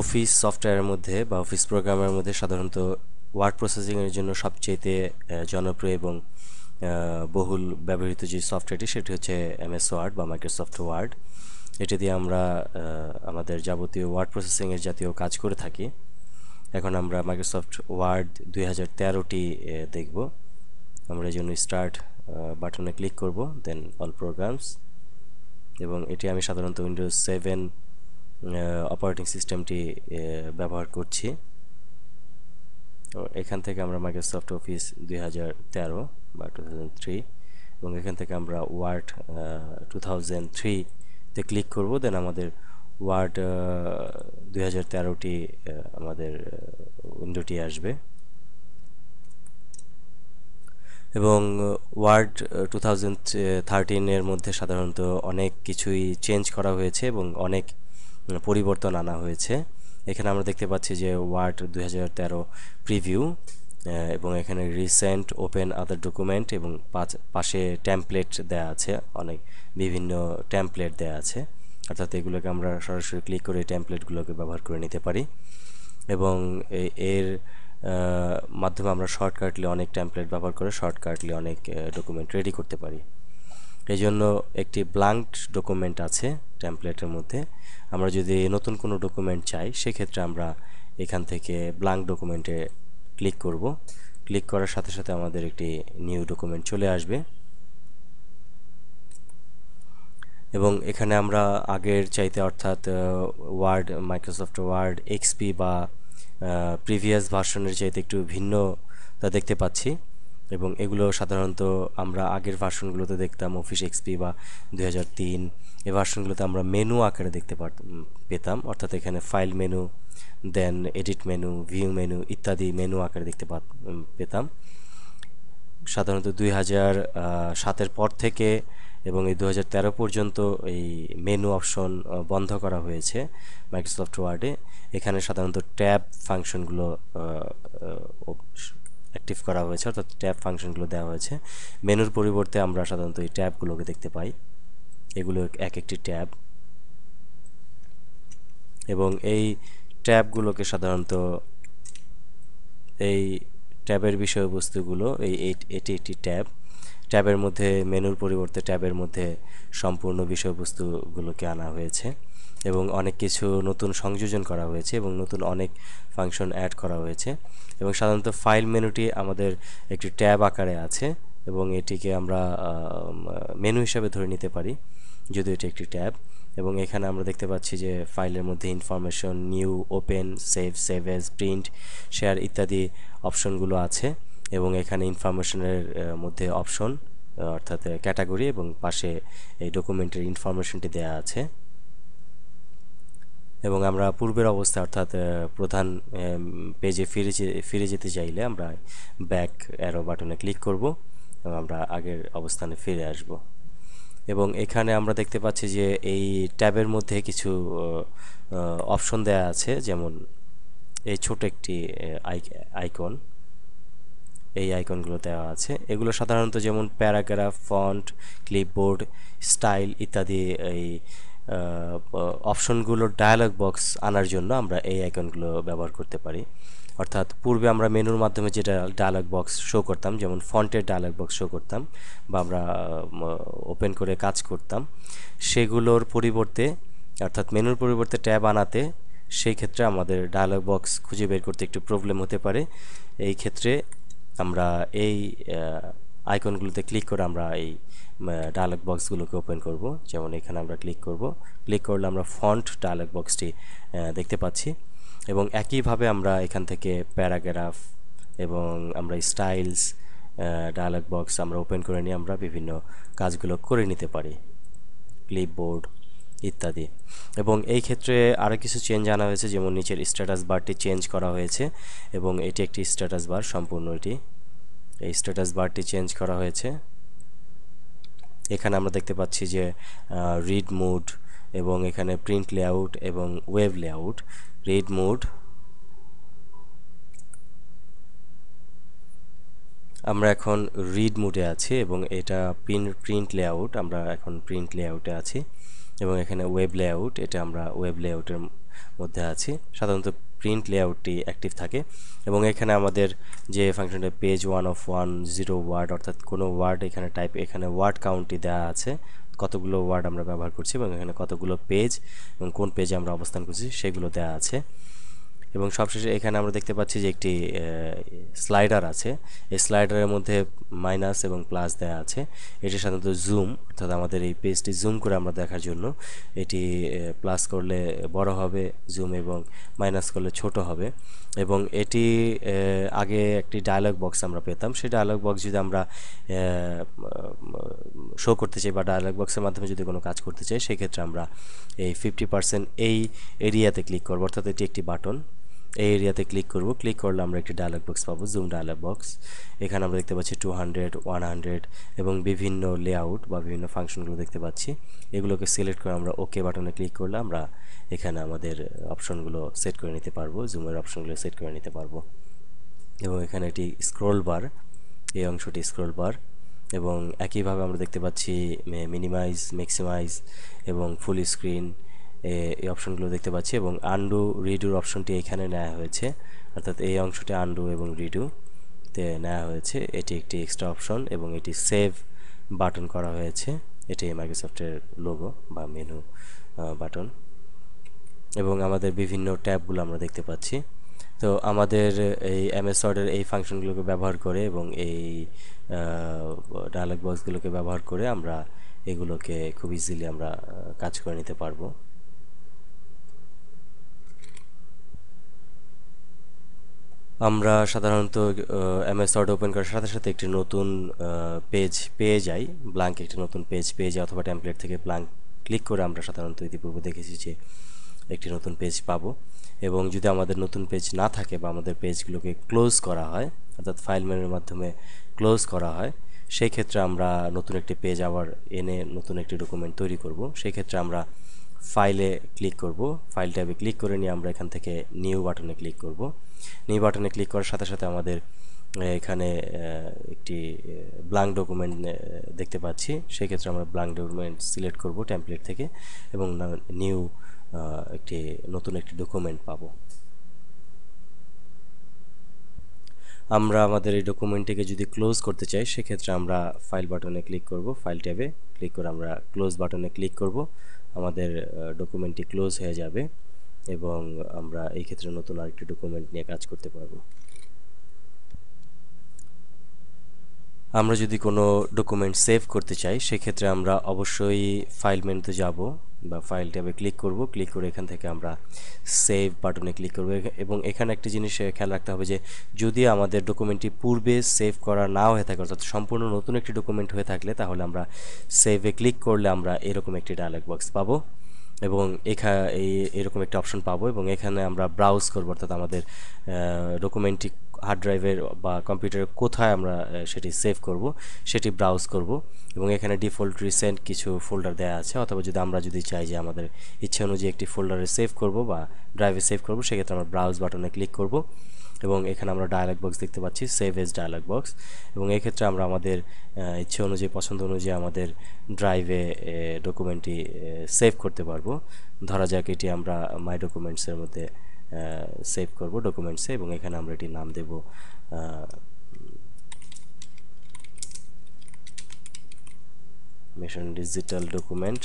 Office সফটওয়্যারের মধ্যে বা অফিস প্রোগ্রামের মধ্যে সাধারণত ওয়ার্ড প্রসেসিংয়ের জন্য সবচেয়ে জনপ্রিয় এবং বহুল ব্যবহৃত যে সফটওয়্যারটি সেটি হচ্ছে এমএস ওয়ার্ড বা মাইক্রোসফট ওয়ার্ড। এটি দিয়ে আমরা আমাদের যাবতীয় ওয়ার্ড প্রসেসিংয়ের জাতীয় কাজ করে থাকি। এখন আমরা মাইক্রোসফট ওয়ার্ড 2013টি দেখব। আমরা এই জন্য স্টার্ট বাটনে ক্লিক করব, দেন অল প্রোগ্রামস, এবং এটি আমি সাধারণত উইন্ডোজ 7 অপারেটিং সিস্টেমটি ব্যবহার করছি। এখান থেকে আমরা মাইক্রোসফট অফিস 2013 বা 2003, এবং এখান থেকে আমরা ওয়ার্ড 2003-তে ক্লিক করব, দেন আমাদের ওয়ার্ড 2013টি আমাদের উইন্ডোটি আসবে। এবং ওয়ার্ড 2013-এর মধ্যে সাধারণত অনেক কিছুই চেঞ্জ করা হয়েছে এবং অনেক পরিবর্তন আনা হয়েছে। এখানে আমরা দেখতে পাচ্ছি যে ওয়ার্ড 2013 প্রিভিউ, এবং এখানে রিসেন্ট, ওপেন আদার ডকুমেন্ট, এবং পাশে টেমপ্লেট দেয়া আছে, অনেক বিভিন্ন টেমপ্লেট দেয়া আছে, অর্থাৎ এগুলোকে আমরা সরাসরি ক্লিক করে টেমপ্লেটগুলোকে ব্যবহার করে নিতে পারি। এবং এর মাধ্যমে আমরা শর্টকাটলি অনেক টেমপ্লেট ব্যবহার করে শর্টকাটলি অনেক ডকুমেন্ট রেডি করতে পারি। এই জন্য একটি ব্ল্যাঙ্ক ডকুমেন্ট আছে টেমপ্লেটের মধ্যে। আমরা যদি নতুন কোনো ডকুমেন্ট চাই সেক্ষেত্রে আমরা এখান থেকে ব্ল্যাঙ্ক ডকুমেন্টে ক্লিক করব। ক্লিক করার সাথে সাথে আমাদের একটি নিউ ডকুমেন্ট চলে আসবে, এবং এখানে আমরা আগের চাইতে অর্থাৎ ওয়ার্ড, মাইক্রোসফট ওয়ার্ড এক্সপি বা প্রিভিয়াস ভার্সনের চাইতে একটু ভিন্নতা দেখতে পাচ্ছি। এবং এগুলো সাধারণত আমরা আগের ভার্সনগুলোতে দেখতাম, অফিস এক্সপি বা 2003 এই ভার্সনগুলোতে আমরা মেনু আকারে দেখতে পেতাম, অর্থাৎ এখানে ফাইল মেনু, দেন এডিট মেনু, ভিউ মেনু ইত্যাদি মেনু আকারে দেখতে পেতাম। সাধারণত 2007-এর পর থেকে এবং এই 2013 পর্যন্ত এই মেনু অপশন বন্ধ করা হয়েছে মাইক্রোসফট ওয়ার্ডে। এখানে সাধারণত ট্যাব ফাংশনগুলো অ্যাক্টিভ করা হয়েছে, অর্থাৎ ট্যাব ফাংশনগুলো দেওয়া হয়েছে। মেনুর পরিবর্তে আমরা সাধারণত এই ট্যাবগুলোকে দেখতে পাই, এগুলো এক একটি ট্যাব, এবং এই ট্যাবগুলোকে সাধারণত এই ট্যাবের বিষয়বস্তুগুলো এটি একটি ট্যাব। ট্যাবের মধ্যে মেনুর পরিবর্তে ট্যাবের মধ্যে সম্পূর্ণ বিষয়বস্তুগুলোকে আনা হয়েছে, এবং অনেক কিছু নতুন সংযোজন করা হয়েছে এবং নতুন অনেক ফাংশন অ্যাড করা হয়েছে। এবং সাধারণত ফাইল মেনুটি আমাদের একটি ট্যাব আকারে আছে, এবং এটিকে আমরা মেনু হিসাবে ধরে নিতে পারি যদিও এটি একটি ট্যাব। এবং এখানে আমরা দেখতে পাচ্ছি যে ফাইলের মধ্যে information, new, open, save age, print, share ইত্যাদি অপশনগুলো আছে। এবং এখানে ইনফরমেশনের মধ্যে অপশন অর্থাৎ ক্যাটাগরি, এবং পাশে এই ডকুমেন্টের ইনফরমেশনটি দেয়া আছে। এবং আমরা পূর্বের অবস্থা অর্থাৎ প্রধান পেজে ফিরে যেতে চাইলে আমরা ব্যাক অ্যারো বাটনে ক্লিক করব এবং আমরা আগের অবস্থানে ফিরে আসব। এবং এখানে আমরা দেখতে পাচ্ছি যে এই ট্যাবের মধ্যে কিছু অপশন দেয়া আছে, যেমন এই ছোট একটি আইকন, এই আইকনগুলো দেওয়া আছে। এগুলো সাধারণত যেমন প্যারাগ্রাফ, ফন্ট, ক্লিপবোর্ড, স্টাইল ইত্যাদি এই অপশনগুলোর ডায়ালগ বক্স আনার জন্য আমরা এই আইকনগুলো ব্যবহার করতে পারি। অর্থাৎ পূর্বে আমরা মেনুর মাধ্যমে যেটা ডায়ালগ বক্স শো করতাম, যেমন ফন্টের ডায়ালগ বক্স শো করতাম বা আমরা ওপেন করে কাজ করতাম, সেগুলোর পরিবর্তে অর্থাৎ মেনুর পরিবর্তে ট্যাব আনাতে সেই ক্ষেত্রে আমাদের ডায়ালগ বক্স খুঁজে বের করতে একটু প্রবলেম হতে পারে। এই ক্ষেত্রে আমরা এই আইকনগুলোতে ক্লিক করে আমরা এই ডায়ালগ বক্সগুলোকে ওপেন করব। যেমন এখানে আমরা ক্লিক করব, ক্লিক করলে আমরা ফন্ট ডায়ালগ বক্সটি দেখতে পাচ্ছি। এবং একইভাবে আমরা এখান থেকে প্যারাগ্রাফ এবং আমরা স্টাইলস ডায়ালগ বক্স আমরা ওপেন করে নিয়ে আমরা বিভিন্ন কাজগুলো করে নিতে পারি, ক্লিপবোর্ড ইত্যাদি। এবং এই ক্ষেত্রে আরও কিছু চেঞ্জ আনা হয়েছে, যেমন নিচের স্ট্যাটাস বারটি চেঞ্জ করা হয়েছে, এবং এটি একটি স্ট্যাটাস বার, সম্পূর্ণ এটি এই স্ট্যাটাস বারটি চেঞ্জ করা হয়েছে। এখানে আমরা দেখতে পাচ্ছি যে রিড মোড, এবং এখানে প্রিন্ট লেআউট এবং ওয়েব লেআউট। রিড মোড, আমরা এখন রিড মোডে আছি, এবং এটা প্রিন্ট লেআউট, আমরা এখন প্রিন্ট লেআউটে আছি। এবং এখানে ওয়েব লেআউট, এটা আমরা ওয়েব লেআউটের মধ্যে আছি। সাধারণত প্রিন্ট লেআউটটি অ্যাক্টিভ থাকে এবং এখানে আমাদের যে ফাংশনটা পেজ 1 of 10 ওয়ার্ড, অর্থাৎ কোনো ওয়ার্ড এখানে টাইপ, এখানে ওয়ার্ড কাউন্টটি দেওয়া আছে, কতগুলো ওয়ার্ড আমরা ব্যবহার করছি এবং এখানে কতগুলো পেজ এবং কোন পেজে আমরা অবস্থান করছি সেগুলো দেওয়া আছে। এবং সবশেষে এখানে আমরা দেখতে পাচ্ছি যে একটি স্লাইডার আছে। এই স্লাইডারের মধ্যে মাইনাস এবং প্লাস দেওয়া আছে। এটি সাধারণত জুম, অর্থাৎ আমাদের এই পেজটি জুম করে আমরা দেখার জন্য। এটি প্লাস করলে বড় হবে জুম এবং মাইনাস করলে ছোট হবে। এবং এটি আগে একটি ডায়লগ বক্স আমরা পেতাম, সেই ডায়লগ বক্স যদি আমরা শো করতে চাই বা ডায়লগ বক্সের মাধ্যমে যদি কোনো কাজ করতে চাই, সেক্ষেত্রে আমরা এই 50% এই এরিয়াতে ক্লিক করব, অর্থাৎ এটি একটি বাটন। এই এরিয়াতে ক্লিক করব, ক্লিক করলে আমরা একটি ডায়লগ বক্স পাবো, জুম ডায়লগ বক্স। এখানে আমরা দেখতে পাচ্ছি 200, 100 এবং বিভিন্ন লেআউট বা বিভিন্ন ফাংশনগুলো দেখতে পাচ্ছি। এগুলোকে সিলেক্ট করে আমরা ওকে বাটনে ক্লিক করলে আমরা এখানে আমাদের অপশনগুলো সেট করে নিতে পারবো, জুমের অপশনগুলো সেট করে নিতে পারবো। এবং এখানে এটি স্ক্রোল বার, এই অংশটি স্ক্রোল বার। এবং একইভাবে আমরা দেখতে পাচ্ছি মিনিমাইজ, ম্যাক্সিমাইজ এবং ফুল স্ক্রিন, এই অপশনগুলো দেখতে পাচ্ছি। এবং আনডু রিডুর অপশনটি এখানে নেওয়া হয়েছে, অর্থাৎ এই অংশটি আনডু এবং রিডুতে নেওয়া হয়েছে। এটি একটি এক্সট্রা অপশন এবং এটি সেভ বাটন করা হয়েছে। এটি মাইক্রোসফটের লোগো বা মেনু বাটন। এবং আমাদের বিভিন্ন ট্যাবগুলো আমরা দেখতে পাচ্ছি। তো আমাদের এই এমএস ওয়ার্ডের এই ফাংশনগুলোকে ব্যবহার করে এবং এই ডায়ালগ বক্সগুলোকে ব্যবহার করে আমরা এগুলোকে খুব ইজিলি আমরা কাজ করে নিতে পারবো। আমরা সাধারণত এমএস ওয়ার্ড ওপেন করার সাথে সাথে একটি নতুন পেজ পেয়ে যাই, ব্ল্যাঙ্ক একটি নতুন পেজ পেয়ে যাই, অথবা টেমপ্লেট থেকে ব্ল্যাঙ্ক ক্লিক করে আমরা সাধারণত ইতিপূর্বে দেখেছি যে একটি নতুন পেজ পাবো। এবং যদি আমাদের নতুন পেজ না থাকে বা আমাদের পেজগুলোকে ক্লোজ করা হয়, অর্থাৎ ফাইল মেনুর মাধ্যমে ক্লোজ করা হয়, সেই ক্ষেত্রে আমরা নতুন একটি পেজ আবার এনে নতুন একটি ডকুমেন্ট তৈরি করব। সেই ক্ষেত্রে আমরা ফাইলে ক্লিক করব, ফাইল ট্যাবে ক্লিক করে নিয়ে আমরা এখান থেকে নিউ বাটনে ক্লিক করব। নিউ বাটনে ক্লিক করার সাথে সাথে আমাদের এখানে একটি ব্ল্যাঙ্ক ডকুমেন্ট দেখতে পাচ্ছি। সেই ক্ষেত্রে আমরা ব্ল্যাঙ্ক ডকুমেন্ট সিলেক্ট করব টেমপ্লেট থেকে এবং নিউ একটি নতুন একটি ডকুমেন্ট পাবো। আমরা আমাদের এই ডকুমেন্টটিকে যদি ক্লোজ করতে চাই, সেক্ষেত্রে আমরা ফাইল বাটনে ক্লিক করব, ফাইল ট্যাবে ক্লিক করে আমরা ক্লোজ বাটনে ক্লিক করব। আমাদের ডকুমেন্টটি ক্লোজ হয়ে যাবে এবং আমরা এই ক্ষেত্রে নতুন আরেকটি ডকুমেন্ট নিয়ে কাজ করতে পারবো। আমরা যদি কোনো ডকুমেন্ট সেভ করতে চাই, সেক্ষেত্রে আমরা অবশ্যই ফাইল মেনুতে যাব বা ফাইল ট্যাবে ক্লিক করব, ক্লিক করে এখান থেকে আমরা সেভ বাটনে ক্লিক করব। এবং এখানে একটি জিনিস খেয়াল রাখতে হবে যে যদি আমাদের ডকুমেন্টটি পূর্বে সেভ করা না হয়ে থাকে, অর্থাৎ সম্পূর্ণ নতুন একটি ডকুমেন্ট হয়ে থাকলে, তাহলে আমরা সেভে ক্লিক করলে আমরা এরকম একটি ডায়লগ বক্স পাবো এবং এরকম একটা অপশন পাবো এবং এখানে আমরা ব্রাউজ করব, অর্থাৎ আমাদের ডকুমেন্টটি হার্ড ড্রাইভের বা কম্পিউটারে কোথায় আমরা সেটি সেভ করব সেটি ব্রাউজ করব। এবং এখানে ডিফল্ট রিসেন্ট কিছু ফোল্ডার দেওয়া আছে, অথবা যদি চাই যে আমাদের ইচ্ছে অনুযায়ী একটি ফোল্ডারে সেভ করব বা ড্রাইভে সেভ করব, সেক্ষেত্রে আমরা ব্রাউজ বাটনে ক্লিক করব। এবং এখানে আমরা ডায়ালগ বক্স দেখতে পাচ্ছি, সেভ এজ ডায়ালগ বক্স। এবং এই ক্ষেত্রে আমরা আমাদের ইচ্ছে অনুযায়ী, পছন্দ অনুযায়ী আমাদের ড্রাইভে ডকুমেন্টটি সেভ করতে পারবো। ধরা যাক এটি আমরা মাই ডকুমেন্টসের মধ্যে সেভ করব ডকুমেন্টসে, এবং এখানে আমরা এটি নাম দেব মিশন ডিজিটাল ডকুমেন্ট,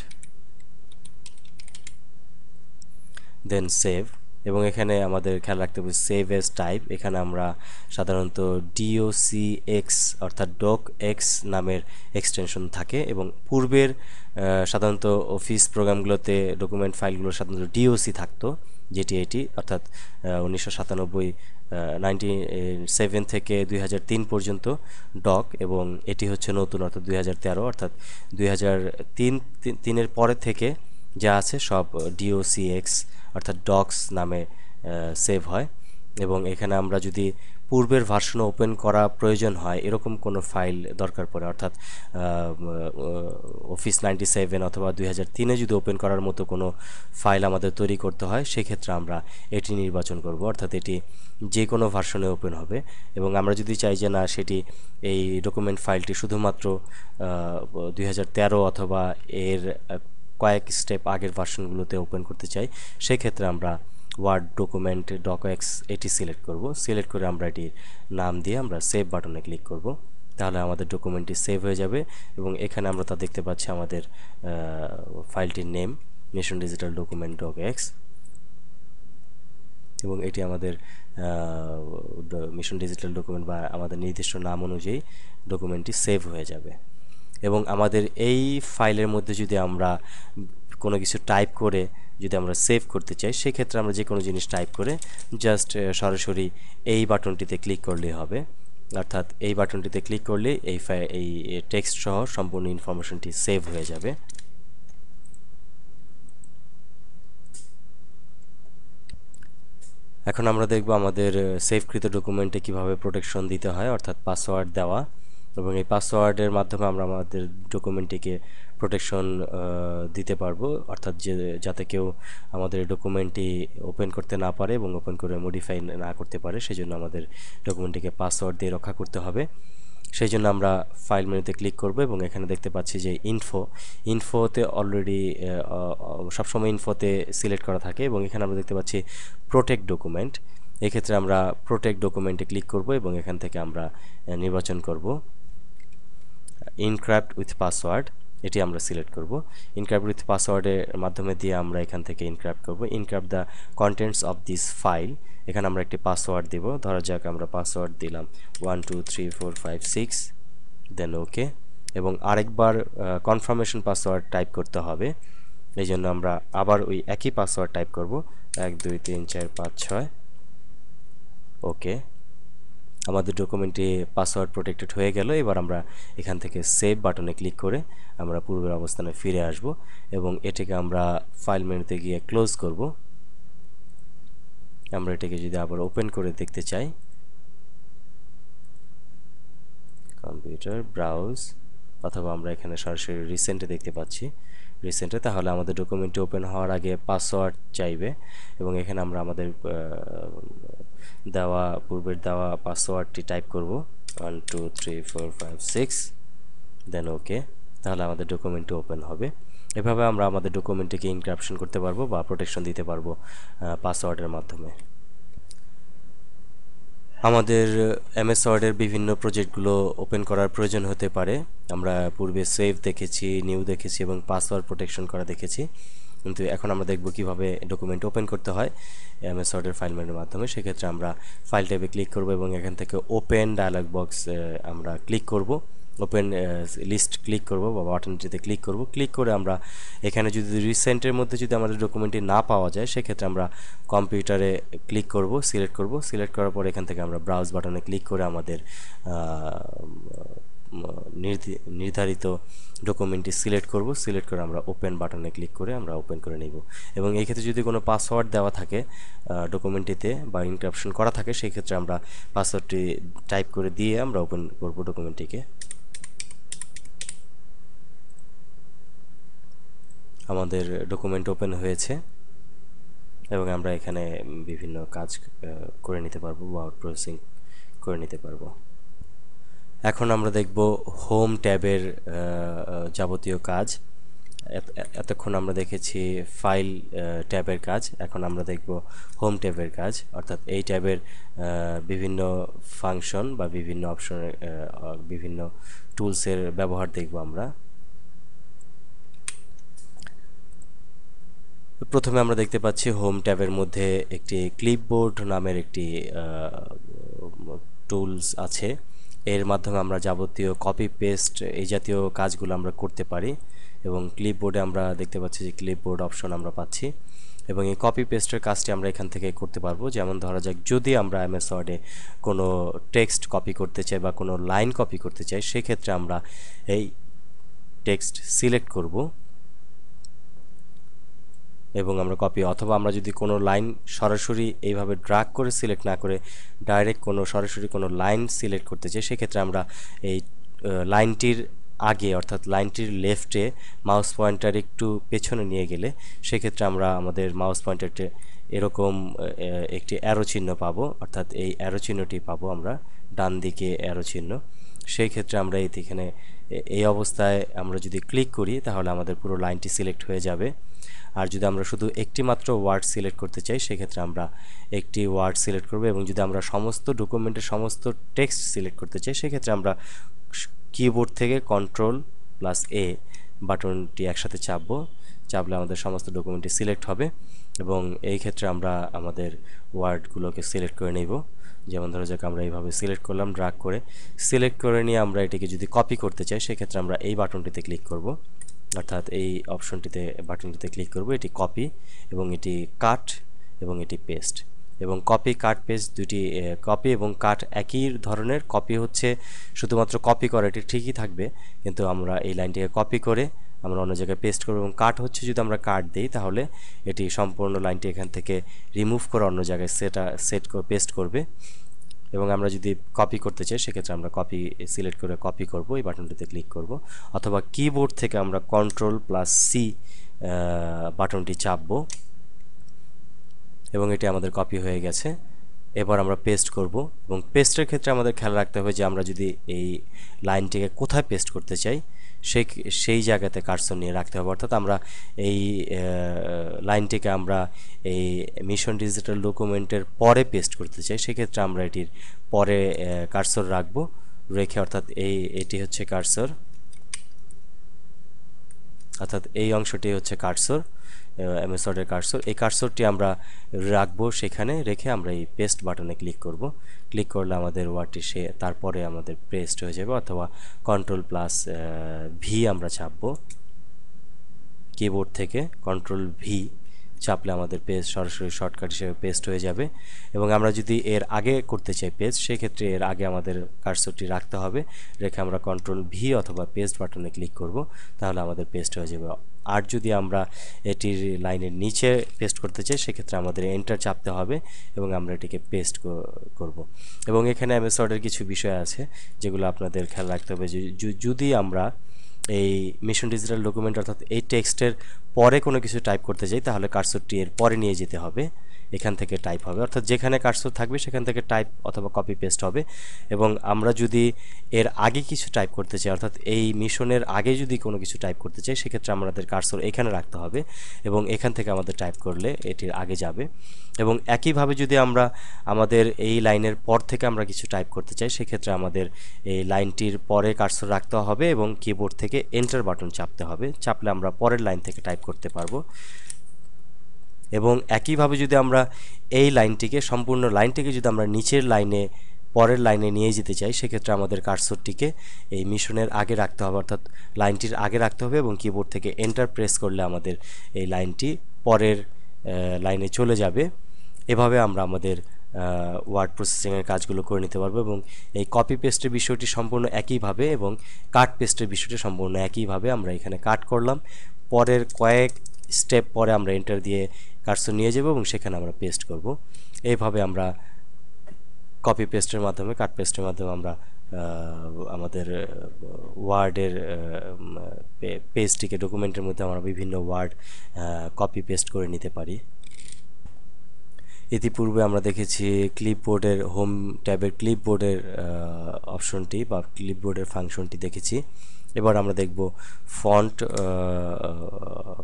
দেন সেভ। এবং এখানে আমাদের খেয়াল রাখতে হবে সেভ এজ টাইপ। এখানে আমরা সাধারণত docx অর্থাৎ docx নামের এক্সটেনশন থাকে এবং পূর্বের সাধারণত অফিস প্রোগ্রামগুলোতে ডকুমেন্ট ফাইলগুলো সাধারণত doc থাকতো, যেটি এটি অর্থাৎ 1997 থেকে 2003 পর্যন্ত ডক, এবং এটি হচ্ছে নতুন অর্থাৎ 2013, অর্থাৎ 2003-এর পরে থেকে যা আছে সব docx অর্থাৎ ডক্স নামে সেভ হয়। এবং এখানে আমরা যদি পূর্বের ভার্সন ওপেন করা প্রয়োজন হয়, এরকম কোনো ফাইল দরকার পড়ে, অর্থাৎ অফিস 97 অথবা 2003-এ যদি ওপেন করার মতো কোনো ফাইল আমাদের তৈরি করতে হয়, সেক্ষেত্রে আমরা এটি নির্বাচন করব, অর্থাৎ এটি যে কোনো ভার্সনে ওপেন হবে। এবং আমরা যদি চাই যে না, সেটি এই ডকুমেন্ট ফাইলটি শুধুমাত্র 2013 অথবা এর কয়েক স্টেপ আগের ভার্সনগুলোতে ওপেন করতে চাই, সেই ক্ষেত্রে আমরা ওয়ার্ড ডকুমেন্ট ডকএক্স এটি সিলেক্ট করব। সিলেক্ট করে আমরা এটির নাম দিয়ে আমরা সেভ বাটনে ক্লিক করব। তাহলে আমাদের ডকুমেন্টটি সেভ হয়ে যাবে এবং এখানে আমরা তা দেখতে পাচ্ছি আমাদের ফাইলটির নেম নেশন ডিজিটাল ডকুমেন্ট ডকএক্স, এবং এটি আমাদের মিশন ডিজিটাল ডকুমেন্ট বা আমাদের নির্দিষ্ট নাম অনুযায়ী ডকুমেন্টটি সেভ হয়ে যাবে। এবং আমাদের এই ফাইলের মধ্যে যদি আমরা কোনো কিছু টাইপ করে যদি আমরা সেভ করতে চাই, সেক্ষেত্রে আমরা যে কোনো জিনিস টাইপ করে জাস্ট সরাসরি এই বাটনটিতে ক্লিক করলেই হবে। অর্থাৎ এই বাটনটিতে ক্লিক করলে এই টেক্সট সহ সম্পূর্ণ ইনফরমেশনটি সেভ হয়ে যাবে। এখন আমরা দেখব আমাদের সেভকৃত ডকুমেন্টে কিভাবে প্রোটেকশন দিতে হয়, অর্থাৎ পাসওয়ার্ড দেওয়া, এবং এই পাসওয়ার্ডের মাধ্যমে আমরা আমাদের ডকুমেন্টটিকে প্রোটেকশন দিতে পারবো, অর্থাৎ যাতে কেউ আমাদের ডকুমেন্টটি ওপেন করতে না পারে এবং ওপেন করে মডিফাই না করতে পারে। সেজন্য আমাদের ডকুমেন্টটিকে পাসওয়ার্ড দিয়ে রক্ষা করতে হবে। সেই জন্য আমরা ফাইল মেনুতে ক্লিক করব এবং এখানে দেখতে পাচ্ছি যে ইনফোতে অলরেডি সবসময় ইনফোতে সিলেক্ট করা থাকে, এবং এখানে আমরা দেখতে পাচ্ছি প্রোটেক্ট ডকুমেন্ট। এক্ষেত্রে আমরা প্রোটেক্ট ডকুমেন্টে ক্লিক করব এবং এখান থেকে আমরা নির্বাচন করব ইনক্রিপ্ট উইথ পাসওয়ার্ড, এটি আমরা সিলেক্ট করব। ইনক্রিপ্ট উইথ পাসওয়ার্ডের মাধ্যমে দিয়ে আমরা এখান থেকে ইনক্রিপ্ট করব। Encrypt the contents of this file, এখানে আমরা একটি পাসওয়ার্ড দিব। ধরা যাক আমরা পাসওয়ার্ড দিলাম 1 2 3 4 5 6, দেন ওকে, এবং আরেকবার কনফার্মেশন পাসওয়ার্ড টাইপ করতে হবে। এই জন্য আমরা আবার ওই একই পাসওয়ার্ড টাইপ করব 1 2 3 4 5 6, ওকে। আমাদের ডকুমেন্টটি পাসওয়ার্ড প্রোটেক্টেড হয়ে গেল। এবার আমরা এখান থেকে সেভ বাটনে ক্লিক করে আমরা পূর্বের অবস্থানে ফিরে আসব এবং এটিকে আমরা ফাইল মেনুতে গিয়ে ক্লোজ করব। আমরা এটাকে যদি আবার ওপেন করে দেখতে চাই, কম্পিউটার ব্রাউজ, অথবা আমরা এখানে সরাসরি রিসেন্টে দেখতে পাচ্ছি রিসেন্টে, তাহলে আমাদের ডকুমেন্টটি ওপেন হওয়ার আগে পাসওয়ার্ড চাইবে এবং এখানে আমরা আমাদের পূর্বের দেওয়া পাসওয়ার্ডটি টাইপ করব 1 2 3 4 5 6, দেন ওকে। তাহলে আমাদের ডকুমেন্টটি ওপেন হবে। এভাবে আমরা আমাদের ডকুমেন্টটিকে এনক্রিপশন করতে পারবো বা প্রোটেকশন দিতে পারবো পাসওয়ার্ডের মাধ্যমে। আমাদের এমএস ওয়ার্ডের বিভিন্ন প্রজেক্টগুলো ওপেন করার প্রয়োজন হতে পারে। আমরা পূর্বে সেভ দেখেছি, নিউ দেখেছি এবং পাসওয়ার্ড প্রোটেকশন করা দেখেছি, কিন্তু এখন আমরা দেখব কিভাবে ডকুমেন্ট ওপেন করতে হয় এমএস ওয়ার্ডের ফাইল মেনুর মাধ্যমে। সেক্ষেত্রে আমরা ফাইল ট্যাবে ক্লিক করব এবং এখান থেকে ওপেন ডায়ালগ বক্স আমরা ক্লিক করব, ওপেন লিস্ট ক্লিক করব বা বাটনটিতে ক্লিক করব। ক্লিক করে আমরা এখানে যদি রিসেন্টের মধ্যে যদি আমাদের ডকুমেন্টটি না পাওয়া যায়, সেক্ষেত্রে আমরা কম্পিউটারে ক্লিক করব, সিলেক্ট করার পর এখান থেকে আমরা ব্রাউজ বাটনে ক্লিক করে আমাদের নির্ধারিত ডকুমেন্টটি সিলেক্ট করে আমরা ওপেন বাটনে ক্লিক করে আমরা ওপেন করে নেব। এবং এই ক্ষেত্রে যদি কোনো পাসওয়ার্ড দেওয়া থাকে ডকুমেন্টটিতে বা এনক্রিপশন করা থাকে, সেই ক্ষেত্রে আমরা পাসওয়ার্ডটি টাইপ করে দিয়ে আমরা ওপেন করব ডকুমেন্টটিকে। আমাদের ডকুমেন্ট ওপেন হয়েছে এবং আমরা এখানে বিভিন্ন কাজ করে নিতে পারবো, ওয়ার্ড প্রসেসিং করে নিতে পারবো। এখন আমরা দেখব হোম ট্যাবের যাবতীয় কাজ। এতক্ষণ আমরা দেখেছি ফাইল ট্যাবের কাজ, এখন আমরা দেখব হোম ট্যাবের কাজ, অর্থাৎ এই ট্যাবের বিভিন্ন ফাংশন বা বিভিন্ন অপশনের বিভিন্ন টুলসের ব্যবহার দেখব আমরা। প্রথমে আমরা দেখতে পাচ্ছি হোম ট্যাবের মধ্যে একটি ক্লিপবোর্ড নামের একটি টুলস আছে। এর মাধ্যমে আমরা যাবতীয় কপি পেস্ট এই জাতীয় কাজগুলো আমরা করতে পারি, এবং ক্লিপবোর্ডে আমরা দেখতে পাচ্ছি যে ক্লিপবোর্ড অপশন আমরা পাচ্ছি, এবং এই কপি পেস্টের কাজটি আমরা এখান থেকে করতে পারবো। যেমন ধরা যাক যদি আমরা এমএস ওয়ার্ডে কোনো টেক্সট কপি করতে চাই বা কোনো লাইন কপি করতে চাই, সেক্ষেত্রে আমরা এই টেক্সট সিলেক্ট করব এবং আমরা কপি, অথবা আমরা যদি কোনো লাইন সরাসরি এইভাবে ড্র্যাগ করে সিলেক্ট না করে ডাইরেক্ট সরাসরি কোনো লাইন সিলেক্ট করতে চাই, সেক্ষেত্রে আমরা এই লাইনটির আগে অর্থাৎ লাইনটির লেফটে মাউস পয়েন্টার একটু পেছনে নিয়ে গেলে সেক্ষেত্রে আমরা আমাদের মাউস পয়েন্টারতে এরকম একটি অ্যারো চিহ্ন পাবো, অর্থাৎ এই অ্যারো চিহ্নটি পাবো আমরা ডান দিকে অ্যারো চিহ্ন। সেই ক্ষেত্রে আমরা এখানে এই অবস্থায় আমরা যদি ক্লিক করি তাহলে আমাদের পুরো লাইনটি সিলেক্ট হয়ে যাবে। আর যদি আমরা শুধু একটি মাত্র ওয়ার্ড সিলেক্ট করতে চাই সেক্ষেত্রে আমরা একটি ওয়ার্ড সিলেক্ট করব, এবং যদি আমরা সমস্ত ডকুমেন্টের সমস্ত টেক্সট সিলেক্ট করতে চাই সেক্ষেত্রে আমরা কিবোর্ড থেকে Ctrl+A বাটনটি একসাথে চাপলে আমাদের সমস্ত ডকুমেন্টটি সিলেক্ট হবে, এবং এই ক্ষেত্রে আমরা আমাদের ওয়ার্ডগুলোকে সিলেক্ট করে নেব। যেমন ধরো যাক আমরা এইভাবে সিলেক্ট করলাম, ড্র্যাগ করে সিলেক্ট করে নিয়ে আমরা এটিকে যদি কপি করতে চাই সেক্ষেত্রে আমরা এই বাটনটিতে ক্লিক করব, অর্থাৎ এই বাটনটিতে ক্লিক করব, এটি কপি এবং এটি কাট এবং এটি পেস্ট। এবং কপি কাট পেস্ট দুটি কপি এবং কাট একই ধরনের। কপি হচ্ছে শুধুমাত্র কপি করা, এটি ঠিকই থাকবে, কিন্তু আমরা এই লাইনটিকে কপি করে আমরা অন্য জায়গায় পেস্ট করব। এবং কাট হচ্ছে যদি আমরা কাট দিই তাহলে এটি সম্পূর্ণ লাইনটি এখান থেকে রিমুভ করে অন্য জায়গায় পেস্ট করবে। এবং আমরা যদি কপি করতে চাই সেক্ষেত্রে আমরা কপি সিলেক্ট করে কপি করব, এই বাটনটিতে ক্লিক করব, অথবা কিবোর্ড থেকে আমরা Ctrl+C বাটনটি চাপবো এবং এটি আমাদের কপি হয়ে গেছে। এবার আমরা পেস্ট করব, এবং পেস্টের ক্ষেত্রে আমাদের খেয়াল রাখতে হবে যে আমরা যদি এই লাইনটিকে কোথায় পেস্ট করতে চাই সেই জায়গাতে কার্সর নিয়ে রাখতে হবে। অর্থাৎ আমরা এই লাইনটিকে আমরা এই মিশন ডিজিটাল ডকুমেন্টের পরে পেস্ট করতে চাই, সেক্ষেত্রে আমরা এটির পরে কার্সর রেখে, অর্থাৎ এটি হচ্ছে কার্সর, অর্থাৎ এই অংশটি হচ্ছে কার্সর, MS ওয়ার্ডের কার্সর। এই কার্সরটি আমরা রাখবো, সেখানে রেখে আমরা এই পেস্ট বাটনে ক্লিক করব। ক্লিক করলে আমাদের ওয়ার্ডটি তারপরে আমাদের পেস্ট হয়ে যাবে, অথবা Ctrl+V আমরা চাপবো কিবোর্ড থেকে, Ctrl+V চাপলে আমাদের পেস্ট সরাসরি শর্টকাট হিসেবে পেস্ট হয়ে যাবে। এবং আমরা যদি এর আগে করতে চাই পেস্ট, সেক্ষেত্রে এর আগে আমাদের কার্সরটি রাখতে হবে, রেখে আমরা Ctrl+V অথবা পেস্ট বাটনে ক্লিক করব, তাহলে আমাদের পেস্ট হয়ে যাবে। আর যদি আমরা এটির লাইনের নিচে পেস্ট করতে চাই সেক্ষেত্রে আমাদের এন্টার চাপতে হবে এবং আমরা এটিকে পেস্ট করব। এবং এখানে MS ওয়ার্ডের কিছু বিষয় আছে যেগুলো আপনাদের খেয়াল রাখতে হবে। যদি আমরা এই মিশন ডিজিটাল ডকুমেন্ট অর্থাৎ এই টেক্সটের পরে কোনো কিছু টাইপ করতে চাই তাহলে কার্সরটি এর পরে নিয়ে যেতে হবে, এখান থেকে টাইপ হবে, অর্থাৎ যেখানে কার্সর থাকবে সেখান থেকে টাইপ অথবা কপি পেস্ট হবে। এবং আমরা যদি এর আগে কিছু টাইপ করতে চাই, অর্থাৎ এই মিশনের আগে যদি কোনো কিছু টাইপ করতে চাই সেক্ষেত্রে আমাদের কার্সর এখানে রাখতে হবে এবং এখান থেকে আমাদের টাইপ করলে এটির আগে যাবে। এবং একইভাবে যদি আমরা আমাদের এই লাইনের পর থেকে আমরা কিছু টাইপ করতে চাই সেক্ষেত্রে আমাদের এই লাইনটির পরে কার্সর রাখতে হবে এবং কিবোর্ড থেকে এন্টার বাটন চাপতে হবে, চাপলে আমরা পরের লাইন থেকে টাইপ করতে পারবো। এবং একইভাবে যদি আমরা এই লাইনটিকে সম্পূর্ণ লাইনটিকে যদি আমরা নিচের লাইনে পরের লাইনে নিয়ে যেতে চাই সেক্ষেত্রে আমাদের কার্সরটিকে এই মিশনের আগে রাখতে হবে, অর্থাৎ লাইনটির আগে রাখতে হবে এবং কিবোর্ড থেকে এন্টার প্রেস করলে আমাদের এই লাইনটি পরের লাইনে চলে যাবে। এভাবে আমরা আমাদের ওয়ার্ড প্রসেসিংয়ের কাজগুলো করে নিতে পারবো। এবং এই কপি পেস্টের বিষয়টি সম্পূর্ণ একইভাবে এবং কাট পেস্টের বিষয়টি সম্পূর্ণ একইভাবে। আমরা এখানে কাট করলাম, পরের কয়েক স্টেপ পরে আমরা এন্টার দিয়ে কার্সর নিয়ে যাব এবং সেখানে আমরা পেস্ট করব। এইভাবে আমরা কপি পেস্টের মাধ্যমে, কাট পেস্টের মাধ্যমে আমরা আমাদের ওয়ার্ডের পেজটিকে, ডকুমেন্টের মধ্যে আমরা বিভিন্ন ওয়ার্ড কপি পেস্ট করে নিতে পারি। ইতিপূর্বে আমরা দেখেছি ক্লিপবোর্ডের হোম ট্যাবের ক্লিপবোর্ডের অপশনটি বা ক্লিপবোর্ডের ফাংশনটি দেখেছি। এবার আমরা দেখব ফন্ট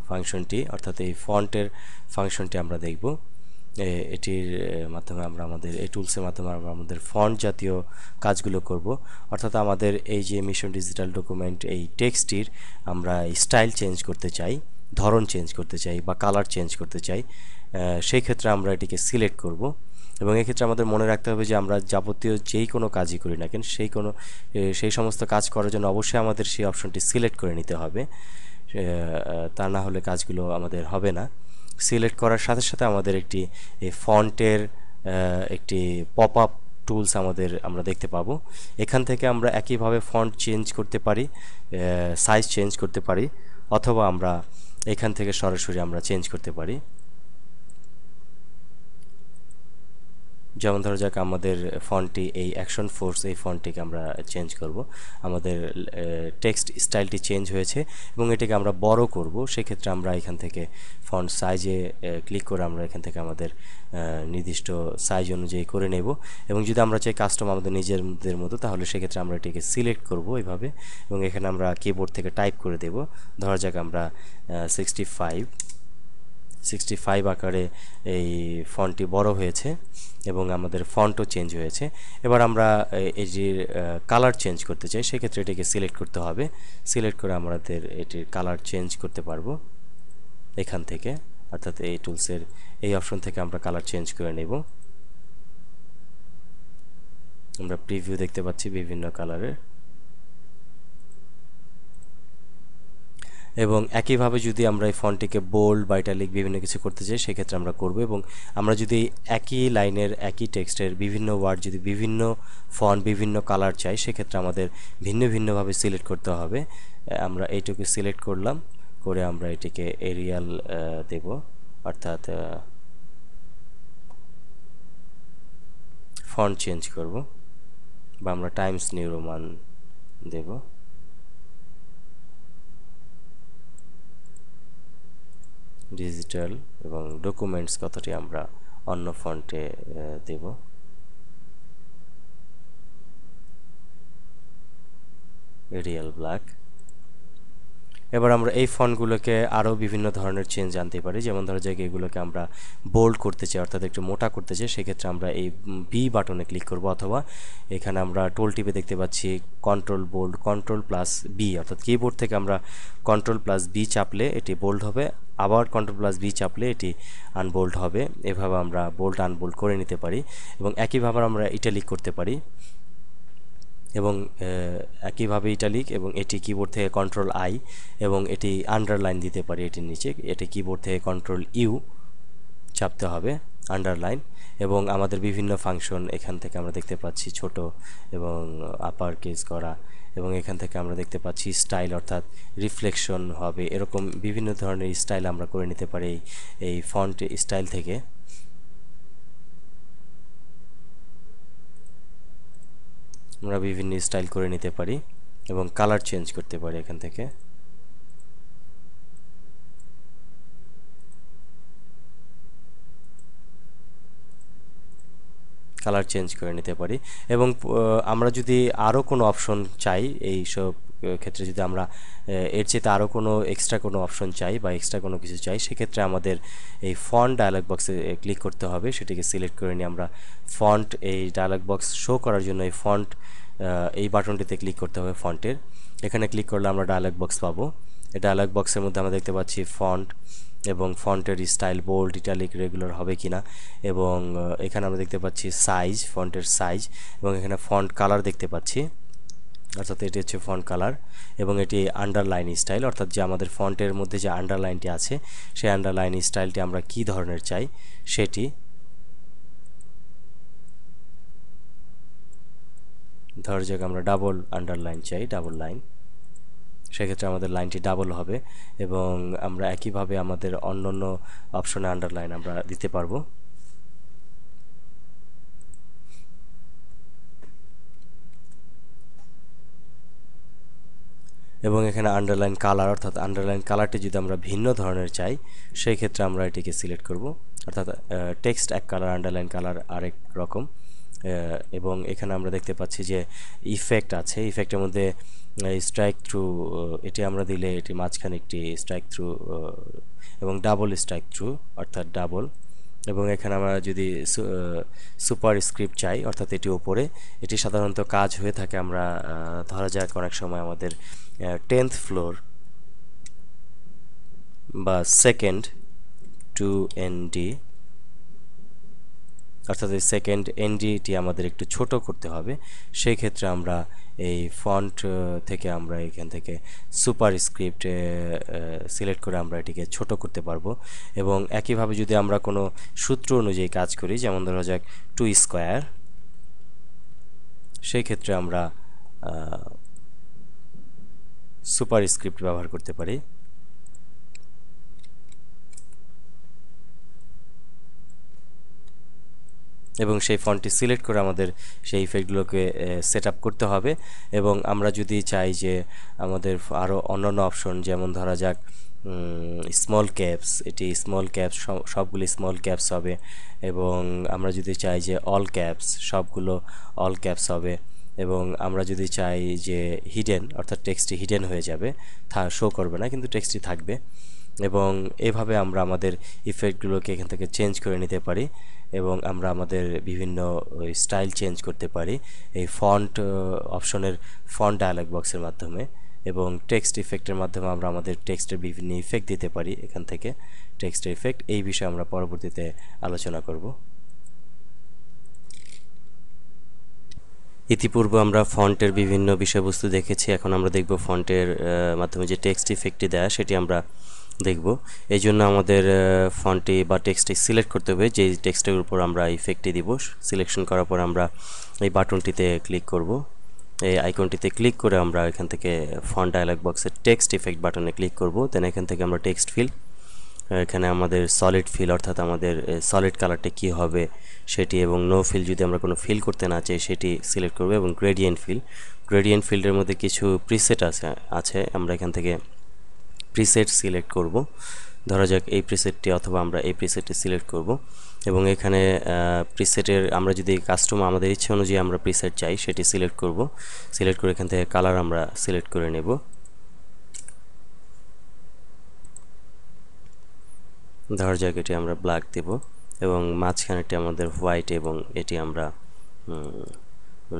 ফাংশনটি, অর্থাৎ এই ফন্টের ফাংশনটি আমরা দেখব। এটির মাধ্যমে আমরা এই টুলসের মাধ্যমে আমরা আমাদের ফন্ট জাতীয় কাজগুলো করব। অর্থাৎ আমাদের এই যে মিশন ডিজিটাল ডকুমেন্ট এই টেক্সটটির আমরা স্টাইল চেঞ্জ করতে চাই, ধরন চেঞ্জ করতে চাই বা কালার চেঞ্জ করতে চাই, সেই ক্ষেত্রে আমরা এটিকে সিলেক্ট করব। এবং এক্ষেত্রে আমাদের মনে রাখতে হবে যে আমরা যাবতীয় যেই কোনো কাজই করি না কেন সেই সমস্ত কাজ করার জন্য অবশ্যই আমাদের সেই অপশনটি সিলেক্ট করে নিতে হবে, তা না হলে কাজগুলো আমাদের হবে না। সিলেক্ট করার সাথে সাথে আমাদের একটি এই ফন্টের একটি পপ আপ টুলস আমরা দেখতে পাবো। এখান থেকে আমরা একইভাবে ফন্ট চেঞ্জ করতে পারি, সাইজ চেঞ্জ করতে পারি, অথবা আমরা এখান থেকে সরাসরি আমরা চেঞ্জ করতে পারি। যেমন ধরা যাক আমাদের ফন্টটি এই অ্যাকশন ফোর্স এই ফন্টটিকে আমরা চেঞ্জ করব, আমাদের টেক্সট স্টাইলটি চেঞ্জ হয়েছে এবং এটাকে আমরা বড় করব। সেক্ষেত্রে আমরা এখান থেকে ফন্ট সাইজে ক্লিক করে আমরা এখান থেকে আমাদের নির্দিষ্ট সাইজ অনুযায়ী করে নেব। এবং যদি আমরা চাই কাস্টম আমাদের নিজেদের মতো, তাহলে সেক্ষেত্রে আমরা এটিকে সিলেক্ট করব এইভাবে এবং এখানে আমরা কিবোর্ড থেকে টাইপ করে দেব। ধরা যাক আমরা 65 আকারে এই ফন্টটি বড় হয়েছে এবং আমাদের ফন্টও চেঞ্জ হয়েছে। এবার আমরা এটির কালার চেঞ্জ করতে চাই, সেক্ষেত্রে এটিকে সিলেক্ট করতে হবে। সিলেক্ট করে আমাদের এটির কালার চেঞ্জ করতে পারবো এখান থেকে, অর্থাৎ এই টুলসের এই অপশন থেকে আমরা কালার চেঞ্জ করে নেব। আমরা প্রিভিউ দেখতে পাচ্ছি বিভিন্ন কালারের। এবং একইভাবে যদি আমরা এই ফন্টটিকে বোল্ড বা ইটালিক বিভিন্ন কিছু করতে চাই, সেক্ষেত্রে আমরা করব। এবং আমরা যদি একই লাইনের একই টেক্সটের বিভিন্ন ওয়ার্ড যদি বিভিন্ন ফন্ট বিভিন্ন কালার চাই, সেক্ষেত্রে আমাদের ভিন্ন ভিন্নভাবে সিলেক্ট করতে হবে। আমরা এইটুকু সিলেক্ট করলাম, করে আমরা এটিকে এরিয়াল দেব, অর্থাৎ ফন্ট চেঞ্জ করব, বা আমরা টাইমস নিউ রোমান দেব। ডিজিটাল এবং ডকুমেন্টস কথাটি আমরা অন্য ফন্টে দেব। Arial black. এবার আমরা এই ফন্টগুলোকে আরও বিভিন্ন ধরনের চেঞ্জ আনতে পারি। যেমন ধরা যাক এগুলোকে আমরা বোল্ড করতে চাই, অর্থাৎ একটু মোটা করতে চাই, সেক্ষেত্রে আমরা এই বি বাটনে ক্লিক করব, অথবা এখানে আমরা টোল টিপে দেখতে পাচ্ছি control bold, control plus B, অর্থাৎ কিবোর্ড থেকে আমরা কন্ট্রোল প্লাস বি চাপলে এটি বোল্ড হবে, আবার কন্ট্রোল প্লাস বি চাপলে এটি আনবোল্ড হবে। এভাবে আমরা বোল্ড আনবোল্ড করে নিতে পারি। এবং একইভাবে আমরা ইটালিক করতে পারি, এবং একইভাবে ইটালিক, এবং এটি কিবোর্ড থেকে কন্ট্রোল আই, এবং এটি আন্ডারলাইন দিতে পারি এটির নিচে। এটি কিবোর্ড থেকে কন্ট্রোল ইউ চাপতে হবে, আন্ডারলাইন। এবং আমাদের বিভিন্ন ফাংশন এখান থেকে আমরা দেখতে পাচ্ছি, ছোট এবং আপার কেস করা, এবং এখান থেকে আমরা দেখতে পাচ্ছি স্টাইল, অর্থাৎ রিফ্লেকশন হবে, এরকম বিভিন্ন ধরনের স্টাইল আমরা করে নিতে পারি এই ফন্ট স্টাইল থেকে। আমরা বিভিন্ন স্টাইল করে নিতে পারি এবং কালার চেঞ্জ করতে পারি এখান থেকে। কালার চেঞ্জ করে নিতে পারি। এবং আমরা যদি আরও কোনো অপশন চাই, এই সব ক্ষেত্রে যদি আমরা এর চেয়ে আরও কোনো এক্সট্রা কোনো অপশন চাই বা এক্সট্রা কোনো কিছু চাই, সেক্ষেত্রে আমাদের এই ফন্ট ডায়ালগ বক্সে ক্লিক করতে হবে। সেটিকে সিলেক্ট করে নিয়ে আমরা ফন্ট এই ডায়ালগ বক্স শো করার জন্য এই ফন্ট এই বাটনটিতে ক্লিক করতে হবে ফন্টের। এখানে ক্লিক করলে আমরা ডায়ালগ বক্স পাবো। এই ডায়ালগ বক্সের মধ্যে আমরা দেখতে পাচ্ছি ফন্ট এবং ফন্টের স্টাইল বোল্ড, ইটালিক, রেগুলার হবে কিনা, এবং এখানে আমরা দেখতে পাচ্ছি সাইজ, ফন্টের সাইজ, এবং এখানে ফন্ট কালার দেখতে পাচ্ছি, অর্থাৎ এটি হচ্ছে ফন্ট কালার। এবং এটি আন্ডারলাইন স্টাইল, অর্থাৎ যে আমাদের ফন্টের মধ্যে যে আন্ডারলাইনটি আছে সেই আন্ডারলাইন স্টাইলটি আমরা কি ধরনের চাই সেটি। ধর যাক আমরা ডাবল আন্ডারলাইন চাই, ডাবল লাইন, সেক্ষেত্রে আমাদের লাইনটি ডাবল হবে। এবং আমরা একইভাবে আমাদের অন্যান্য অপশনে আন্ডারলাইন আমরা দিতে পারবো। এবং এখানে আন্ডারলাইন কালার, অর্থাৎ আন্ডারলাইন কালারটি যদি আমরা ভিন্ন ধরনের চাই, সেই ক্ষেত্রে আমরা এটিকে সিলেক্ট করব, অর্থাৎ টেক্সট এক কালার, আন্ডারলাইন কালার আরেক রকম। এবং এখানে আমরা দেখতে পাচ্ছি যে ইফেক্ট আছে, ইফেক্টের মধ্যে স্ট্রাইক থ্রু, এটি আমরা দিলে এটি মাঝখানে একটি স্ট্রাইক থ্রু, এবং ডাবল স্ট্রাইক থ্রু, অর্থাৎ ডাবল। এবং এখানে আমরা যদি সুপার স্ক্রিপ্ট চাই, অর্থাৎ এটি উপরে, এটি সাধারণত কাজ হয়ে থাকে, আমরা ধরা যাক অনেক সময় আমাদের 10th ফ্লোর বা সেকেন্ড টু এনডি, অর্থাৎ এই সেকেন্ড এনডিটি আমাদের একটু ছোট করতে হবে। সেই ক্ষেত্রে আমরা এই ফন্ট থেকে আমরা এখান থেকে সুপার স্ক্রিপ্ট সিলেক্ট করে আমরা এটিকে ছোট করতে পারবো। এবং একইভাবে যদি আমরা কোনো সূত্র অনুযায়ী কাজ করি, যেমন ধরা যাক 2 স্কোয়ার, সেই ক্ষেত্রে আমরা সুপার স্ক্রিপ্ট ব্যবহার করতে পারি। এবং সেই ফন্টটি সিলেক্ট করে আমাদের সেই ইফেক্টগুলোকে সেট আপ করতে হবে। এবং আমরা যদি চাই যে আমাদের আরও অন্যান্য অপশন, যেমন ধরা যাক স্মল ক্যাপস, এটি স্মল ক্যাপস, সবগুলি স্মল ক্যাপস হবে। এবং আমরা যদি চাই যে অল ক্যাপস, সবগুলো অল ক্যাপস হবে। এবং আমরা যদি চাই যে হিডেন, অর্থাৎ টেক্সটটি হিডেন হয়ে যাবে, শো করবে না কিন্তু টেক্সটটি থাকবে। এবং এভাবে আমরা আমাদের ইফেক্টগুলোকে এখান থেকে চেঞ্জ করে নিতে পারি এবং আমরা আমাদের বিভিন্ন স্টাইল চেঞ্জ করতে পারি এই ফন্ট অপশনের ফন্ট ডায়ালগ বক্সের মাধ্যমে। এবং টেক্সট ইফেক্টের মাধ্যমে আমরা আমাদের টেক্সটের বিভিন্ন ইফেক্ট দিতে পারি এখান থেকে। টেক্সটের ইফেক্ট এই বিষয়ে আমরা পরবর্তীতে আলোচনা করব। ইতিপূর্বে আমরা ফন্টের বিভিন্ন বিষয়বস্তু দেখেছি, এখন আমরা দেখব ফন্টের মাধ্যমে যে টেক্সট ইফেক্টটি দেয়া সেটি আমরা দেখব। এই জন্য আমাদের ফন্টটি বা টেক্সটটি সিলেক্ট করতে হবে, যেই টেক্সটের উপর আমরা ইফেক্টটি দিব। সিলেকশন করার পর আমরা এই বাটনটিতে ক্লিক করব, এই আইকনটিতে ক্লিক করে আমরা এখান থেকে ফন্ট ডায়ালগ বক্সের টেক্সট ইফেক্ট বাটনে ক্লিক করব। দেন এখান থেকে আমরা টেক্সট ফিল, এখানে আমাদের সলিড ফিল অর্থাৎ আমাদের সলিড কালারটা কী হবে সেটি, এবং নো ফিল যদি আমরা কোনো ফিল করতে না চাই সেটি সিলেক্ট করব। এবং গ্রেডিয়েন্ট ফিল, গ্রেডিয়েন্ট ফিল্ডের মধ্যে কিছু প্রিসেট আছে আমরা এখান থেকে প্রিসেট সিলেক্ট করব। ধরা যাক এই প্রিসেটটি, অথবা আমরা এই প্রিসেটটি সিলেক্ট করব। এবং এখানে প্রিসেটের আমরা যদি কাস্টম আমাদের ইচ্ছে অনুযায়ী আমরা প্রিসেট চাই সেটি সিলেক্ট করব। সিলেক্ট করে এখান থেকে কালার আমরা সিলেক্ট করে নেব। ধরা যাক এটি আমরা ব্ল্যাক দেব এবং মাঝখানেটি আমাদের হোয়াইট এবং এটি আমরা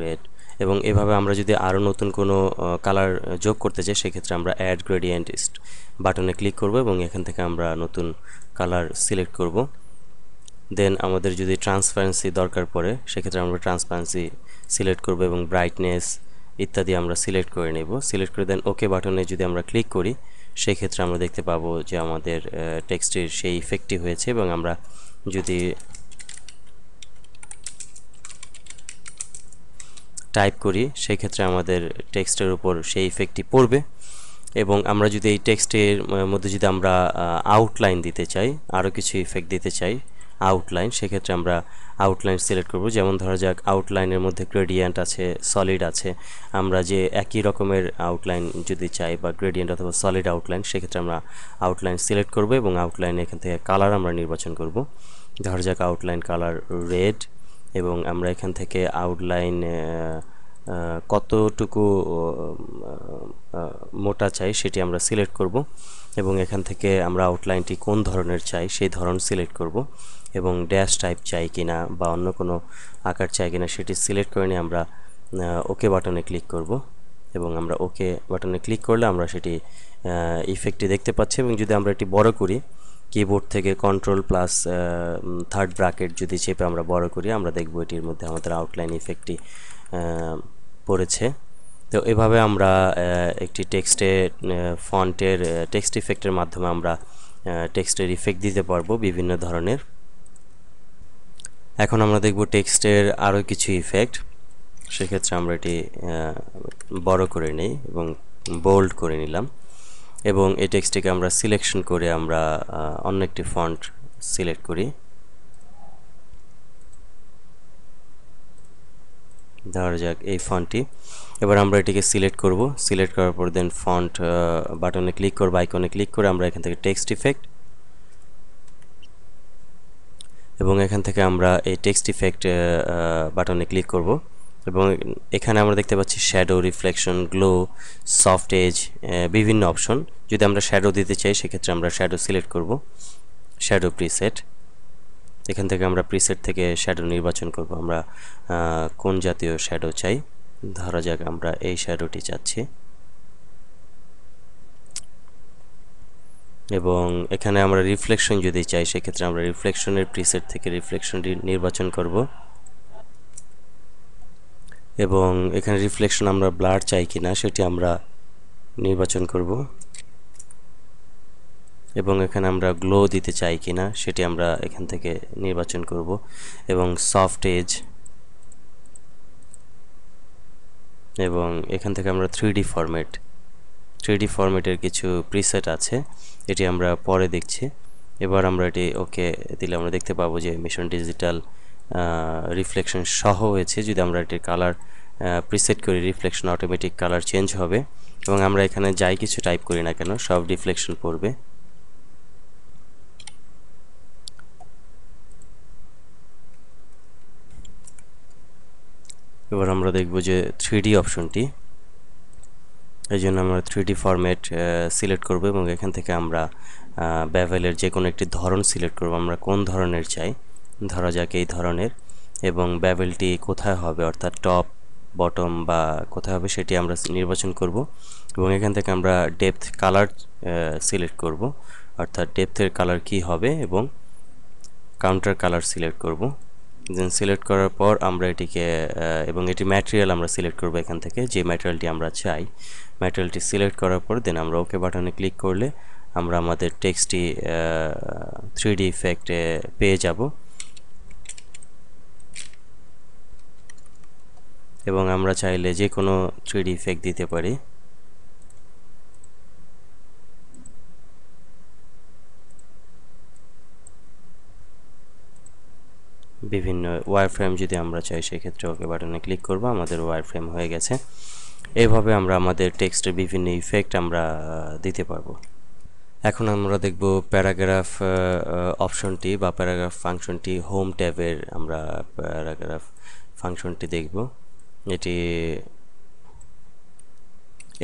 রেড। এবং এভাবে আমরা যদি আরও নতুন কোনো কালার যোগ করতে চাই সেক্ষেত্রে আমরা অ্যাড গ্রেডিয়েন্ট বাটনে ক্লিক করব এবং এখান থেকে আমরা নতুন কালার সিলেক্ট করব। দেন আমাদের যদি ট্রান্সপারেন্সি দরকার পড়ে সেক্ষেত্রে আমরা ট্রান্সপারেন্সি সিলেক্ট করব এবং ব্রাইটনেস ইত্যাদি আমরা সিলেক্ট করে নেব। সিলেক্ট করে দেন ওকে বাটনে যদি আমরা ক্লিক করি সেক্ষেত্রে আমরা দেখতে পাবো যে আমাদের টেক্সটের সেই ইফেক্টটি হয়েছে। এবং আমরা যদি টাইপ করি সেক্ষেত্রে আমাদের টেক্সটের উপর সেই ইফেক্টটি পড়বে। এবং আমরা যদি এই টেক্সটের মধ্যে যদি আমরা আউটলাইন দিতে চাই, আরও কিছু ইফেক্ট দিতে চাই আউটলাইন, সেক্ষেত্রে আমরা আউটলাইন সিলেক্ট করব। যেমন ধরা যাক আউটলাইনের মধ্যে গ্রেডিয়েন্ট আছে, সলিড আছে। আমরা যে একই রকমের আউটলাইন যদি চাই বা গ্রেডিয়েন্ট অথবা সলিড আউটলাইন, সেক্ষেত্রে আমরা আউটলাইন সিলেক্ট করব এবং আউটলাইন এখান থেকে কালার আমরা নির্বাচন করব। ধরা যাক আউটলাইন কালার রেড। এবং আমরা এখান থেকে আউটলাইন কতটুকু মোটা চাই সেটি আমরা সিলেক্ট করব। এবং এখান থেকে আমরা আউটলাইনটি কোন ধরনের চাই সেই ধরন সিলেক্ট করব। এবং ড্যাশ টাইপ চাই কিনা বা অন্য কোনো আকার চাই কিনা সেটি সিলেক্ট করে নিয়ে আমরা ওকে বাটনে ক্লিক করব। এবং আমরা ওকে বাটনে ক্লিক করলে আমরা সেটি ইফেক্টটি দেখতে পাচ্ছি। এবং যদি আমরা এটি বড় করি, কিবোর্ড থেকে কন্ট্রোল প্লাস থার্ড ব্র্যাকেট যদি চেপে আমরা বড় করি, আমরা দেখব এটির মধ্যে আমাদের আউটলাইন ইফেক্টটি পড়েছে। তো এভাবে আমরা একটি টেক্সটে ফন্টের টেক্সট ইফেক্টের মাধ্যমে আমরা টেক্সটের ইফেক্ট দিতে পারবো বিভিন্ন ধরনের। এখন আমরা দেখব টেক্সটের আরও কিছু ইফেক্ট। সেক্ষেত্রে আমরা এটি বড় করে নিই এবং বোল্ড করে নিলাম। এবং এই টেক্সটটিকে আমরা সিলেকশন করে আমরা অন্য একটি ফন্ট সিলেক্ট করি। ধরা যাক এই ফন্টটি। এবার আমরা এটিকে সিলেক্ট করব। সিলেক্ট করার পর দেন ফন্ট বাটনে ক্লিক করব, আইকনে ক্লিক করে আমরা এখান থেকে টেক্সট ইফেক্ট, এবং এখান থেকে আমরা এই টেক্সট ইফেক্ট বাটনে ক্লিক করব। এবং এখানে আমরা দেখতে পাচ্ছি shadow, reflection, glow, soft edge, বিভিন্ন অপশন। যদি আমরা শ্যাডো দিতে চাই সেক্ষেত্রে আমরা শ্যাডো সিলেক্ট করব, শ্যাডো প্রিসেট। এখান থেকে আমরা প্রিসেট থেকে শ্যাডো নির্বাচন করব, আমরা কোন জাতীয় শ্যাডো চাই। ধরা যাক আমরা এই শ্যাডোটি চাচ্ছি। এবং এখানে আমরা রিফ্লেকশন যদি চাই সেক্ষেত্রে আমরা রিফ্লেকশনের প্রিসেট থেকে রিফ্লেকশনটি নির্বাচন করব। এবং এখানে রিফ্লেকশন আমরা ব্লার চাই কিনা সেটি আমরা নির্বাচন করব। এবং এখানে আমরা গ্লো দিতে চাই কিনা সেটি আমরা এখান থেকে নির্বাচন করব। এবং সফট এজ, এবং এখান থেকে আমরা 3D ফরম্যাট, 3D ফরম্যাটের কিছু প্রিসেট আছে, এটি আমরা পরে দেখছি। এবার আমরা এটি ওকে দিলে আমরা দেখতে পাবো যে মিশন ডিজিটাল রিফ্লেকশন সহ হয়েছে। যদি আমরা এটির কালার প্রিসেট করি, রিফ্লেকশন অটোমেটিক কালার চেঞ্জ হবে এবং আমরা এখানে যাই কিছু টাইপ করি না কেন সব রিফ্লেকশন পড়বে। এবার আমরা দেখব যে 3D অপশনটি, এই জন্য আমরা 3D ফরম্যাট সিলেক্ট করব এবং এখান থেকে আমরা বেভেলের যে কোনো একটি ধরন সিলেক্ট করব, আমরা কোন ধরনের চাই, ধরা যাক এই ধরনের, এবং বেভেলটি কোথায় হবে অর্থাৎ টপ, বটম বা কোথায় হবে সেটি আমরা নির্বাচন করব এবং এখান থেকে আমরা ডেপথ কালার সিলেক্ট করব, অর্থাৎ ডেপথের কালার কি হবে এবং কাউন্টার কালার সিলেক্ট করব। দেন সিলেক্ট করার পর আমরা এটিকে এবং এটি ম্যাটেরিয়াল আমরা সিলেক্ট করব এখান থেকে যে ম্যাটেরিয়ালটি আমরা চাই। ম্যাটেরিয়ালটি সিলেক্ট করার পর দেন আমরা ওকে বাটনে ক্লিক করলে আমরা আমাদের টেক্সটটি 3D ইফেক্টে পেয়ে যাব এবং আমরা চাইলে যে কোনো 3D ইফেক্ট দিতে পারি। বিভিন্ন ওয়ার ফ্রেম যদি আমরা চাই সেক্ষেত্রে ওকে বাটনে ক্লিক করব, আমাদের ওয়ার ফ্রেম হয়ে গেছে। এইভাবে আমরা আমাদের টেক্সটের বিভিন্ন ইফেক্ট আমরা দিতে পারবো। এখন আমরা দেখব প্যারাগ্রাফ অপশনটি বা প্যারাগ্রাফ ফাংশনটি। হোম ট্যাবের আমরা প্যারাগ্রাফ ফাংশনটি দেখব। এটি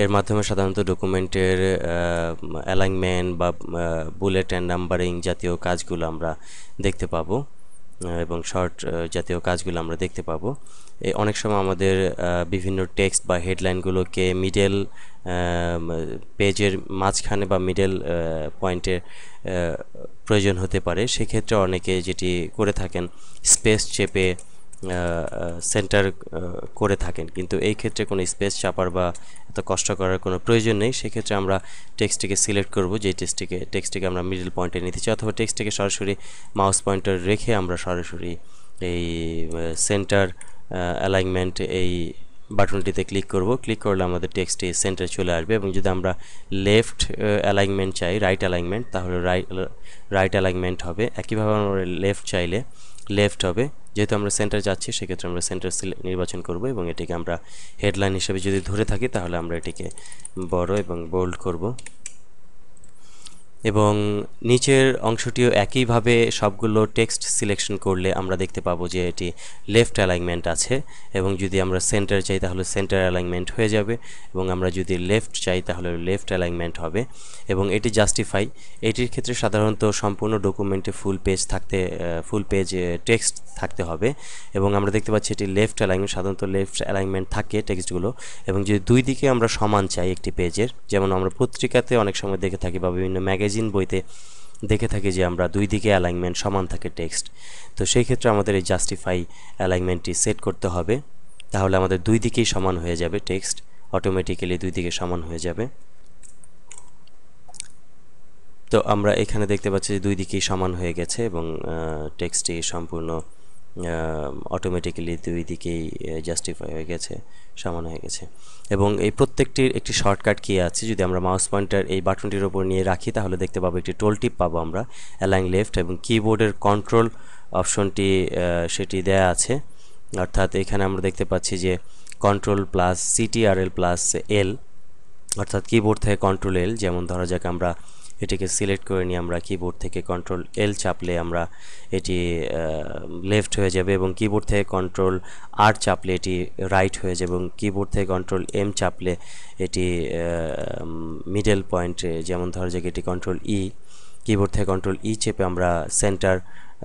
এর মাধ্যমে সাধারণত ডকুমেন্টের অ্যালাইনমেন্ট বা বুলেট অ্যান্ড নাম্বারিং জাতীয় কাজগুলো আমরা দেখতে পাবো এবং শর্ট জাতীয় কাজগুলো আমরা দেখতে পাবো। অনেক সময় আমাদের বিভিন্ন টেক্সট বা হেডলাইনগুলোকে মিডল পেজের মাঝখানে বা মিডল পয়েন্টের প্রয়োজন হতে পারে। সেক্ষেত্রে অনেকে যেটি করে থাকেন স্পেস চেপে সেন্টার করে থাকেন, কিন্তু এই ক্ষেত্রে কোনো স্পেস চাপার বা এত কষ্ট করার কোনো প্রয়োজন নেই। সেক্ষেত্রে আমরা টেক্সটটিকে সিলেক্ট করব, যে টেক্সটটিকে আমরা মিডল পয়েন্টে নিতে চাই, অথবা টেক্সটটিকে সরাসরি মাউস পয়েন্টার রেখে আমরা সরাসরি এই সেন্টার অ্যালাইনমেন্ট এই বাটনটিতে ক্লিক করব। ক্লিক করলে আমাদের টেক্সটটি সেন্টারে চলে আসবে এবং যদি আমরা লেফট অ্যালাইনমেন্ট চাই, রাইট অ্যালাইনমেন্ট, তাহলে রাইট অ্যালাইনমেন্ট হবে। একইভাবে আমরা লেফট চাইলে লেফট হবে। যেহেতু আমরা সেন্টার যাচ্ছি সেক্ষেত্রে আমরা সেন্টার নির্বাচন করব এবং এটিকে আমরা হেডলাইন হিসেবে যদি ধরে থাকি তাহলে আমরা এটিকে বড় এবং বোল্ড করব এবং নিচের অংশটিও একইভাবে সবগুলো টেক্সট সিলেকশন করলে আমরা দেখতে পাবো যে এটি লেফট অ্যালাইনমেন্ট আছে এবং যদি আমরা সেন্টার চাই তাহলে সেন্টার অ্যালাইনমেন্ট হয়ে যাবে এবং আমরা যদি লেফট চাই তাহলে লেফট অ্যালাইনমেন্ট হবে এবং এটি জাস্টিফাই। এটির ক্ষেত্রে সাধারণত সম্পূর্ণ ডকুমেন্টে ফুল পেজ টেক্সট থাকতে হবে এবং আমরা দেখতে পাচ্ছি এটি লেফট অ্যালাইনমেন্ট, সাধারণত লেফট অ্যালাইনমেন্ট থাকে টেক্সটগুলো। এবং যদি দুই দিকে আমরা সমান চাই একটি পেজের, যেমন আমরা পত্রিকাতে অনেক সময় দেখে থাকি বা বিভিন্ন ম্যাগাজিন বইতে দেখে থাকি যে আমরা দুই দিকে অ্যালাইনমেন্ট সমান থাকে টেক্সট, তো সেই ক্ষেত্রে আমাদের এই জাস্টিফাই অ্যালাইনমেন্টটি সেট করতে হবে। তাহলে আমাদের দুই দিকেই সমান হয়ে যাবে, টেক্সট অটোমেটিক্যালি দুই দিকে সমান হয়ে যাবে। তো আমরা এখানে দেখতে পাচ্ছি যে দুই দিকেই সমান হয়ে গেছে এবং টেক্সটটি সম্পূর্ণ অটোমেটিক্যালি দুই দিকেই জাস্টিফাই হয়ে গেছে, সমান হয়ে গেছে। এবং এই প্রত্যেকটির একটি শর্টকাট কি আছে, যদি আমরা মাউস পয়েন্টার এই বাটনটির উপর নিয়ে রাখি তাহলে দেখতে পাবো একটি টোল টিপ পাবো আমরা অ্যালাইন লেফট, এবং কিবোর্ডের কন্ট্রোল অপশনটি সেটি দেয়া আছে, অর্থাৎ এখানে আমরা দেখতে পাচ্ছি যে control plus CTRL plus L, অর্থাৎ কিবোর্ড থেকে কন্ট্রোল L। যেমন ধরা যাক আমরা এটিকে সিলেক্ট করে নিয়ে আমরা কিবোর্ড থেকে কন্ট্রোল L চাপলে আমরা এটি লেফট হয়ে যাবে এবং কিবোর্ড থেকে কন্ট্রোল R চাপলে এটি রাইট হয়ে যাবে এবং কিবোর্ড থেকে কন্ট্রোল M চাপলে এটি মিডল পয়েন্টে, যেমন ধরা যাক এটি কন্ট্রোল E, কিবোর্ড থেকে কন্ট্রোল E চেপে আমরা সেন্টার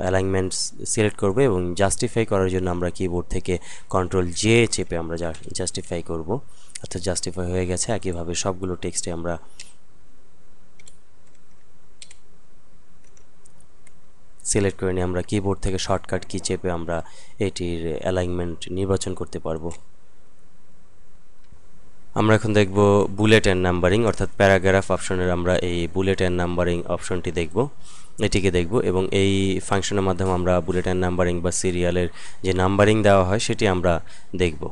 অ্যালাইনমেন্ট সিলেক্ট করব এবং জাস্টিফাই করার জন্য আমরা কিবোর্ড থেকে কন্ট্রোল J চেপে আমরা জাস্টিফাই করব, অর্থাৎ জাস্টিফাই হয়ে গেছে। একইভাবে সবগুলো টেক্সটে আমরা সিলেক্ট করে নিয়ে আমরা কিবোর্ড থেকে শর্টকাট কি চেপে আমরা এটির অ্যালাইনমেন্ট নির্বাচন করতে পারবো। আমরা এখন দেখব বুলেট অ্যান্ড নাম্বারিং, অর্থাৎ প্যারাগ্রাফ অপশনের আমরা এই বুলেট অ্যান্ড নাম্বারিং অপশনটি দেখব, এটিকে দেখব এবং এই ফাংশনের মাধ্যমে আমরা বুলেট অ্যান্ড নাম্বারিং বা সিরিয়ালের যে নাম্বারিং দেওয়া হয় সেটি আমরা দেখব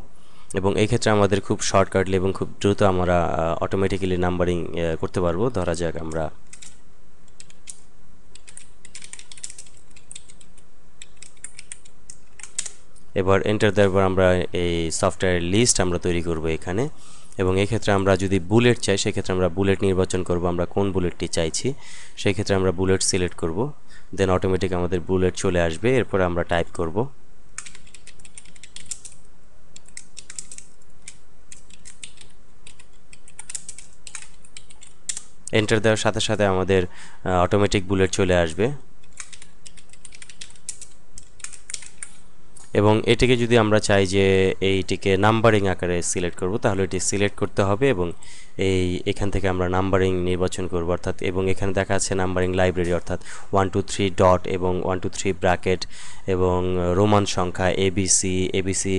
এবং এই ক্ষেত্রে আমাদের খুব শর্টকাটলি এবং খুব দ্রুত আমরা অটোমেটিক্যালি নাম্বারিং করতে পারবো। ধরা যাক আমরা এবার এন্টার দেওয়ার পর আমরা এই সফটওয়্যার লিস্ট আমরা তৈরি করব এখানে, এবং এই ক্ষেত্রে আমরা যদি বুলেট চাই সেক্ষেত্রে আমরা বুলেট নির্বাচন করব, আমরা কোন বুলেটটি চাইছি সেই ক্ষেত্রে আমরা বুলেট সিলেক্ট করব, দেন অটোমেটিক আমাদের বুলেট চলে আসবে। এরপর আমরা টাইপ করব। এন্টার দেওয়ার সাথে সাথে আমাদের অটোমেটিক বুলেট চলে আসবে। এবং এটিকে যদি আমরা চাই যে এইটিকে নাম্বারিং আকারে সিলেক্ট করব, তাহলে এটি সিলেক্ট করতে হবে এবং এখান থেকে আমরা নাম্বারিং নির্বাচন করব, অর্থাৎ এবং এখানে দেখা যাচ্ছে নাম্বারিং লাইব্রেরি, অর্থাৎ 1 2 3 ডট এবং 1 2 3 ব্র্যাকেট এবং রোমান সংখ্যা এবিসি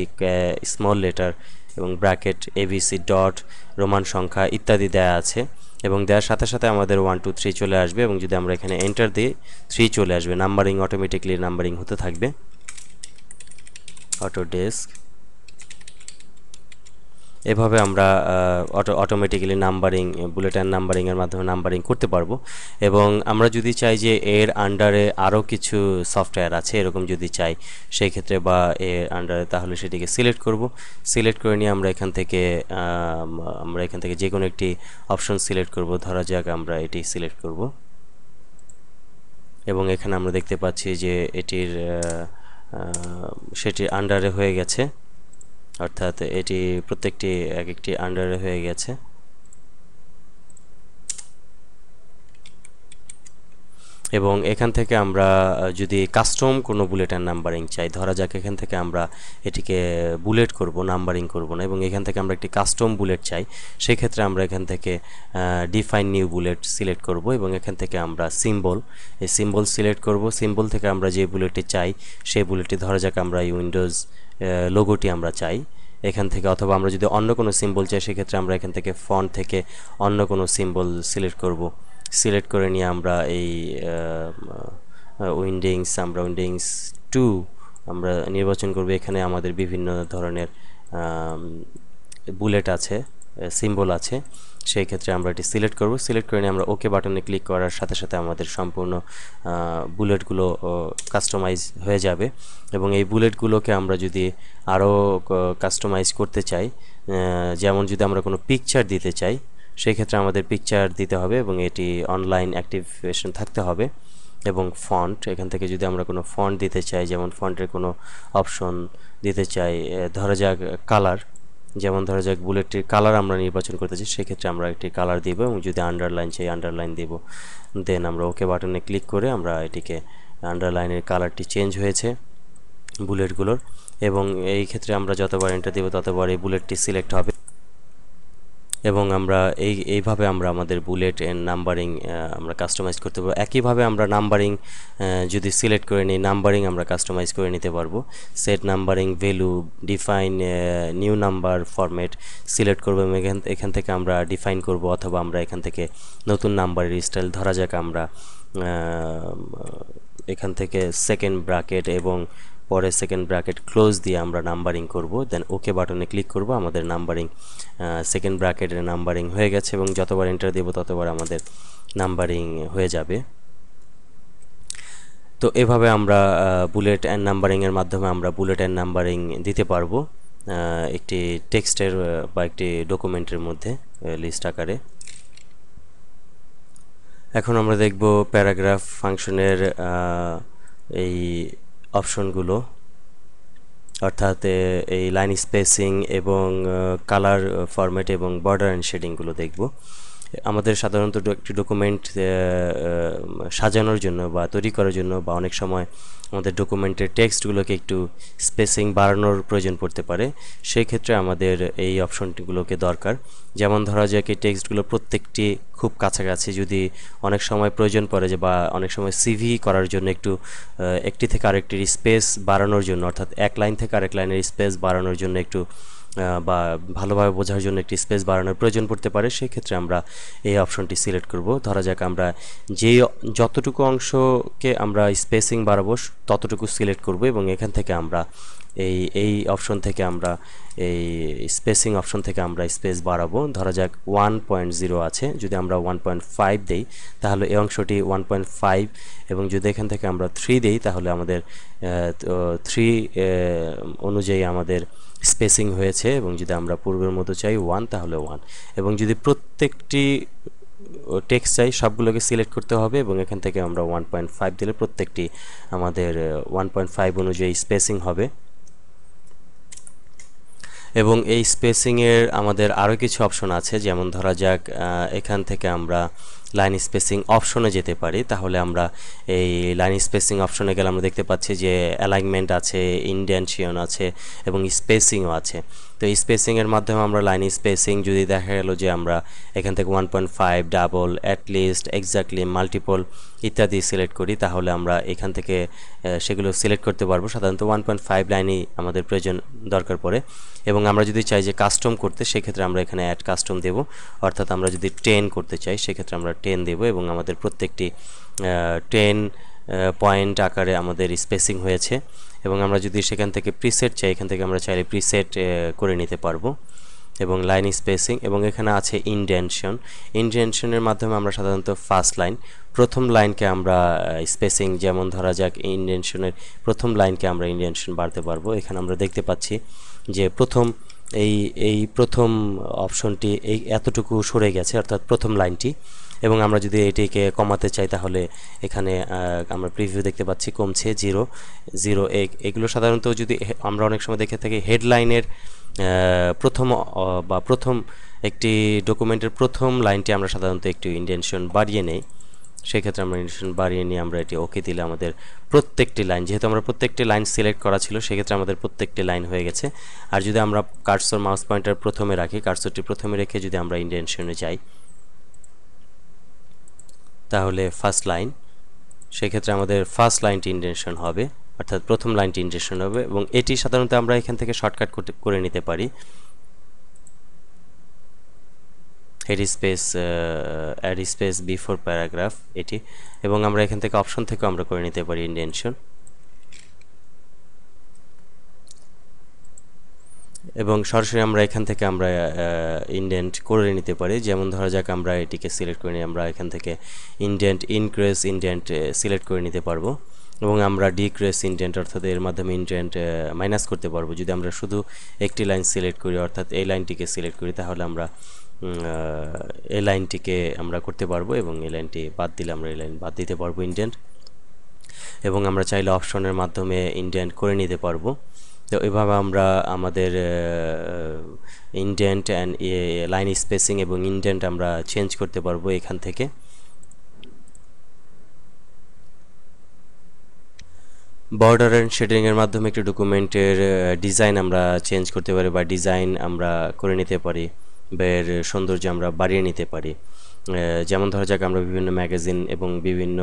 স্মল লেটার এবং ব্র্যাকেট এবিসি ডট রোমান সংখ্যা ইত্যাদি দেয়া আছে। এবং দেওয়ার সাথে সাথে আমাদের 1 2 3 চলে আসবে, এবং যদি আমরা এখানে এন্টার দিই 3 চলে আসবে, নাম্বারিং অটোমেটিকলি নাম্বারিং হতে থাকবে। অটোডেস্ক, এভাবে আমরা অটোমেটিক্যালি নাম্বারিং বুলেট অ্যান্ড নাম্বারিংয়ের মাধ্যমে নাম্বারিং করতে পারবো। এবং আমরা যদি চাই যে এর আন্ডারে আরও কিছু সফটওয়্যার আছে এরকম যদি চাই সেই ক্ষেত্রে বা এর আন্ডারে, তাহলে সেটিকে সিলেক্ট করব। সিলেক্ট করে নিয়ে আমরা এখান থেকে যে কোনো একটি অপশন সিলেক্ট করব, ধরা যাক আমরা এটি সিলেক্ট করব। এবং এখানে আমরা দেখতে পাচ্ছি যে এটির সেটির আন্ডারে হয়ে গেছে, অর্থাৎ এটি প্রত্যেকটি এক একটি আন্ডারে হয়ে গেছে। এবং এখান থেকে আমরা যদি কাস্টম কোনো বুলেট অ্যান্ড নাম্বারিং চাই, ধরা যাক এখান থেকে আমরা এটিকে বুলেট করব, নাম্বারিং করব না, এবং এখান থেকে আমরা একটি কাস্টম বুলেট চাই, সেই ক্ষেত্রে আমরা এখান থেকে ডিফাইন নিউ বুলেট সিলেক্ট করব এবং এখান থেকে আমরা সিম্বল সিলেক্ট করব। সিম্বল থেকে আমরা যে বুলেটটি চাই সেই বুলেটটি, ধরা যাক আমরা এই উইন্ডোজ লোগোটি আমরা চাই এখান থেকে, অথবা আমরা যদি অন্য কোনো সিম্বল চাই সেক্ষেত্রে আমরা এখান থেকে ফন্ট থেকে অন্য কোনো সিম্বল সিলেক্ট করব। সিলেক্ট করে নিয়ে আমরা এই উইন্ডিংস 2 আমরা নির্বাচন করব। এখানে আমাদের বিভিন্ন ধরনের বুলেট আছে, সিম্বল আছে, সেই ক্ষেত্রে আমরা এটি সিলেক্ট করব। সিলেক্ট করে নিয়ে আমরা ওকে বাটনে ক্লিক করার সাথে সাথে আমাদের সম্পূর্ণ বুলেটগুলো কাস্টমাইজ হয়ে যাবে। এবং এই বুলেটগুলোকে আমরা যদি আরও কাস্টমাইজ করতে চাই, যেমন যদি আমরা কোনো পিকচার দিতে চাই সেই ক্ষেত্রে আমাদের পিকচার দিতে হবে এবং এটি অনলাইন অ্যাক্টিভেশন থাকতে হবে। এবং ফন্ট, এখান থেকে যদি আমরা কোনো ফন্ট দিতে চাই, যেমন ফন্টের কোনো অপশন দিতে চাই, ধরা যাক কালার, যেমন ধরা যাক বুলেটটির কালার আমরা নির্বাচন করতে চাই, সেক্ষেত্রে আমরা একটি কালার দিব, এবং যদি আন্ডারলাইন চাই আন্ডারলাইন দিব। দেন আমরা ওকে বাটনে ক্লিক করে আমরা এটিকে আন্ডারলাইনের কালারটি চেঞ্জ হয়েছে বুলেটগুলোর। এবং এই ক্ষেত্রে আমরা যতবার এন্টার দেব ততবার এই বুলেটটি সিলেক্ট হবে। এবং আমরা এইভাবে আমরা আমাদের বুলেট এন্ড নাম্বারিং আমরা কাস্টমাইজ করতে পারবো। একইভাবে আমরা নাম্বারিং যদি সিলেক্ট করে নিই, নাম্বারিং আমরা কাস্টমাইজ করে নিতে পারবো। Set numbering value, define new number format select করবো এবং এখান থেকে আমরা ডিফাইন করব, অথবা আমরা এখান থেকে নতুন নাম্বারের স্টাইল, ধরা যাক আমরা এখান থেকে সেকেন্ড ব্র্যাকেট এবং পরে সেকেন্ড ব্র্যাকেট ক্লোজ দিয়ে আমরা নাম্বারিং করব। দেন ওকে বাটনে ক্লিক করব, আমাদের নাম্বারিং সেকেন্ড ব্র্যাকেটের নাম্বারিং হয়ে গেছে এবং যতবার এন্টার দেব ততবার আমাদের নাম্বারিং হয়ে যাবে। তো এভাবে আমরা বুলেট অ্যান্ড নাম্বারিংয়ের মাধ্যমে আমরা বুলেট অ্যান্ড নাম্বারিং দিতে পারবো একটি টেক্সটের বা একটি ডকুমেন্টের মধ্যে লিস্ট আকারে। এখন আমরা দেখব প্যারাগ্রাফ ফাংশনের এই অপশনগুলো, অর্থাৎ এই লাইন স্পেসিং এবং কালার ফরম্যাট এবং বর্ডার অ্যান্ড শেডিংগুলো দেখব। আমাদের সাধারণত একটি ডকুমেন্ট সাজানোর জন্য বা তৈরি করার জন্য বা অনেক সময় আমাদের ডকুমেন্টের টেক্সটগুলোকে একটু স্পেসিং বাড়ানোর প্রয়োজন পড়তে পারে, সেই ক্ষেত্রে আমাদের এই অপশনগুলোকে দরকার। যেমন ধরা যাক এই টেক্সটগুলো প্রত্যেকটি খুব কাছাকাছি, যদি অনেক সময় প্রয়োজন পড়ে যে বা অনেক সময় সিভি করার জন্য একটি থেকে আরেকটির স্পেস বাড়ানোর জন্য, অর্থাৎ এক লাইন থেকে আরেক লাইনের স্পেস বাড়ানোর জন্য একটু বা ভালোভাবে বোঝার জন্য একটি স্পেস বাড়ানোর প্রয়োজন পড়তে পারে, সেই ক্ষেত্রে আমরা এই অপশনটি সিলেক্ট করব। ধরা যাক আমরা যতটুকু অংশকে আমরা স্পেসিং বাড়াবো ততটুকু সিলেক্ট করব এবং এখান থেকে আমরা এই এই অপশন থেকে আমরা এই স্পেসিং অপশন থেকে আমরা স্পেস বাড়াবো। ধরা যাক 1.0 আছে, যদি আমরা 1.5 দেই তাহলে এই অংশটি 1.5, এবং যদি এখান থেকে আমরা 3 দেই তাহলে আমাদের 3 অনুযায়ী আমাদের স্পেসিং হয়েছে। এবং যদি আমরা পূর্বের মতো চাই 1 তাহলে 1, এবং যদি প্রত্যেকটি টেক্সট চাই সবগুলোকে সিলেক্ট করতে হবে, এবং এখান থেকে আমরা 1.5 দিলে প্রত্যেকটি আমাদের 1.5 অনুযায়ী স্পেসিং হবে। এবং এই স্পেসিংয়ের আমাদের আরও কিছু অপশন আছে, যেমন ধরা যাক এখান থেকে আমরা লাইন স্পেসিং অপশনে যেতে পারি। তাহলে আমরা এই লাইন স্পেসিং অপশনে গেলে আমরা দেখতে পাচ্ছি যে অ্যালাইনমেন্ট আছে, ইনডেনশন আছে এবং স্পেসিংও আছে। তো এই স্পেসিংয়ের মাধ্যমে আমরা লাইন স্পেসিং যদি দেখা গেল যে আমরা এখান থেকে 1.5, ডাবল, অ্যাটলিস্ট, এক্স্যাক্টলি, মাল্টিপল ইত্যাদি সিলেক্ট করি, তাহলে আমরা এখান থেকে সেগুলো সিলেক্ট করতে পারবো। সাধারণত 1.5 লাইনই আমাদের প্রয়োজন দরকার পড়ে। এবং আমরা যদি চাই যে কাস্টম করতে, সেক্ষেত্রে আমরা এখানে অ্যাড কাস্টম দেব, অর্থাৎ আমরা যদি 10 করতে চাই সেক্ষেত্রে আমরা 10 দেব, এবং আমাদের প্রত্যেকটি 10 পয়েন্ট আকারে আমাদের স্পেসিং হয়েছে। এবং আমরা যদি সেখান থেকে প্রিসেট চাই, এখান থেকে আমরা চাইলে প্রিসেট করে নিতে পারবো। এবং লাইন স্পেসিং, এবং এখানে আছে ইনডেনশন। ইনডেনশনের মাধ্যমে আমরা সাধারণত ফার্স্ট লাইন, প্রথম লাইনকে আমরা স্পেসিং, যেমন ধরা যাক ইনডেনশনের প্রথম লাইনকে আমরা ইনডেনশন বাড়তে পারবো। এখানে আমরা দেখতে পাচ্ছি যে প্রথম এই প্রথম অপশনটি এই এতটুকু সরে গেছে, অর্থাৎ প্রথম লাইনটি। এবং আমরা যদি এটিকে কমাতে চাই তাহলে এখানে আমরা প্রিভিউ দেখতে পাচ্ছি কমছে 0, 0, এগুলো সাধারণত যদি আমরা অনেক সময় দেখে থাকি হেডলাইনের প্রথম একটি ডকুমেন্টের প্রথম লাইনটি আমরা সাধারণত একটু ইনডেনশন বাড়িয়ে নেই। সেক্ষেত্রে আমরা ইনডেনশন বাড়িয়ে নিয়ে আমরা এটি ওকে দিলে আমাদের প্রত্যেকটি লাইন, যেহেতু আমরা প্রত্যেকটি লাইন সিলেক্ট করা ছিল সেক্ষেত্রে আমাদের প্রত্যেকটি লাইন হয়ে গেছে। আর যদি আমরা কার্সর মাউস পয়েন্টার প্রথমে রাখি, কার্সরটি প্রথমে রেখে যদি আমরা ইনডেনশনে যাই তাহলে ফার্স্ট লাইন, সেক্ষেত্রে আমাদের ফার্স্ট লাইনটি ইনডেনশন হবে, অর্থাৎ প্রথম লাইনটি ইনডেনশন হবে। এবং এটি সাধারণত আমরা এখান থেকে শর্টকাট করে নিতে পারি, head space, add space before paragraph এটি। এবং আমরা এখান থেকে অপশন থেকে আমরা করে নিতে পারি ইনডেনশন। এবং সরাসরি আমরা এখান থেকে আমরা ইনডেন্ট করে নিতে পারি। যেমন ধরা যাক আমরা এটিকে সিলেক্ট করে নিই, আমরা এখান থেকে ইনডেন্ট, ইনক্রিজ ইনডেন্ট সিলেক্ট করে নিতে পারবো। এবং আমরা ডিক্রিজ ইনডেন্ট, অর্থাৎ এর মাধ্যমে ইনডেন্ট মাইনাস করতে পারবো। যদি আমরা শুধু একটি লাইন সিলেক্ট করি, অর্থাৎ এই লাইনটিকে সিলেক্ট করি, তাহলে আমরা এই লাইনটিকে আমরা করতে পারবো, এবং এই লাইনটি বাদ দিলে আমরা এই লাইন বাদ দিতে পারবো ইনডেন্ট। এবং আমরা চাইলে অপশনের মাধ্যমে ইনডেন্ট করে নিতে পারবো। তো এভাবে আমরা আমাদের ইনডেন্ট অ্যান্ড লাইন স্পেসিং এবং ইনডেন্ট আমরা চেঞ্জ করতে পারবো এখান থেকে। বর্ডার অ্যান্ড শেডিংয়ের মাধ্যমে একটি ডকুমেন্টের ডিজাইন আমরা চেঞ্জ করতে পারি, বা ডিজাইন আমরা করে নিতে পারি, বা এর সৌন্দর্য আমরা বাড়িয়ে নিতে পারি। যেমন ধরা যাক আমরা বিভিন্ন ম্যাগাজিন এবং বিভিন্ন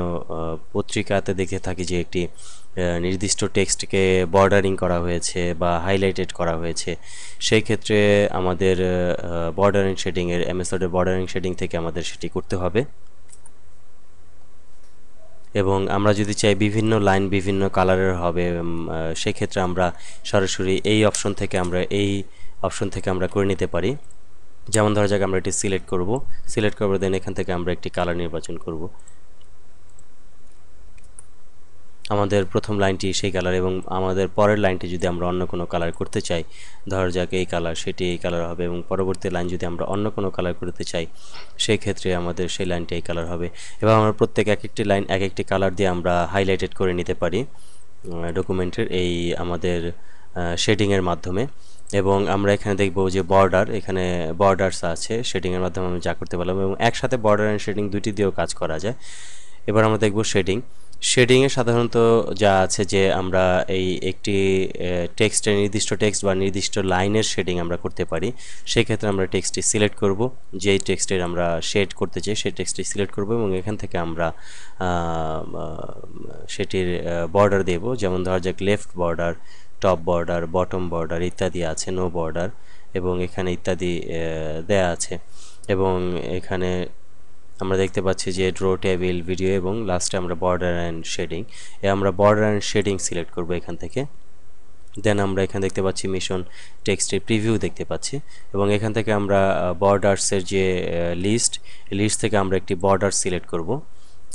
পত্রিকাতে দেখে থাকি যে একটি নির্দিষ্ট টেক্সটকে বর্ডারিং করা হয়েছে বা হাইলাইটেড করা হয়েছে। সেই ক্ষেত্রে আমাদের বর্ডারিং শেডিংয়ের এমএস ওয়ার্ডের বর্ডারিং শেডিং থেকে আমাদের সেটি করতে হবে। এবং আমরা যদি চাই বিভিন্ন লাইন বিভিন্ন কালারের হবে, সেক্ষেত্রে আমরা সরাসরি এই অপশন থেকে আমরা করে নিতে পারি। যেমন ধরা যাক আমরা এটি সিলেক্ট করব, দেন এখান থেকে আমরা একটি কালার নির্বাচন করব। আমাদের প্রথম লাইনটি সেই কালার, এবং আমাদের পরের লাইনটি যদি আমরা অন্য কোনো কালার করতে চাই, ধরা যাক এই কালার, সেটি এই কালার হবে। এবং পরবর্তী লাইন যদি আমরা অন্য কোনো কালার করতে চাই, সেই ক্ষেত্রে আমাদের সেই লাইনটি এই কালার হবে। এবং আমরা প্রত্যেক এক একটি লাইন এক একটি কালার দিয়ে আমরা হাইলাইটেড করে নিতে পারি ডকুমেন্টের এই আমাদের শেডিংয়ের মাধ্যমে। এবং আমরা এখানে দেখব যে বর্ডার, এখানে বর্ডার্স আছে, শেডিংয়ের মাধ্যমে আমি যা করতে পারলাম। এবং একসাথে বর্ডার অ্যান্ড শেডিং দুইটি দিয়েও কাজ করা যায়। এবার আমরা দেখব শেডিংয়ে সাধারণত যা আছে যে আমরা এই একটি টেক্সটের নির্দিষ্ট টেক্সট বা নির্দিষ্ট লাইনের শেডিং আমরা করতে পারি। সেই ক্ষেত্রে আমরা টেক্সটটি সিলেক্ট করব, যেই টেক্সটের আমরা শেড করতে চাই সেই টেক্সটটি সিলেক্ট করব, এবং এখান থেকে আমরা সেটির বর্ডার দেব। যেমন ধরা যাক left border, top border, bottom border ইত্যাদি আছে, নো বর্ডার, এবং এখানে ইত্যাদি দেয়া আছে। এবং এখানে আমরা দেখতে পাচ্ছি যে ড্র টেবিল, ভিডিও, এবং লাস্টে আমরা বর্ডার অ্যান্ড শেডিং। আমরা বর্ডার অ্যান্ড শেডিং সিলেক্ট করব এখান থেকে। দেন আমরা এখানে দেখতে পাচ্ছি মিশন টেক্সটের প্রিভিউ দেখতে পাচ্ছি, এবং এখান থেকে আমরা বর্ডার্সের যে লিস্ট থেকে আমরা একটি বর্ডার সিলেক্ট করব,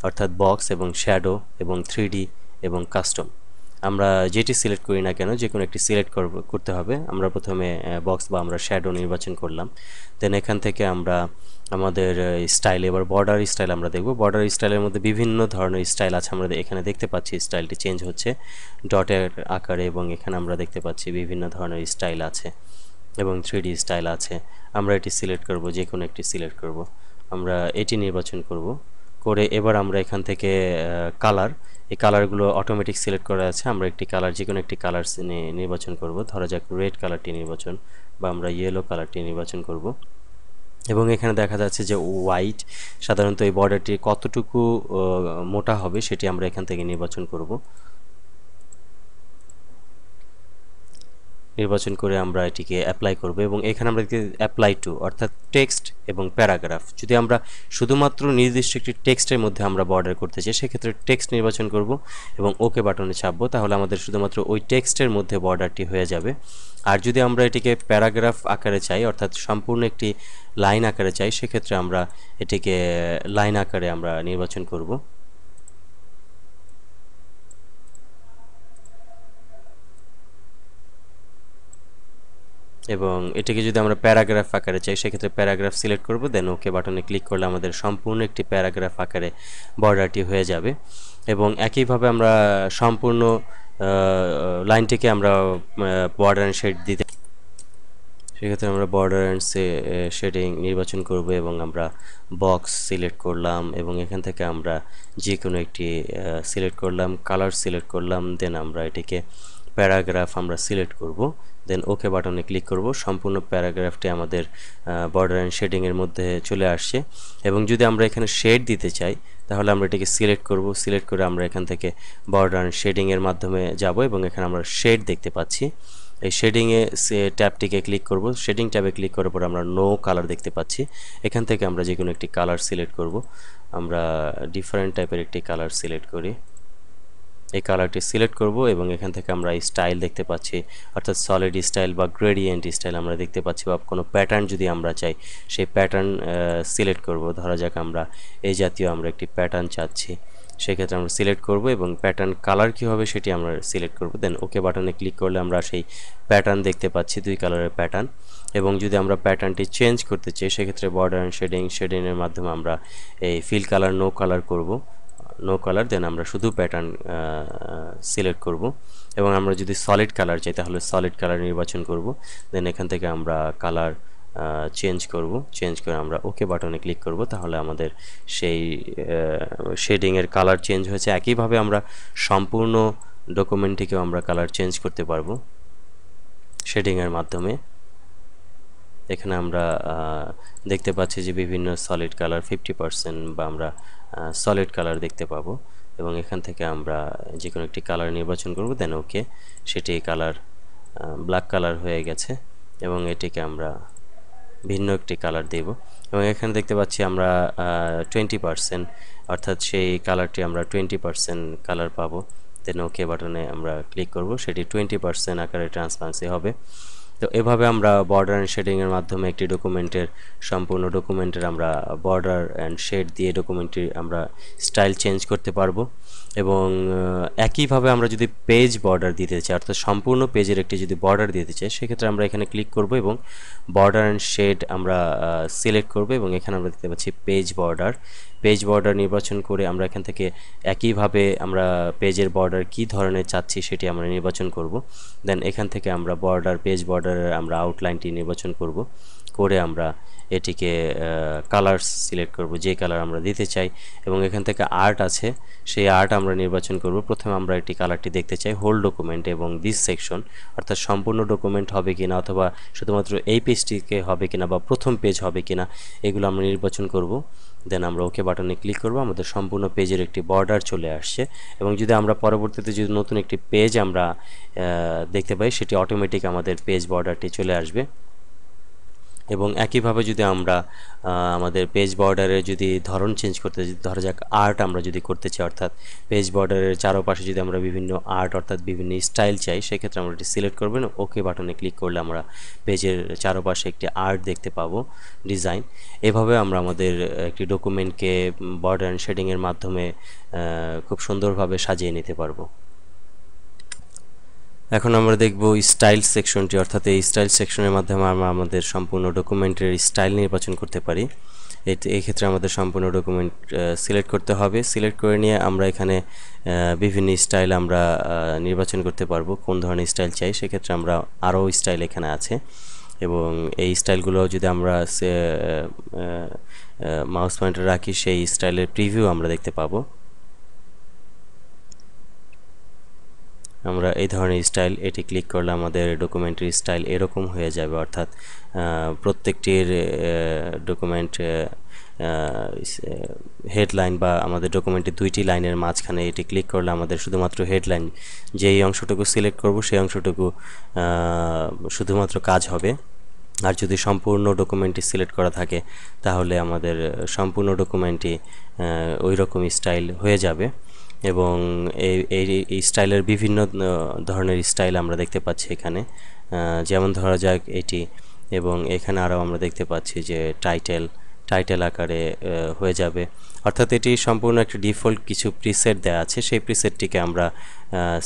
অর্থাৎ বক্স এবং শ্যাডো এবং 3D এবং কাস্টম। আমরা যেটি সিলেক্ট করি না কেন যে কোনো একটি সিলেক্ট করতে হবে। আমরা প্রথমে বক্স বা আমরা শ্যাডো নির্বাচন করলাম। দেন এখান থেকে আমরা আমাদের স্টাইল, এবার বর্ডার স্টাইল আমরা দেখব। বর্ডার স্টাইলের মধ্যে বিভিন্ন ধরনের স্টাইল আছে, আমরা এখানে দেখতে পাচ্ছি স্টাইলটি চেঞ্জ হচ্ছে ডটের আকারে, এবং এখানে আমরা দেখতে পাচ্ছি বিভিন্ন ধরনের স্টাইল আছে এবং 3D স্টাইল আছে। আমরা এটি সিলেক্ট করব, যে কোনো একটি সিলেক্ট করব। আমরা এটি নির্বাচন করব, করে এবার আমরা এখান থেকে কালার, এই কালারগুলো অটোমেটিক সিলেক্ট করা আছে। আমরা একটি কালার, যে কোনো একটি কালার নির্বাচন করব, ধরা যাক রেড কালারটি নির্বাচন, বা আমরা ইয়েলো কালারটি নির্বাচন করব। এবং এখানে দেখা যাচ্ছে যে হোয়াইট, সাধারণত এই বর্ডারটি কতটুকু মোটা হবে সেটি আমরা এখান থেকে নির্বাচন করব। নির্বাচন করে আমরা এটিকে অ্যাপ্লাই করব, এবং এখানে আমরা দেখতে অ্যাপ্লাই টু, অর্থাৎ টেক্সট এবং প্যারাগ্রাফ। যদি আমরা শুধুমাত্র নির্দিষ্ট একটি টেক্সটের মধ্যে আমরা বর্ডার করতে চাই, সেক্ষেত্রে টেক্সট নির্বাচন করব এবং ওকে বাটনে চাপবো, তাহলে আমাদের শুধুমাত্র ওই টেক্সটের মধ্যে বর্ডারটি হয়ে যাবে। আর যদি আমরা এটিকে প্যারাগ্রাফ আকারে চাই, অর্থাৎ সম্পূর্ণ একটি লাইন আকারে চাই, সেক্ষেত্রে আমরা এটিকে লাইন আকারে আমরা নির্বাচন করব। এবং এটিকে যদি আমরা প্যারাগ্রাফ আকারে চাই, সেক্ষেত্রে প্যারাগ্রাফ সিলেক্ট করব, দেন ওকে বাটনে ক্লিক করলে আমাদের সম্পূর্ণ একটি প্যারাগ্রাফ আকারে বর্ডারটি হয়ে যাবে। এবং একইভাবে আমরা সম্পূর্ণ লাইনটিকে আমরা বর্ডার অ্যান্ড শেড দিতে, সেক্ষেত্রে আমরা বর্ডার অ্যান্ড শেডিং নির্বাচন করব, এবং আমরা বক্স সিলেক্ট করলাম, এবং এখান থেকে আমরা যে কোনো একটি সিলেক্ট করলাম, কালার সিলেক্ট করলাম, দেন আমরা এটিকে প্যারাগ্রাফ আমরা সিলেক্ট করব, দেন ওকে বাটনে ক্লিক করব। সম্পূর্ণ প্যারাগ্রাফটি আমাদের বর্ডার অ্যান্ড শেডিংয়ের মধ্যে চলে আসছে। এবং যদি আমরা এখানে শেড দিতে চাই, তাহলে আমরা এটিকে সিলেক্ট করব, সিলেক্ট করে আমরা এখান থেকে বর্ডার অ্যান্ড শেডিংয়ের মাধ্যমে যাব, এবং এখানে আমরা শেড দেখতে পাচ্ছি। এই শেডিংয়ে ট্যাবটিকে ক্লিক করব, শেডিং ট্যাবে ক্লিক করার পর আমরা নো কালার দেখতে পাচ্ছি। এখান থেকে আমরা যে কোনো একটি কালার সিলেক্ট করব। আমরা ডিফারেন্ট টাইপের একটি কালার সিলেক্ট করি, এই কালারটি সিলেক্ট করব, এবং এখান থেকে আমরা স্টাইল দেখতে পাচ্ছি, অর্থাৎ সলিড স্টাইল বা গ্রেডিয়েন্ট স্টাইল আমরা দেখতে পাচ্ছি, বা কোনো প্যাটার্ন যদি আমরা চাই সেই প্যাটার্ন সিলেক্ট করব। ধরা যাক আমরা এই জাতীয় আমরা একটি প্যাটার্ন চাচ্ছি, সেক্ষেত্রে আমরা সিলেক্ট করব, এবং প্যাটার্ন কালার কী হবে সেটি আমরা সিলেক্ট করব। দেন ওকে বাটনে ক্লিক করলে আমরা সেই প্যাটার্ন দেখতে পাচ্ছি, দুই কালারের প্যাটার্ন। এবং যদি আমরা প্যাটার্নটি চেঞ্জ করতে চাই, সেক্ষেত্রে বর্ডার অ্যান্ড শেডিংয়ের মাধ্যমে আমরা এই ফিল কালার নো কালার করব, নো কালার, দেন আমরা শুধু প্যাটার্ন সিলেক্ট করব। এবং আমরা যদি সলিড কালার চাই, তাহলে সলিড কালার নির্বাচন করব, দেন এখান থেকে আমরা কালার চেঞ্জ করব, চেঞ্জ করে আমরা ওকে বাটনে ক্লিক করব, তাহলে আমাদের সেই শেডিংয়ের কালার চেঞ্জ হয়েছে। একইভাবে আমরা সম্পূর্ণ ডকুমেন্টটিকেও আমরা কালার চেঞ্জ করতে পারবো শেডিংয়ের মাধ্যমে। এখানে আমরা দেখতে পাচ্ছি যে বিভিন্ন সলিড কালার 50%, বা আমরা সলিড কালার দেখতে পাবো, এবং এখান থেকে আমরা যে কোনো একটি কালার নির্বাচন করব, দেন ওকে, সেটি কালার ব্ল্যাক কালার হয়ে গেছে, এবং এটিকে আমরা ভিন্ন একটি কালার দেব। এবং এখানে দেখতে পাচ্ছি আমরা 20%, অর্থাৎ সেই কালারটি আমরা 20% কালার পাবো, দেন ওকে বাটনে আমরা ক্লিক করব, সেটি 20% আকারে ট্রান্সপারেন্সি হবে। তো এভাবে আমরা বর্ডার অ্যান্ড শেডিংয়ের মাধ্যমে একটি সম্পূর্ণ ডকুমেন্টের আমরা বর্ডার অ্যান্ড শেড দিয়ে ডকুমেন্টটির আমরা স্টাইল চেঞ্জ করতে পারবো। এবং একইভাবে আমরা যদি পেজ বর্ডার দিতে চাই, অর্থাৎ সম্পূর্ণ পেজের একটি যদি বর্ডার দিতে চাই, সেক্ষেত্রে আমরা এখানে ক্লিক করব, এবং বর্ডার অ্যান্ড শেড আমরা সিলেক্ট করব, এবং এখানে আমরা দেখতে পাচ্ছি পেজ বর্ডার নির্বাচন করে আমরা এখান থেকে একইভাবে আমরা পেজের বর্ডার কী ধরনের চাচ্ছি সেটি আমরা নির্বাচন করব। দেন এখান থেকে আমরা পেজ বর্ডারের আমরা আউটলাইনটি নির্বাচন করব, করে আমরা এটিকে কালার সিলেক্ট করব, যে কালার আমরা দিতে চাই। এবং এখান থেকে আর্ট আছে, সেই আর্ট আমরা নির্বাচন করব। প্রথমে আমরা একটি কালারটি দেখতে চাই হোল ডকুমেন্ট এবং দিস সেকশন, অর্থাৎ সম্পূর্ণ ডকুমেন্ট হবে কিনা, অথবা শুধুমাত্র এই পেজটিকে হবে কিনা, বা প্রথম পেজ হবে কিনা, এগুলো আমরা নির্বাচন করব। দেন আমরা ওকে বাটনে ক্লিক করব, আমাদের সম্পূর্ণ পেজের একটি বর্ডার চলে আসছে। এবং যদি আমরা পরবর্তীতে যদি নতুন একটি পেজ আমরা দেখতে পাই, সেটি অটোমেটিক আমাদের পেজ বর্ডারটি চলে আসবে। এবং একইভাবে যদি আমরা আমাদের পেজ বর্ডারের যদি ধরন চেঞ্জ করতে, ধরা যাক আর্ট আমরা যদি করতে চাই, অর্থাৎ পেজ বর্ডারের চারপাশে যদি আমরা বিভিন্ন আর্ট অর্থাৎ বিভিন্ন স্টাইল চাই, সেক্ষেত্রে আমরা এটি সিলেক্ট করবেন, ওকে বাটনে ক্লিক করলে আমরা পেজের চারপাশে একটি আর্ট দেখতে পাবো, ডিজাইন। এভাবে আমরা আমাদের একটি ডকুমেন্টকে বর্ডার অ্যান্ড শেডিংয়ের মাধ্যমে খুব সুন্দরভাবে সাজিয়ে নিতে পারবো। এখন আমরা দেখব স্টাইল সেকশনটি, অর্থাৎ এই স্টাইল সেকশনের মাধ্যমে আমরা আমাদের সম্পূর্ণ ডকুমেন্টের স্টাইল নির্বাচন করতে পারি। এই ক্ষেত্রে আমাদের সম্পূর্ণ ডকুমেন্ট সিলেক্ট করতে হবে। সিলেক্ট করে নিয়ে আমরা এখানে বিভিন্ন স্টাইল আমরা নির্বাচন করতে পারবো, কোন ধরনের স্টাইল চাই। সেক্ষেত্রে আমরা আরও স্টাইল এখানে আছে, এবং এই স্টাইলগুলো যদি আমরা মাউস পয়েন্টার রাখি, সেই স্টাইলের প্রিভিউ আমরা দেখতে পাবো। আমরা এই ধরনের স্টাইল, এটি ক্লিক করলে আমাদের ডকুমেন্টের স্টাইল এরকম হয়ে যাবে, অর্থাৎ প্রত্যেকটির ডকুমেন্ট হেডলাইন বা আমাদের ডকুমেন্টের দুইটি লাইনের মাঝখানে এটি ক্লিক করলে আমাদের শুধুমাত্র হেডলাইন, যেই অংশটুকু সিলেক্ট করব সেই অংশটুকু শুধুমাত্র কাজ হবে। আর যদি সম্পূর্ণ ডকুমেন্টটি সিলেক্ট করা থাকে তাহলে আমাদের সম্পূর্ণ ডকুমেন্টটি ওই রকম স্টাইল হয়ে যাবে। এবং এই স্টাইলের বিভিন্ন ধরনের স্টাইল আমরা দেখতে পাচ্ছি এখানে, যেমন ধরা যাক এটি, এবং এখানে আরও আমরা দেখতে পাচ্ছি যে টাইটেল আকারে হয়ে যাবে। অর্থাৎ এটি সম্পূর্ণ একটা ডিফল্ট কিছু প্রিসেট দেওয়া আছে, সেই প্রিসেটটিকে আমরা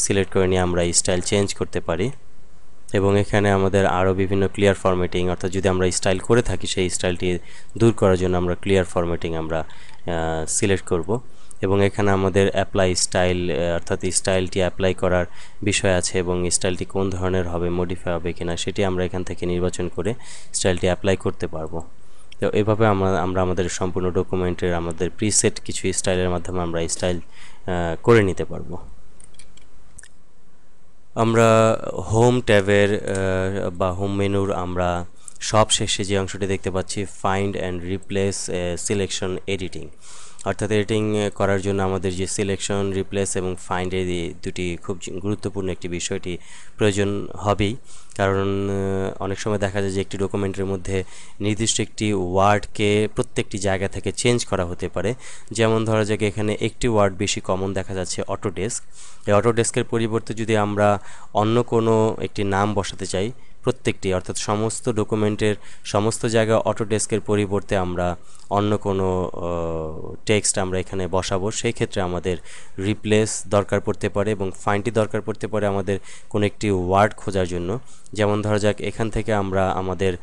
সিলেক্ট করে নিয়ে আমরা স্টাইল চেঞ্জ করতে পারি। এবং এখানে আমাদের আরও বিভিন্ন ক্লিয়ার ফরম্যাটিং, অর্থাৎ যদি আমরা স্টাইল করে থাকি সেই স্টাইলটি দূর করার জন্য আমরা ক্লিয়ার ফরম্যাটিং আমরা সিলেক্ট করব। এবং এখানে আমাদের অ্যাপ্লাই স্টাইল, অর্থাৎ স্টাইলটি অ্যাপ্লাই করার বিষয় আছে, এবং স্টাইলটি কোন ধরনের হবে, মডিফাই হবে কিনা সেটি আমরা এখান থেকে নির্বাচন করে স্টাইলটি অ্যাপ্লাই করতে পারবো। তো এভাবে আমরা আমাদের সম্পূর্ণ ডকুমেন্টের আমাদের প্রিসেট কিছু স্টাইলের মাধ্যমে আমরা স্টাইল করে নিতে পারবো। আমরা হোম ট্যাবের বা হোম মেনুর আমরা সব শেষে যে অংশটি দেখতে পাচ্ছি, find and replace selection editing, অর্থাৎ এডিটিং করার জন্য আমাদের যে সিলেকশন, রিপ্লেস এবং ফাইন্ড, এই দুটি খুব গুরুত্বপূর্ণ একটি বিষয়টি প্রয়োজন হবেই। কারণ অনেক সময় দেখা যায় যে একটি ডকুমেন্টের মধ্যে নির্দিষ্ট একটি ওয়ার্ডকে প্রত্যেকটি জায়গা থেকে চেঞ্জ করা হতে পারে। যেমন ধরা যাক এখানে একটি ওয়ার্ড বেশি কমন দেখা যাচ্ছে, অটোডেস্ক। এই অটোডেস্কের পরিবর্তে যদি আমরা অন্য কোনো একটি নাম বসাতে চাই, প্রত্যেকটি অর্থাৎ সমস্ত ডকুমেন্টের সমস্ত জায়গায় অটোডেস্কের পরিবর্তে আমরা অন্য কোনো টেক্সট আমরা এখানে বসাবো, সেই ক্ষেত্রে আমাদের রিপ্লেস দরকার পড়তে পারে এবং ফাইন্ডটি দরকার পড়তে পারে আমাদের কোনো একটি ওয়ার্ড খোঁজার জন্য। যেমন ধরা যাক এখান থেকে আমরা আমাদের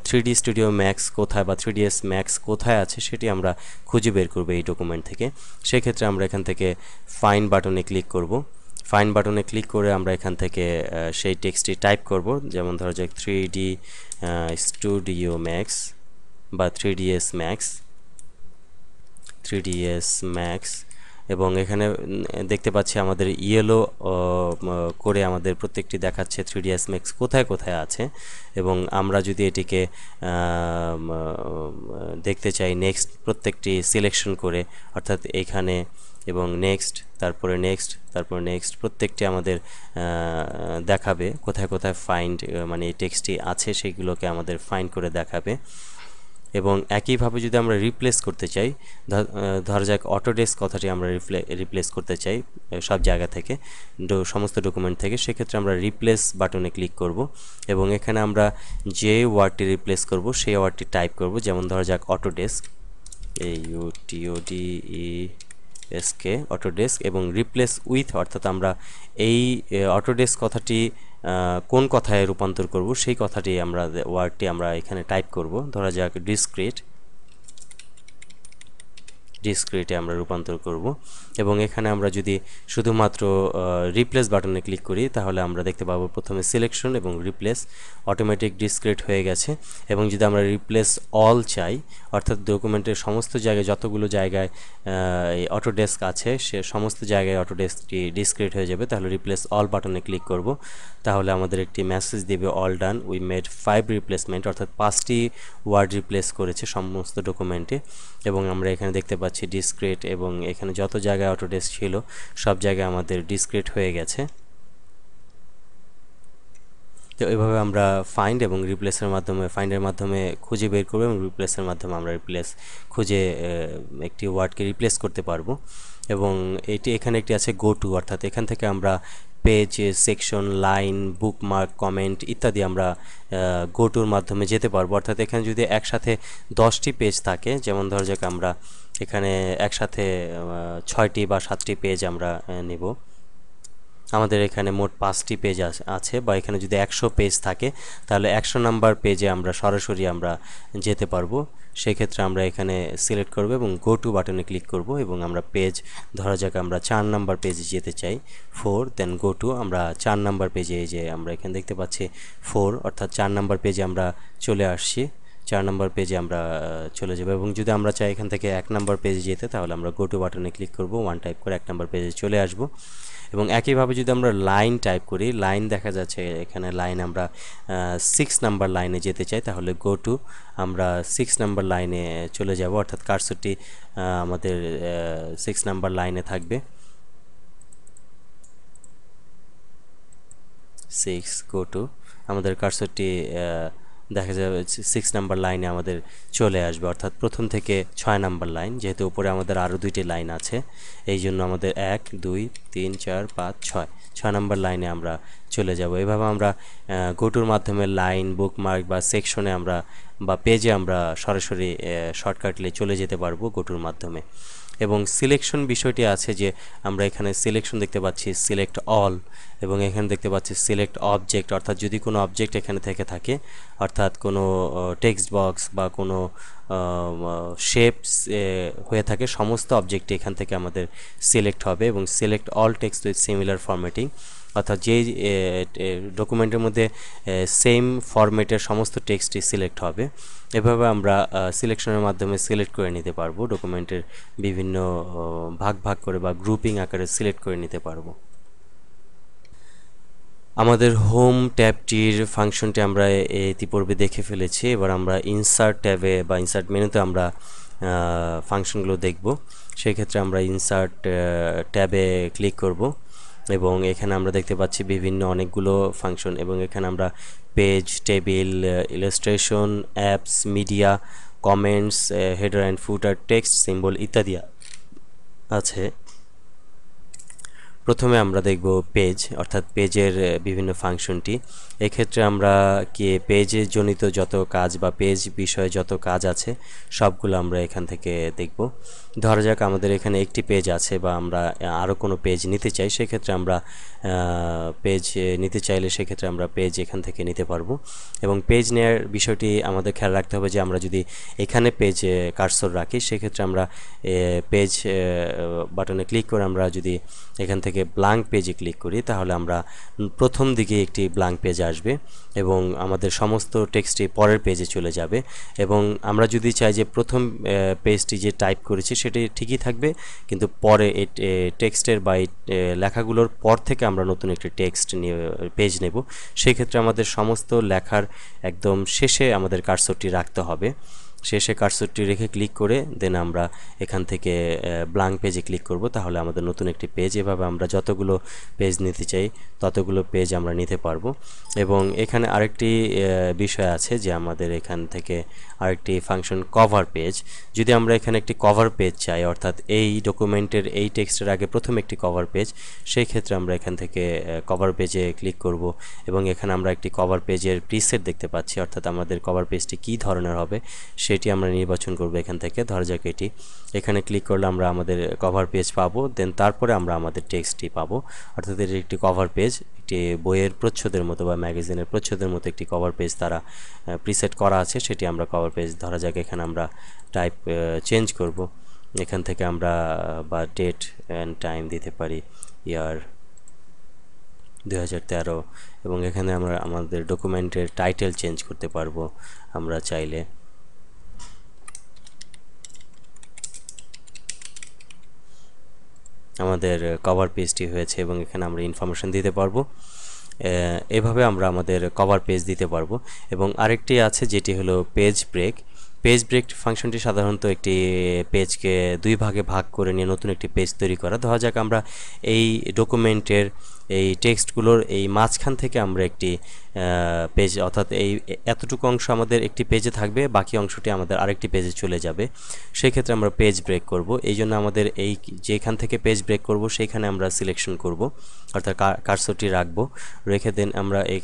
3D স্টুডিও ম্যাক্স কোথায় বা 3ds ম্যাক্স কোথায় আছে সেটি আমরা খুঁজে বের করবো এই ডকুমেন্ট থেকে। সেক্ষেত্রে আমরা এখান থেকে ফাইন্ড বাটনে ক্লিক করব। ফাইন্ড বাটনে ক্লিক করে আমরা এখান থেকে সেই টেক্সটটি টাইপ করব। যেমন ধরা যাক 3D স্টুডিও ম্যাক্স বা 3ds ম্যাক্স, এবং এখানে দেখতে পাচ্ছি আমাদের ইয়েলো করে আমাদের প্রত্যেকটি দেখাচ্ছে 3ds ম্যাক্স কোথায় কোথায় আছে। এবং আমরা যদি এটিকে দেখতে চাই নেক্সট প্রত্যেকটি সিলেকশন করে, অর্থাৎ এখানে এবং নেক্সট, তারপরে নেক্সট, তারপরে নেক্সট, প্রত্যেকটি আমাদের দেখাবে কোথায় কোথায় ফাইন্ড মানে এই টেক্সটটি আছে সেগুলোকে আমাদের ফাইন্ড করে দেখাবে। এবং একইভাবে যদি আমরা রিপ্লেস করতে চাই, ধরা যাক অটোডেস্ক কথাটি আমরা রিপ্লেস করতে চাই সব জায়গা থেকে, সমস্ত ডকুমেন্ট থেকে, সেক্ষেত্রে আমরা রিপ্লেস বাটনে ক্লিক করব এবং এখানে আমরা যে ওয়ার্ডটি রিপ্লেস করব সেই ওয়ার্ডটি টাইপ করব। যেমন ধরা যাক অটোডেস্ক, AUTODESK, অটোডেস্ক, এবং রিপ্লেস উইথ, অর্থাৎ আমরা এই অটোডেস্ক কথাটি কোন কথায় রূপান্তর করব সেই কথাটি আমরা ওয়ার্ডটি আমরা এখানে টাইপ করব। ধরা যাক ডিসক্রিটে আমরা রূপান্তর করব। এবং এখানে আমরা যদি শুধুমাত্র রিপ্লেস বাটনে ক্লিক করি তাহলে আমরা দেখতে পাবো প্রথমে সিলেকশন এবং রিপ্লেস অটোমেটিক ডিসক্রিট হয়ে গেছে। এবং যদি আমরা রিপ্লেস অল চাই, অর্থাৎ ডকুমেন্টের সমস্ত জায়গায় যতগুলো জায়গায় এই অটোডেস্ক আছে সে সমস্ত জায়গায় অটোডেস্কটি ডিসক্রিট হয়ে যাবে, তাহলে রিপ্লেস অল বাটনে ক্লিক করব। তাহলে আমাদের একটি মেসেজ দেবে all done, we made 5 replacement, অর্থাৎ 5টি ওয়ার্ড রিপ্লেস করেছে সমস্ত ডকুমেন্টে। এবং আমরা এখানে দেখতে পাচ্ছি ডিসক্রিট, এবং এখানে যত জায়গায় অটোডেস্ক ছিল সব জায়গায় আমাদের ডিসক্রিট হয়ে গেছে। তো এভাবে আমরা ফাইন্ডের মাধ্যমে খুঁজে বের করবো এবং রিপ্লেসের মাধ্যমে আমরা খুঁজে একটি ওয়ার্ডকে রিপ্লেস করতে পারবো। এবং এখানে একটি আছে গো টু, অর্থাৎ এখান থেকে আমরা page, section, line, bookmark, comment ইত্যাদি আমরা গো টুর মাধ্যমে যেতে পারবো। অর্থাৎ এখানে যদি একসাথে 10টি পেজ থাকে, যেমন ধরা যাক আমরা এখানে একসাথে 6টি বা 7টি পেজ আমরা নেব, আমাদের এখানে মোট 5টি পেজ আছে, বা এখানে যদি 100 পেজ থাকে তাহলে 100 নাম্বার পেজে আমরা সরাসরি আমরা যেতে পারবো। সেক্ষেত্রে আমরা এখানে সিলেক্ট করব এবং গো টু বাটনে ক্লিক করব এবং আমরা পেজ, ধরা যাক আমরা 4 নাম্বার পেজে যেতে চাই, 4, দেন গো টু, আমরা 4 নাম্বার পেজে, এই যে আমরা এখানে দেখতে পাচ্ছি 4, অর্থাৎ 4 নাম্বার পেজে আমরা চলে আসছি। 4 নাম্বার পেজে আমরা চলে যাব এবং যদি আমরা চাই এখান থেকে 1 নাম্বার পেজে যেতে, তাহলে আমরা গো টু বাটনে ক্লিক করব, 1 টাইপ করে 1 নাম্বার পেজে চলে আসব। এবং একইভাবে যদি আমরা লাইন টাইপ করি, লাইন দেখা যাচ্ছে এখানে লাইন আমরা 6 নাম্বার লাইনে যেতে চাই, তাহলে গো টু, আমরা 6 নাম্বার লাইনে চলে যাব, অর্থাৎ কার্সরটি আমাদের 6 নাম্বার লাইনে থাকবে। 6, গো টু, আমাদের কার্সরটি দেখা যাবে 6 নাম্বার লাইনে আমাদের চলে আসবে, অর্থাৎ প্রথম থেকে 6 নাম্বার লাইন, যেহেতু উপরে আমাদের আরও 2টি লাইন আছে, এই জন্য আমাদের 1, 2, 3, 4, 5, 6 নাম্বার লাইনে আমরা চলে যাব। এভাবে আমরা গোটুর মাধ্যমে লাইন, বুকমার্ক বা সেকশনে আমরা বা পেজে আমরা সরাসরি শর্টকাটলি চলে যেতে পারবো গোটুর মাধ্যমে। এবং সিলেকশন বিষয়টি আছে যে আমরা এখানে সিলেকশন দেখতে পাচ্ছি, সিলেক্ট অল, এবং এখানে দেখতে পাচ্ছি সিলেক্ট অবজেক্ট, অর্থাৎ যদি কোনো অবজেক্ট এখানে থেকে থাকে, অর্থাৎ কোনো টেক্সট বক্স বা কোনো শেপস হয়ে থাকে, সমস্ত অবজেক্টই এখান থেকে আমাদের সিলেক্ট হবে। এবং select all text with similar formatting, অর্থাৎ যেই ডকুমেন্টের মধ্যে সেম ফরম্যাটের সমস্ত টেক্সটই সিলেক্ট হবে। এভাবে আমরা সিলেকশনের মাধ্যমে সিলেক্ট করে নিতে পারবো, ডকুমেন্টের বিভিন্ন ভাগ করে বা গ্রুপিং আকারে সিলেক্ট করে নিতে পারবো। আমাদের হোম ট্যাবটির ফাংশনটি আমরা ইতিপূর্বে দেখে ফেলেছি। এবার আমরা ইনসার্ট ট্যাবে বা ইনসার্ট মেনুতে আমরা ফাংশনগুলো দেখব। সেই ক্ষেত্রে আমরা ইনসার্ট ট্যাবে ক্লিক করব এবং এখানে আমরা দেখতে পাচ্ছি বিভিন্ন অনেকগুলো ফাংশন, এবং এখানে আমরা page, table, illustration, apps, media, comments, header and footer, text, symbol ইত্যাদি আছে। প্রথমে আমরা দেখব পেজ, অর্থাৎ পেজের বিভিন্ন ফাংশনটি। এক্ষেত্রে আমরা পেজে জনিত যত কাজ বা পেজ বিষয়ে যত কাজ আছে সবগুলো আমরা এখান থেকে দেখব। ধরা যাক আমাদের এখানে একটি পেজ আছে বা আমরা আরও কোনো পেজ নিতে চাই, সেক্ষেত্রে আমরা পেজ নিতে চাইলে সেক্ষেত্রে আমরা পেজ এখান থেকে নিতে পারবো। এবং পেজ নেওয়ার বিষয়টি আমাদের খেয়াল রাখতে হবে যে আমরা যদি এখানে পেজ কার্সর রাখি, সেক্ষেত্রে আমরা পেজ বাটনে ক্লিক করে আমরা যদি এখান থেকে ব্ল্যাঙ্ক পেজে ক্লিক করি, তাহলে আমরা প্রথম দিকে একটি ব্ল্যাঙ্ক পেজ আসবে এবং আমাদের সমস্ত টেক্সটটি পরের পেজে চলে যাবে। এবং আমরা যদি চাই যে প্রথম পেজটি যে টাইপ করেছি সেটি ঠিকই থাকবে, কিন্তু পরে এই টেক্সটের বা লেখাগুলোর পর থেকে আমরা নতুন একটি টেক্সট নিয়ে পেজ নেব, সেই ক্ষেত্রে আমাদের সমস্ত লেখার একদম শেষে আমাদের কার্সরটি রাখতে হবে। শেষে কার্সরটি রেখে ক্লিক করে দেন আমরা এখান থেকে ব্ল্যাঙ্ক পেজে ক্লিক করব, তাহলে আমাদের নতুন একটি পেজ। এভাবে আমরা যতগুলো পেজ নিতে চাই ততগুলো পেজ আমরা নিতে পারবো। এবং এখানে আরেকটি বিষয় আছে যে আমাদের এখান থেকে আরেকটি ফাংশন কভার পেজ। যদি আমরা এখানে একটি কভার পেজ চাই, অর্থাৎ এই ডকুমেন্টের এই টেক্সটের আগে প্রথম একটি কভার পেজ, সেই ক্ষেত্রে আমরা এখান থেকে কভার পেজে ক্লিক করব এবং এখানে আমরা একটি কভার পেজের প্রিসেট দেখতে পাচ্ছি, অর্থাৎ আমাদের কভার পেজটি কী ধরনের হবে সেটি আমরা নির্বাচন করব এখান থেকে। ধরা যাক এটি, এখানে ক্লিক করলে আমরা আমাদের কভার পেজ পাবো, দেন তারপরে আমরা আমাদের টেক্সটটি পাবো। অর্থাৎ এটি একটি কভার পেজ, একটি বইয়ের প্রচ্ছদের মতো বা ম্যাগাজিনের প্রচ্ছদের মতো একটি কভার পেজ তারা প্রিসেট করা আছে, সেটি আমরা কভার পেজ। ধরা যাক এখানে আমরা টাইপ চেঞ্জ করব, এখান থেকে আমরা বা ডেট অ্যান্ড টাইম দিতে পারি, ইয়ার 2013, এবং এখানে আমরা আমাদের ডকুমেন্টের টাইটেল চেঞ্জ করতে পারবো আমরা চাইলে। আমাদের কভার পেজটি হয়েছে এবং এখানে আমরা ইনফরমেশন দিতে পারবো। এভাবে আমরা আমাদের কভার পেজ দিতে পারবো। এবং আরেকটি আছে যেটি হলো পেজ ব্রেক। পেজ ব্রেক ফাংশনটি সাধারণত একটি পেজকে দুই ভাগে ভাগ করে নিয়ে নতুন একটি পেজ তৈরি করা। ধরা যাক আমরা এই ডকুমেন্টের এই টেক্সটগুলোর এই মাঝখান থেকে আমরা একটি পেজ, অর্থাৎ এই এতটুকু অংশ আমাদের একটি পেজে থাকবে, বাকি অংশটি আমাদের আরেকটি পেজে চলে যাবে। সেক্ষেত্রে আমরা পেজ ব্রেক করব। এই জন্য আমাদের এই যেখান থেকে পেজ ব্রেক করব সেইখানে আমরা সিলেকশন করব, অর্থাৎ কার্সরটি রাখবো, রেখে দেন আমরা এই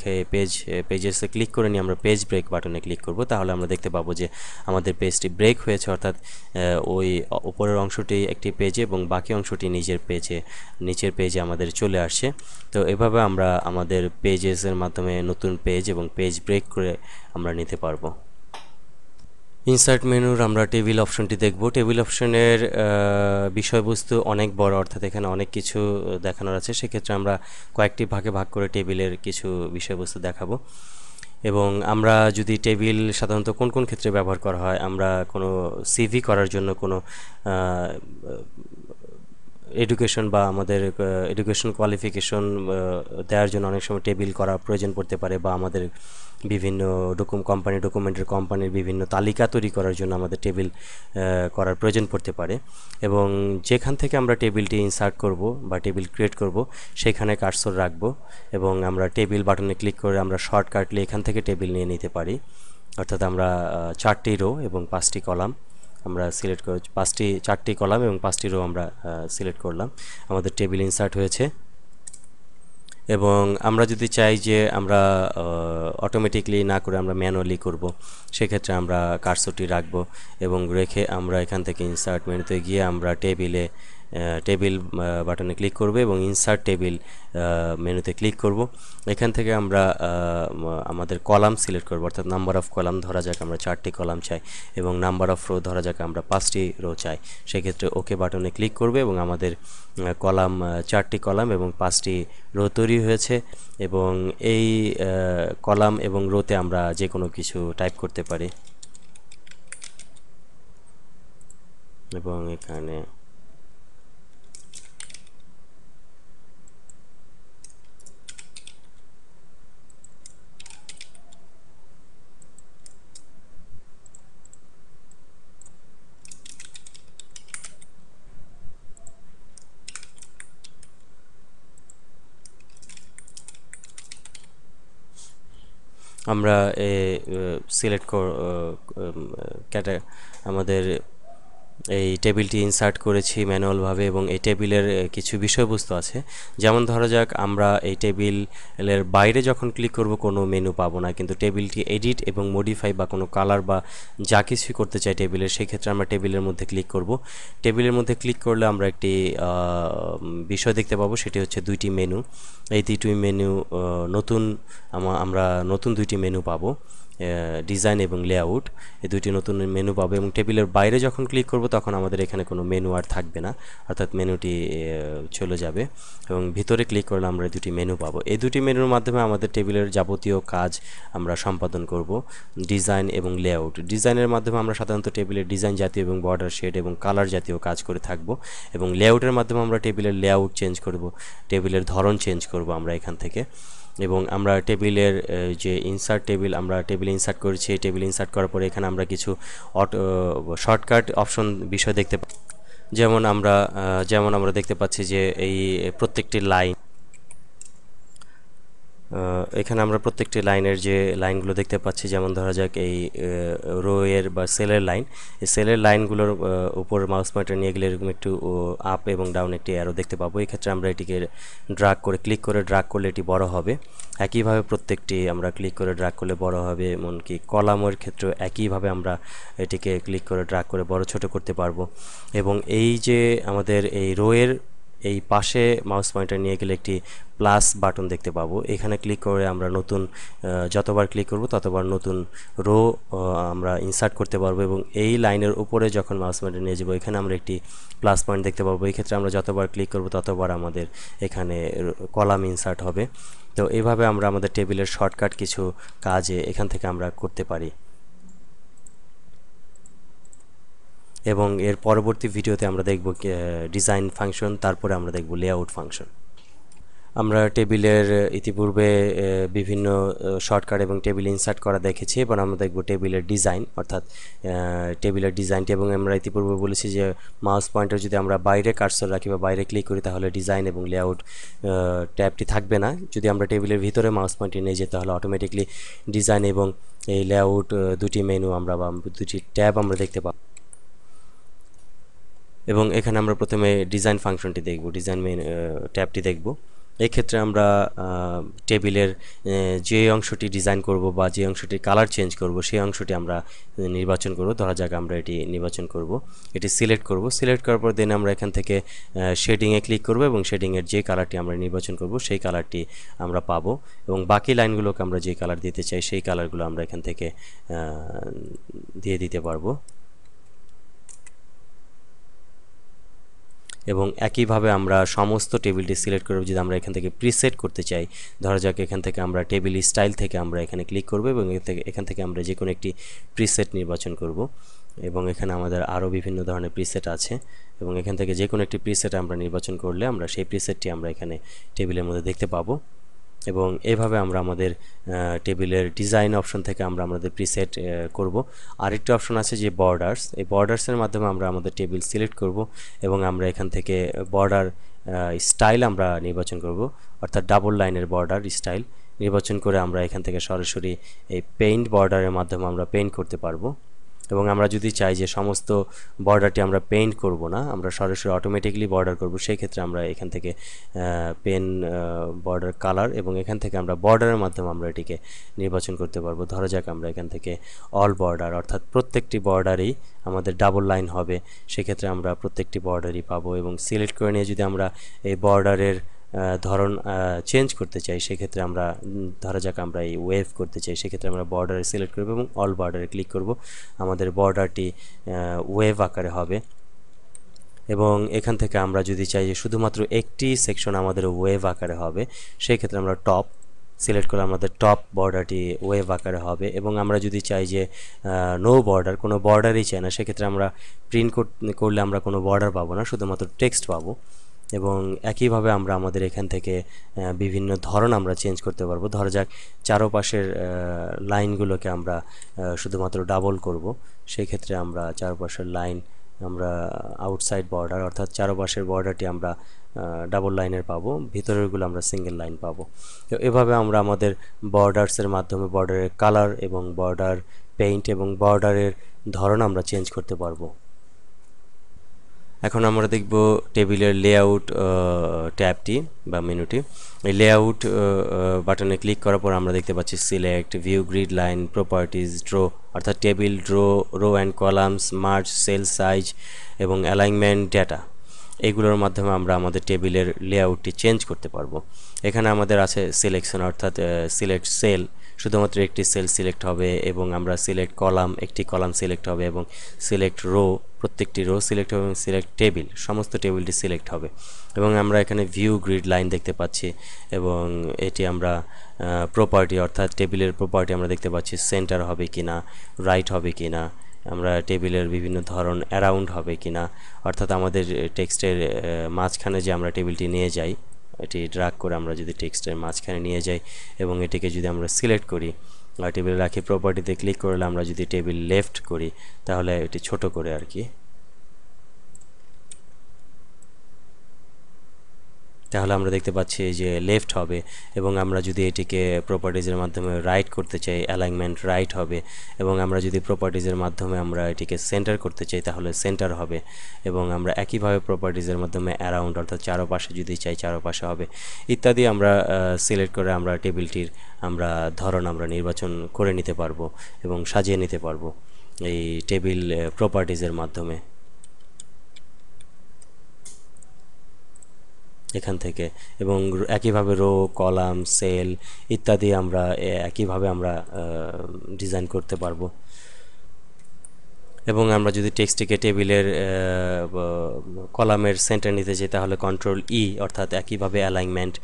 পেজেসে ক্লিক করে নিয়ে আমরা পেজ ব্রেক বাটনে ক্লিক করব। তাহলে আমরা দেখতে পাবো যে আমাদের পেজটি ব্রেক হয়েছে, অর্থাৎ ওই উপরের অংশটি একটি পেজে এবং বাকি অংশটি নিচের পেজে আমাদের চলে আসছে। তো এভাবে আমরা আমাদের পেজেসের মাধ্যমে নতুন পেজ এবং পেজ ব্রেক করে আমরা নিতে পারবো। ইনসার্ট মেনুর আমরা টেবিল অপশনটি দেখব। টেবিল অপশনের বিষয়বস্তু অনেক বড়, অর্থাৎ এখানে অনেক কিছু দেখানোর আছে। সেক্ষেত্রে আমরা কয়েকটি ভাগে ভাগ করে টেবিলের কিছু বিষয়বস্তু দেখাবো। এবং আমরা যদি টেবিল সাধারণত কোন কোন ক্ষেত্রে ব্যবহার করা হয়, আমরা কোনো সিভি করার জন্য, কোনো এডুকেশন বা আমাদের এডুকেশন কোয়ালিফিকেশন দেওয়ার জন্য অনেক সময় টেবিল করা প্রয়োজন পড়তে পারে, বা আমাদের বিভিন্ন কোম্পানির বিভিন্ন তালিকা তৈরি করার জন্য আমাদের টেবিল করার প্রয়োজন পড়তে পারে। এবং যেখান থেকে আমরা টেবিলটি ইনসার্ট করব বা টেবিল ক্রিয়েট করব সেখানে কার্সর রাখব এবং আমরা টেবিল বাটনে ক্লিক করে আমরা শর্টকাটলি এখান থেকে টেবিল নিয়ে নিতে পারি। অর্থাৎ আমরা 4টি রো এবং 5টি কলাম আমরা সিলেক্ট করে 4টি কলাম এবং 5টি রো আমরা সিলেক্ট করলাম, আমাদের টেবিল ইনসার্ট হয়েছে। এবং আমরা যদি চাই যে আমরা অটোমেটিকলি না করে আমরা ম্যানুয়ালি করব, সেক্ষেত্রে আমরা কার্সরটি রাখব এবং রেখে আমরা এখান থেকে ইনসার্ট মেনুতে গিয়ে আমরা টেবিল বাটনে ক্লিক করব এবং ইনসার্ট টেবিল মেনুতে ক্লিক করব। এখান থেকে আমরা আমাদের কলাম সিলেক্ট করব, অর্থাৎ নাম্বার অফ কলাম ধরা যাক আমরা 4টি কলাম চাই এবং নাম্বার অফ রো ধরা যাক আমরা 5টি রো চাই। সেক্ষেত্রে ওকে বাটনে ক্লিক করবে এবং আমাদের কলাম 4টি কলাম এবং 5টি রো তৈরি হয়েছে। এবং এই কলাম এবং রোতে আমরা যে কোনো কিছু টাইপ করতে পারি। এবং এখানে আমরা সিলেক্ট আমাদের এই টেবিলটি ইনসার্ট করেছি ম্যানুয়ালভাবে এবং এই টেবিলের কিছু বিষয়বস্তু আছে। যেমন ধরা যাক আমরা এই টেবিলের বাইরে যখন ক্লিক করব কোনো মেনু পাবো না, কিন্তু টেবিলটি এডিট এবং মডিফাই বা কোনো কালার বা যা কিছুই করতে চাই টেবিলের, সেক্ষেত্রে আমরা টেবিলের মধ্যে ক্লিক করব। টেবিলের মধ্যে ক্লিক করলে আমরা একটি বিষয় দেখতে পাবো, সেটি হচ্ছে 2টি মেনু। এই 2টি মেনু আমরা নতুন 2টি মেনু পাবো, ডিজাইন এবং লেআউট। এই 2টি নতুন মেনু পাবো এবং টেবিলের বাইরে যখন ক্লিক করব তখন আমাদের এখানে কোনো মেনু আর থাকবে না, অর্থাৎ মেনুটি চলে যাবে। এবং ভিতরে ক্লিক করলে আমরা 2টি মেনু পাবো। এই 2টি মেনুর মাধ্যমে আমাদের টেবিলের যাবতীয় কাজ আমরা সম্পাদন করব। ডিজাইন এবং লেআউট। ডিজাইনের মাধ্যমে আমরা সাধারণত টেবিলের ডিজাইন জাতীয় এবং বর্ডার শেড এবং কালার জাতীয় কাজ করে থাকব। এবং লেআউটের মাধ্যমে আমরা টেবিলের লেআউট চেঞ্জ করব, টেবিলের ধরন চেঞ্জ করব আমরা এখান থেকে। এবং আমরা টেবিলের যে আমরা টেবিল ইনসার্ট করেছি, এই টেবিল ইনসার্ট করার পরে এখানে আমরা কিছু শর্টকাট অপশন বিষয় দেখতে পাই। যেমন আমরা দেখতে পাচ্ছি যে এই প্রত্যেকটি লাইন, এখানে আমরা প্রত্যেকটি লাইনের যে লাইনগুলো দেখতে পাচ্ছি, যেমন ধরা যাক এই রোয়ের বা সেলের লাইন, এই সেলের লাইনগুলোর উপর মাউস পয়েন্টার নিয়ে গেলে এরকম একটু আপ এবং ডাউন একটি অ্যারো দেখতে পাবো। এই ক্ষেত্রে আমরা এটিকে ক্লিক করে ড্রাগ করলে এটি বড় হবে। একইভাবে প্রত্যেকটি আমরা ক্লিক করে ড্রাগ করলে বড় হবে, এমনকি কলামের ক্ষেত্রেও একইভাবে আমরা এটিকে ক্লিক করে ড্রাগ করে বড় ছোট করতে পারবো। এবং এই যে আমাদের এই রোয়ের এই পাশে মাউস পয়েন্টার নিয়ে গেলে একটি প্লাস বাটন দেখতে পাবো, এখানে ক্লিক করে আমরা যতবার ক্লিক করব ততবার নতুন রো আমরা ইনসার্ট করতে পারবো। এবং এই লাইনের উপরে যখন মাউস পয়েন্টার নিয়ে যাব এখানে আমরা একটি প্লাস পয়েন্ট দেখতে পাবো। এই ক্ষেত্রে আমরা যতবার ক্লিক করব ততবার আমাদের এখানে কলাম ইনসার্ট হবে। তো এইভাবে আমরা আমাদের টেবিলের শর্টকাট কিছু কাজ এখান থেকে আমরা করতে পারি। এবং এর পরবর্তী ভিডিওতে আমরা দেখব ডিজাইন ফাংশন, তারপরে আমরা দেখব লেআউট ফাংশন। আমরা টেবিলের ইতিপূর্বে বিভিন্ন শর্টকাট এবং টেবিল ইনসার্ট করা দেখেছি, এবং আমরা দেখব টেবিলের ডিজাইন, অর্থাৎ টেবিলের ডিজাইনটি। এবং আমরা ইতিপূর্বে বলেছি যে মাউস পয়েন্টার যদি আমরা বাইরে কার্সর রাখি বা বাইরে ক্লিক করি তাহলে ডিজাইন এবং লেআউট ট্যাবটি থাকবে না। যদি আমরা টেবিলের ভিতরে মাউস পয়েন্টটি নিয়ে যাই তাহলে অটোমেটিকলি ডিজাইন এবং এই লেআউট দুটি মেনু আমরা বা দুটি ট্যাব আমরা দেখতে পাবো। এবং এখানে আমরা প্রথমে ডিজাইন ফাংশনটি দেখব, ডিজাইন মেন ট্যাবটি দেখব। এই ক্ষেত্রে আমরা টেবিলের যে অংশটি ডিজাইন করব বা যে অংশটি কালার চেঞ্জ করব সেই অংশটি আমরা নির্বাচন করব। ধরা যাক আমরা এটি নির্বাচন করব, এটি সিলেক্ট করব। সিলেক্ট করার পর দেন আমরা এখান থেকে শেডিংয়ে ক্লিক করব এবং শেডিংয়ের যে কালারটি আমরা নির্বাচন করব সেই কালারটি আমরা পাবো, এবং বাকি লাইনগুলোকে আমরা যে কালার দিতে চাই সেই কালারগুলো আমরা এখান থেকে দিয়ে দিতে পারবো। এবং একইভাবে আমরা সমস্ত টেবিলটি সিলেক্ট করব। যদি আমরা এখান থেকে প্রিসেট করতে চাই, ধরা যাক এখান থেকে আমরা টেবিল স্টাইল থেকে আমরা এখানে ক্লিক করব এবং এখান থেকে আমরা যে কোনো একটি প্রিসেট নির্বাচন করব। এবং এখানে আমাদের আরও বিভিন্ন ধরনের প্রিসেট আছে, এবং এখান থেকে যে কোনো একটি প্রিসেট আমরা নির্বাচন করলে আমরা সেই প্রিসেটটি আমরা এখানে টেবিলের মধ্যে দেখতে পাবো। এবং এইভাবে আমরা আমাদের টেবিলের ডিজাইন অপশন থেকে আমরা আমাদের প্রিসেট করব। আরেকটি অপশন আছে যে বর্ডার্স, এই বর্ডার্সের মাধ্যমে আমরা আমাদের টেবিল সিলেক্ট করব এবং আমরা এখান থেকে বর্ডার স্টাইল আমরা নির্বাচন করব, অর্থাৎ ডাবল লাইনের বর্ডার স্টাইল নির্বাচন করে আমরা এখান থেকে সরাসরি এই পেইন্ট বর্ডারের মাধ্যমে আমরা পেইন্ট করতে পারবো। এবং আমরা যদি চাই যে সমস্ত বর্ডারটি আমরা পেইন্ট করব না, আমরা সরাসরি অটোমেটিকলি বর্ডার করব, সেই ক্ষেত্রে আমরা এখান থেকে পেন বর্ডার কালার এবং এখান থেকে আমরা বর্ডারের মাধ্যমে আমরা এটিকে নির্বাচন করতে পারবো। ধরা যাক আমরা এখান থেকে অল বর্ডার, অর্থাৎ প্রত্যেকটি বর্ডারেই আমাদের ডাবল লাইন হবে, সেক্ষেত্রে আমরা প্রত্যেকটি বর্ডারই পাবো। এবং সিলেক্ট করে নিয়ে যদি আমরা এই বর্ডারের ধরন চেঞ্জ করতে চাই, সেক্ষেত্রে আমরা ধরা যাক আমরা এই ওয়েভ করতে চাই, সেক্ষেত্রে আমরা বর্ডারে সিলেক্ট করব এবং অল বর্ডারে ক্লিক করব। আমাদের বর্ডারটি ওয়েভ আকারে হবে। এবং এখান থেকে আমরা যদি চাই যে শুধুমাত্র একটি সেকশন আমাদের ওয়েভ আকারে হবে, সেই ক্ষেত্রে আমরা টপ সিলেক্ট করে আমাদের টপ বর্ডারটি ওয়েভ আকারে হবে। এবং আমরা যদি চাই যে নো বর্ডার, কোনো বর্ডারই চাই না, সেক্ষেত্রে আমরা প্রিন্ট করলে আমরা কোনো বর্ডার পাবো না, শুধুমাত্র টেক্সট পাবো। এবং একইভাবে আমরা আমাদের এখান থেকে বিভিন্ন ধরন আমরা চেঞ্জ করতে পারবো। ধরা যাক চারপাশের লাইনগুলোকে আমরা শুধুমাত্র ডাবল করব, সেই ক্ষেত্রে আমরা চারপাশের লাইন আমরা আউটসাইড বর্ডার, অর্থাৎ চারপাশের বর্ডারটি আমরা ডাবল লাইনের পাবো, ভিতরেরগুলো আমরা সিঙ্গেল লাইন পাবো। তো এভাবে আমরা আমাদের বর্ডার্সের মাধ্যমে বর্ডারের কালার এবং বর্ডার পেইন্ট এবং বর্ডারের ধরন আমরা চেঞ্জ করতে পারবো। এখন আমরা দেখব টেবিলের লেআউট ট্যাবটি বা মেনুটি। এই লেআউট বাটনে ক্লিক করার পর আমরা দেখতে পাচ্ছি select, view, grid line, properties, draw, অর্থাৎ table, row and columns, merge, cell size এবং অ্যালাইনমেন্ট ডেটা। এইগুলোর মাধ্যমে আমরা আমাদের টেবিলের লেআউটটি চেঞ্জ করতে পারবো। এখানে আমাদের আছে সিলেকশন, অর্থাৎ সিলেক্ট সেল, শুধুমাত্র একটি সেল সিলেক্ট হবে, এবং আমরা সিলেক্ট কলাম, একটি কলাম সিলেক্ট হবে, এবং সিলেক্ট রো, প্রত্যেকটি রো সিলেক্ট হবে, এবং সিলেক্ট টেবিল, সমস্ত টেবিলটি সিলেক্ট হবে। এবং আমরা এখানে ভিউ, গ্রিড লাইন দেখতে পাচ্ছি, এবং এটি আমরা প্রপার্টি, অর্থাৎ টেবিলের প্রপার্টি আমরা দেখতে পাচ্ছি সেন্টার হবে কিনা, রাইট হবে কিনা, আমরা টেবিলের বিভিন্ন ধরন অ্যারাউন্ড হবে কিনা, অর্থাৎ আমাদের টেক্সটের মাঝখানে যে আমরা টেবিলটি নিয়ে যাই, এটি ড্র্যাগ করে আমরা যদি টেক্সটের মাঝখানে নিয়ে যাই এবং এটিকে যদি আমরা সিলেক্ট করি আর টেবিলে রাখি, প্রপার্টিতে ক্লিক করলে আমরা যদি টেবিল লেফট করি তাহলে এটি ছোট করে আর কি, তাহলে আমরা দেখতে পাচ্ছি যে লেফট হবে। এবং আমরা যদি এটিকে প্রপার্টিজের মাধ্যমে রাইট করতে চাই, অ্যালাইনমেন্ট রাইট হবে। এবং আমরা যদি প্রপার্টিজের মাধ্যমে আমরা এটিকে সেন্টার করতে চাই তাহলে সেন্টার হবে। এবং আমরা একইভাবে প্রপার্টিজের মাধ্যমে অ্যারাউন্ড, অর্থাৎ চারপাশে যদি চাই চারপাশে হবে ইত্যাদি। আমরা সিলেক্ট করে আমরা টেবিলটির আমরা ধরন আমরা নির্বাচন করে নিতে পারবো এবং সাজিয়ে নিতে পারবো এই টেবিল প্রপার্টিজের মাধ্যমে এখান থেকে। এবং একইভাবে রো, কলাম, সেল ইত্যাদি আমরা একইভাবে আমরা ডিজাইন করতে পারবো। এবং আমরা যদি টেক্সটটিকে টেবিলের কলামের সেন্টার নিতে চাই তাহলে কন্ট্রোল ই, অর্থাৎ একইভাবে অ্যালাইনমেন্ট,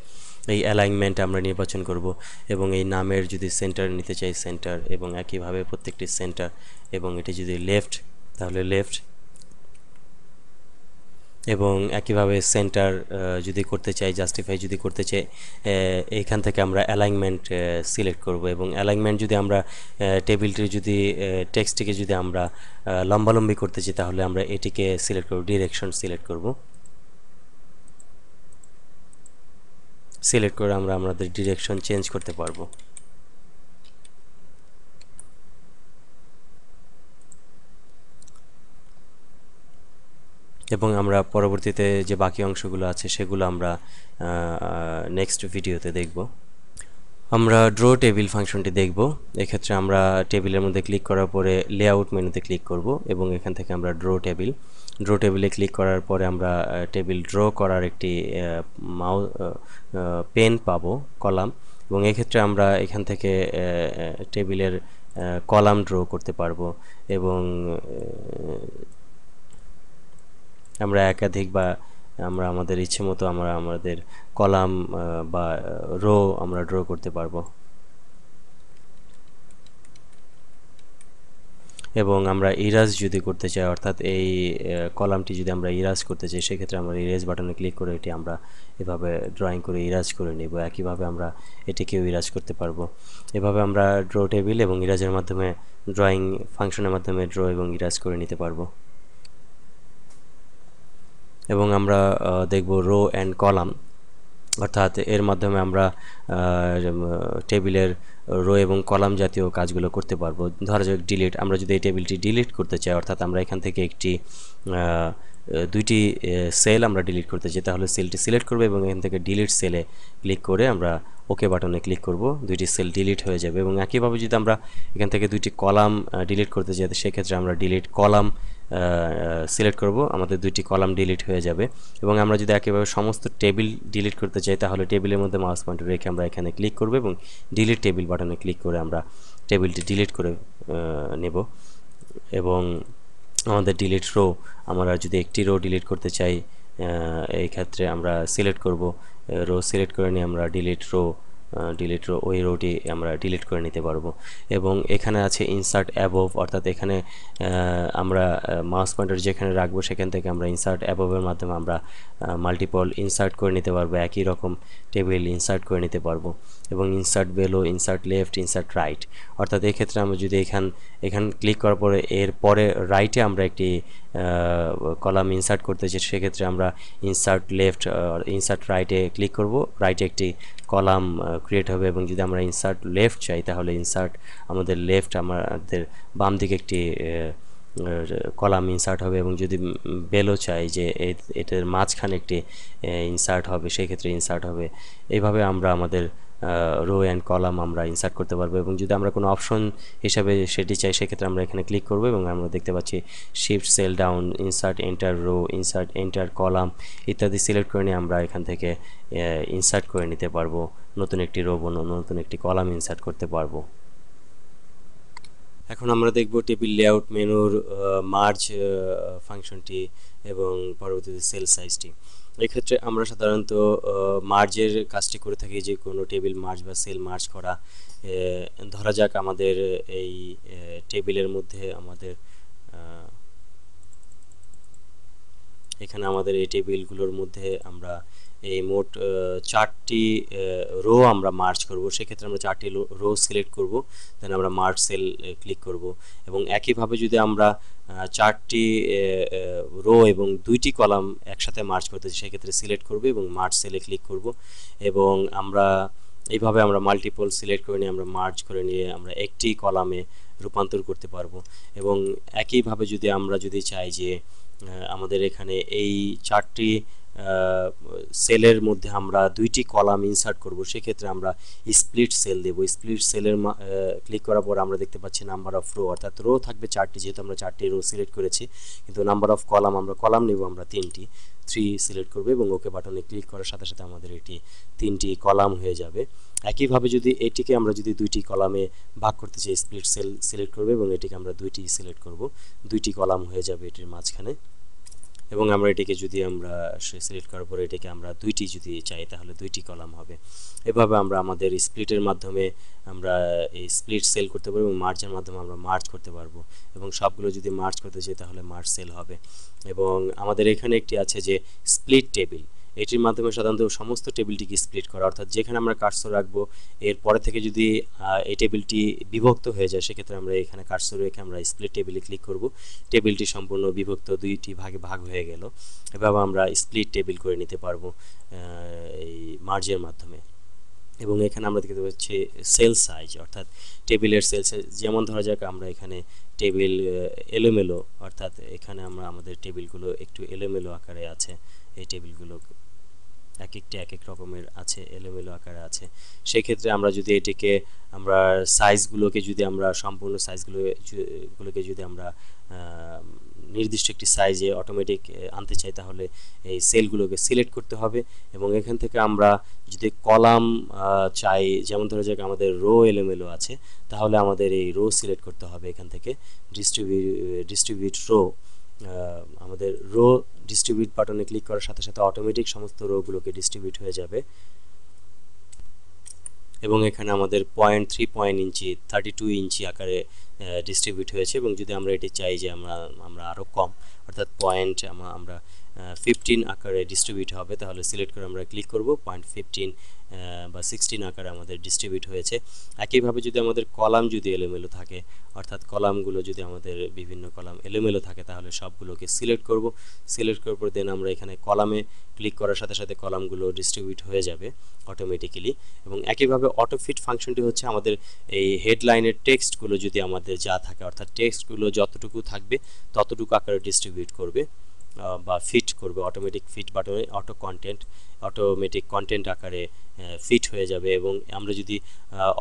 এই অ্যালাইনমেন্ট আমরা নির্বাচন করব। এবং এই নামের যদি সেন্টার নিতে চাই সেন্টার, এবং একইভাবে প্রত্যেকটি সেন্টার। এবং এটি যদি লেফট তাহলে লেফট। এবং একইভাবে সেন্টার যদি করতে চাই, জাস্টিফাই যদি করতে চাই, এইখান থেকে আমরা অ্যালাইনমেন্ট সিলেক্ট করব। এবং অ্যালাইনমেন্ট যদি আমরা টেবিলটির যদি টেক্সটটিকে যদি আমরা লম্বালম্বি করতে চাই, তাহলে আমরা এটিকে সিলেক্ট করব, ডিরেকশন সিলেক্ট করব। সিলেক্ট করে আমরা আমাদের ডিরেকশন চেঞ্জ করতে পারবো। এবং আমরা পরবর্তীতে যে বাকি অংশগুলো আছে সেগুলো আমরা নেক্সট ভিডিওতে দেখব। আমরা ড্র টেবিল ফাংশনটি দেখব। এক্ষেত্রে আমরা টেবিলের মধ্যে ক্লিক করার পরে লেআউট মেনুতে ক্লিক করব এবং এখান থেকে আমরা ড্র টেবিলে ক্লিক করার পরে আমরা টেবিল ড্র করার একটি পেন পাবো, কলাম। এবং এক্ষেত্রে আমরা এখান থেকে টেবিলের কলাম ড্র করতে পারবো এবং আমরা একাধিক বা আমরা আমাদের ইচ্ছে মতো আমরা আমাদের কলাম বা রো আমরা ড্র করতে পারবো। এবং আমরা ইরাজ যদি করতে চাই, অর্থাৎ এই কলামটি যদি আমরা ইরাজ করতে চাই, সেক্ষেত্রে আমরা ইরেজ বাটনে ক্লিক করে এটি আমরা এভাবে ড্রয়িং করে ইরাজ করে নেব। একইভাবে আমরা এটিকেও ইরাজ করতে পারবো। এভাবে আমরা ড্র টেবিল এবং ইরাজের মাধ্যমে ড্রয়িং ফাংশনের মাধ্যমে ড্র এবং ইরাজ করে নিতে পারবো। এবং আমরা দেখব রো অ্যান্ড কলাম, অর্থাৎ এর মাধ্যমে আমরা টেবিলের রো এবং কলাম জাতীয় কাজগুলো করতে পারবো। ধরা যাক ডিলিট, আমরা যদি এই টেবিলটি ডিলিট করতে চাই, অর্থাৎ আমরা এখান থেকে একটি দুইটি সেল আমরা ডিলিট করতে চাই, তাহলে সেলটি সিলেক্ট করবো এবং এখান থেকে ডিলিট সেলে ক্লিক করে আমরা ওকে বাটনে ক্লিক করব, দুইটি সেল ডিলিট হয়ে যাবে। এবং একইভাবে যদি আমরা এখান থেকে দুইটি কলাম ডিলিট করতে চাই, সেক্ষেত্রে আমরা ডিলিট কলাম সিলেক্ট করব, আমাদের দুইটি কলাম ডিলিট হয়ে যাবে। এবং আমরা যদি একেবারে সমস্ত টেবিল ডিলিট করতে চাই, তাহলে টেবিলের মধ্যে মাউস পয়েন্টার রেখে আমরা এখানে ক্লিক করব এবং ডিলিট টেবিল বাটনে ক্লিক করে আমরা টেবিলটি ডিলিট করে নেব। এবং আমাদের ডিলিট রো, আমরা যদি একটি রো ডিলিট করতে চাই, এই ক্ষেত্রে আমরা সিলেক্ট করব, রো সিলেক্ট করে নিয়ে আমরা ডিলিট রো ওই রোটি আমরা ডিলিট করে নিতে পারবো। এবং এখানে আছে ইনসার্ট অ্যাবোভ, অর্থাৎ এখানে আমরা মাউস পয়েন্টার যেখানে রাখবো সেখান থেকে আমরা ইনসার্ট অ্যাবোভের মাধ্যমে আমরা মাল্টিপল ইনসার্ট করে নিতে পারবো, একই রকম টেবিল ইনসার্ট করে নিতে পারবো। এবং insert below, insert left, insert right, অর্থাৎ এক্ষেত্রে আমরা যদি এখান ক্লিক করার পরে এর পরে রাইটে আমরা একটি কলাম ইনসার্ট করতে চাই, সেক্ষেত্রে আমরা ইনসার্ট লেফট ইনসার্ট রাইটে ক্লিক করব, রাইটে একটি কলাম ক্রিয়েট হবে। এবং যদি আমরা ইনসার্ট লেফট চাই, তাহলে ইনসার্ট আমাদের লেফট, আমাদের বাম দিকে একটি কলাম ইনসার্ট হবে। এবং যদি বেলো চাই যে এটার মাঝখানে একটি ইনসার্ট হবে, সেই ক্ষেত্রে ইনসার্ট হবে। এইভাবে আমরা আমাদের রো অ্যান্ড কলাম আমরা ইনসার্ট করতে পারবো। এবং যদি আমরা কোনো অপশন হিসাবে সেটি চাই, সেক্ষেত্রে আমরা এখানে ক্লিক করবো এবং আমরা দেখতে পাচ্ছি shift cell down, insert entire row, insert entire column ইত্যাদি সিলেক্ট করে নিয়ে আমরা এখান থেকে ইনসার্ট করে নিতে পারবো, নতুন একটি রো নতুন একটি কলাম ইনসার্ট করতে পারবো। এখন আমরা দেখব টেবিল লেআউট মেনুর মার্জ ফাংশনটি এবং পরবর্তীতে সেল সাইজটি। এক্ষেত্রে আমরা সাধারণত মার্জের কাজটি করে থাকি, যে কোনো টেবিল মার্জ বা সেল মার্জ করা। ধরা যাক আমাদের এই টেবিলের মধ্যে আমাদের এখানে আমাদের এই টেবিলগুলোর মধ্যে আমরা এই মোট 4টি রো আমরা মার্জ করব। সেক্ষেত্রে আমরা 4টি রো সিলেক্ট করব, দেন আমরা মার্জ সেল ক্লিক করব। এবং একইভাবে যদি আমরা 4টি রো এবং 2টি কলাম একসাথে মার্জ করতে চাই, সেক্ষেত্রে সিলেক্ট করব এবং মার্জ সেলে ক্লিক করব। এবং আমরা এইভাবে আমরা মাল্টিপল সিলেক্ট করে নিয়ে আমরা মার্জ করে নিয়ে আমরা একটি কলামে রূপান্তর করতে পারবো। এবং একইভাবে যদি আমরা চাই যে আমাদের এখানে এই 4টি সেলের মধ্যে আমরা 2টি কলাম ইনসার্ট করব, সেক্ষেত্রে আমরা স্প্লিট সেল দেব। স্প্লিট সেলের ক্লিক করার পর আমরা দেখতে পাচ্ছি নাম্বার অফ রো, অর্থাৎ রো থাকবে 4টি, যেহেতু আমরা 4টি রো সিলেক্ট করেছি। কিন্তু নাম্বার অফ কলাম, আমরা কলাম নেব আমরা 3টি, 3 সিলেক্ট করব এবং ওকে বাটনে ক্লিক করার সাথে সাথে আমাদের এটি 3টি কলাম হয়ে যাবে। একইভাবে যদি এটিকে আমরা 2টি কলামে ভাগ করতে চাই, স্প্লিট সেল সিলেক্ট করব এবং এটিকে আমরা 2টি সিলেক্ট করব, 2টি কলাম হয়ে যাবে এটির মাঝখানে। এবং আমরা এটিকে যদি আমরা সিলেক্ট করার পরে এটাকে আমরা দুইটি যদি চাই তাহলে দুইটি কলাম হবে। এভাবে আমরা আমাদের স্প্লিটের মাধ্যমে আমরা এই স্প্লিট সেল করতে পারবো এবং মার্জের মাধ্যমে আমরা মার্জ করতে পারবো এবং সবগুলো যদি মার্জ করতে চাই তাহলে মার্জ সেল হবে। এবং আমাদের এখানে একটি আছে যে স্প্লিট টেবিল, এটির মাধ্যমে সাধারণত সমস্ত টেবিলটিকে স্প্লিট করা, অর্থাৎ যেখানে আমরা কার্সর রাখবো এর পরে থেকে যদি এই টেবিলটি বিভক্ত হয়ে যায় সেক্ষেত্রে আমরা এখানে কার্সর রেখে আমরা স্প্লিট টেবিলে ক্লিক করব, টেবিলটি সম্পূর্ণ বিভক্ত দুইটি ভাগে ভাগ হয়ে গেল। এভাবে আমরা স্প্লিট টেবিল করে নিতে পারবো এই মার্জের মাধ্যমে। এবং এখানে আমরা দেখতে পাচ্ছি সেল সাইজ, অর্থাৎ টেবিলের সেল সাইজ, যেমন ধরা যাক আমরা এখানে টেবিল এলোমেলো, অর্থাৎ এখানে আমরা আমাদের টেবিলগুলো একটু এলোমেলো আকারে আছে, এই টেবিলগুলো এক একটি এক এক রকমের আছে, এলোমেলো আকারে আছে। সেক্ষেত্রে আমরা যদি এটিকে আমরা সাইজগুলোকে যদি আমরা সম্পূর্ণ সাইজগুলোকে যদি আমরা নির্দিষ্ট একটি সাইজে অটোমেটিক আনতে চাই তাহলে এই সেলগুলোকে সিলেক্ট করতে হবে এবং এখান থেকে আমরা যদি কলাম চাই, যেমন ধরা যাক আমাদের রো এলোমেলো আছে, তাহলে আমাদের এই রো সিলেক্ট করতে হবে এখান থেকে ডিস্ট্রিবিউট রো। আমাদের রো ডিস্ট্রিবিউট বাটনে ক্লিক করার সাথে সাথে অটোমেটিক সমস্ত রোগুলোকে ডিস্ট্রিবিউট হয়ে যাবে এবং এখানে আমাদের 0.3 ইঞ্চি 32 ইঞ্চি আকারে ডিস্ট্রিবিউট হয়েছে। এবং যদি আমরা এটি চাই যে আমরা আরও কম, অর্থাৎ আমরা 15 আকারে ডিস্ট্রিবিউট হবে, তাহলে সিলেক্ট করে আমরা ক্লিক করব, 0.15 বা 16 আকারে আমাদের ডিস্ট্রিবিউট হয়েছে। একইভাবে যদি আমাদের কলাম যদি এলোমেলো থাকে, অর্থাৎ কলামগুলো যদি আমাদের বিভিন্ন কলাম এলোমেলো থাকে, তাহলে সবগুলোকে সিলেক্ট করব, সিলেক্ট করার পর দেন আমরা এখানে কলামে ক্লিক করার সাথে সাথে কলামগুলো ডিস্ট্রিবিউট হয়ে যাবে অটোমেটিক্যালি। এবং একইভাবে অটো ফিট ফাংশনটি হচ্ছে আমাদের এই হেডলাইনের টেক্সটগুলো যদি আমাদের যা থাকে, অর্থাৎ টেক্সটগুলো যতটুকু থাকবে ততটুকু আকারে ডিস্ট্রিবিউট করবে বা ফিট করবে, অটোমেটিক ফিট বাটনে অটোমেটিক কন্টেন্ট আকারে ফিট হয়ে যাবে। এবং আমরা যদি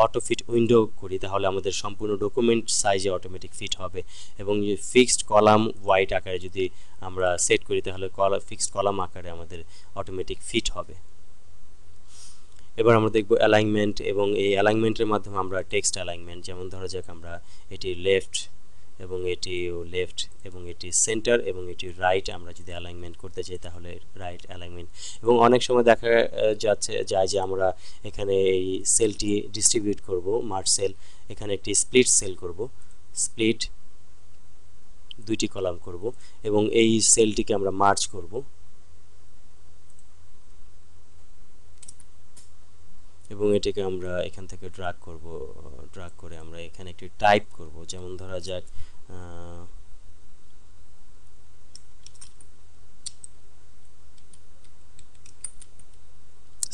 অটো ফিট উইন্ডো করি তাহলে আমাদের সম্পূর্ণ ডকুমেন্ট সাইজে অটোমেটিক ফিট হবে। এবং ফিক্সড কলাম হোয়াইট আকারে যদি আমরা সেট করি তাহলে ফিক্সড কলাম আকারে আমাদের অটোমেটিক ফিট হবে। এবার আমরা দেখব অ্যালাইনমেন্ট, এবং এই অ্যালাইনমেন্টের মাধ্যমে আমরা টেক্সট অ্যালাইনমেন্ট, যেমন ধরা যাক আমরা এটি লেফট এবং এটি লেফট এবং এটি সেন্টার এবং এটি রাইট আমরা যদি অ্যালাইনমেন্ট করতে চাই তাহলে রাইট অ্যালাইনমেন্ট। এবং অনেক সময় দেখা যায় যে আমরা এখানে এই সেলটি ডিস্ট্রিবিউট করব, মার্জ সেল, এখানে একটি স্প্লিট সেল করব, স্প্লিট দুইটি কলাম করব এবং এই সেলটিকে আমরা মার্জ করব এবং এটাকে আমরা এখান থেকে ড্রাগ করব, ড্রাগ করে আমরা এখানে একটি টাইপ করব, যেমন ধরা যাক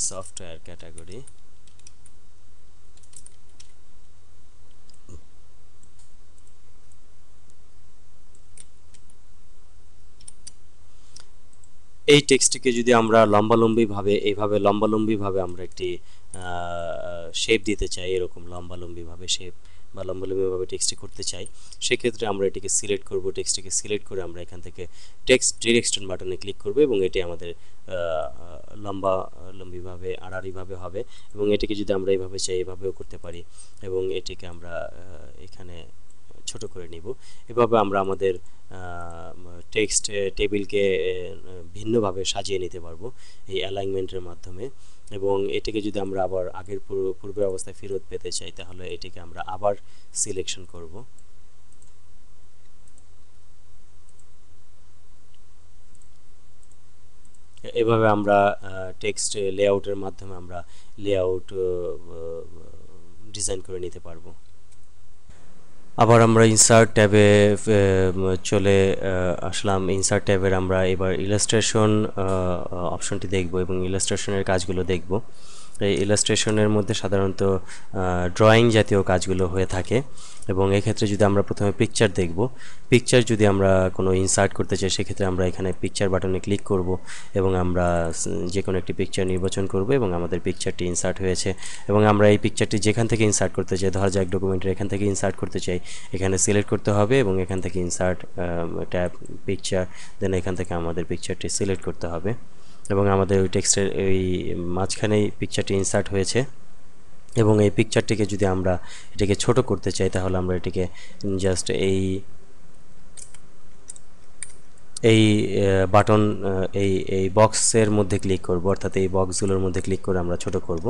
সফটওয়্যার ক্যাটাগরি। এই টেক্সটটিকে যদি আমরা এইভাবে লম্বালম্বিভাবে আমরা একটি শেপ দিতে চাই, এরকম লম্বালম্বিভাবে শেপ বা লম্বালম্বিভাবে টেক্সটটি করতে চাই, সেক্ষেত্রে আমরা এটিকে সিলেক্ট করব, টেক্সটটিকে সিলেক্ট করে আমরা এখান থেকে টেক্সট ডিরেকশন বাটনে ক্লিক করব এবং এটি আমাদের লম্বালম্বিভাবে আড়াআড়িভাবে হবে। এবং এটিকে যদি আমরা এইভাবে চাই এভাবেও করতে পারি এবং এটিকে আমরা এখানে ছোট করে নিব। এভাবে আমরা আমাদের টেক্সট টেবিলকে ভিন্নভাবে সাজিয়ে নিতে পারবো এই অ্যালাইনমেন্টের মাধ্যমে। এবং এটিকে যদি আমরা আবার আগের পূর্বের অবস্থায় ফেরত পেতে চাই তাহলে এটিকে আমরা আবার সিলেকশন করব। এভাবে আমরা টেক্সট লেআউটের মাধ্যমে আমরা লেআউট ডিজাইন করে নিতে পারবো। আবার আমরা ইনসার্ট ট্যাবে চলে আসলাম। ইনসার্ট ট্যাবের আমরা এবার ইলাস্ট্রেশন অপশনটি দেখব এবং ইলাস্ট্রেশনের কাজগুলো দেখব। এই ইলাস্ট্রেশনের মধ্যে সাধারণত ড্রয়িং জাতীয় কাজগুলো হয়ে থাকে এবং এক্ষেত্রে যদি আমরা প্রথমে পিকচার দেখব, পিকচার যদি আমরা কোনো ইনসার্ট করতে চাই সেক্ষেত্রে আমরা এখানে পিকচার বাটনে ক্লিক করব এবং আমরা যে কোনো একটি পিকচার নির্বাচন করব এবং আমাদের পিকচারটি ইনসার্ট হয়েছে। এবং আমরা এই পিকচারটি যেখান থেকে ইনসার্ট করতে চাই, ধরা যাক ডকুমেন্টের এখান থেকে ইনসার্ট করতে চাই, এখানে সিলেক্ট করতে হবে এবং এখান থেকে ইনসার্ট ট্যাব পিকচার, দেন এখান থেকে আমাদের পিকচারটি সিলেক্ট করতে হবে এবং আমাদের ওই টেক্সটের এই মাঝখানেই পিকচারটি ইনসার্ট হয়েছে। এবং এই পিকচারটিকে যদি আমরা এটাকে ছোট করতে চাই তাহলে আমরা এটিকে জাস্ট এই এই বাটন এই বক্সের মধ্যে ক্লিক করব, অর্থাৎ এই বক্সগুলোর মধ্যে ক্লিক করে আমরা ছোট করব।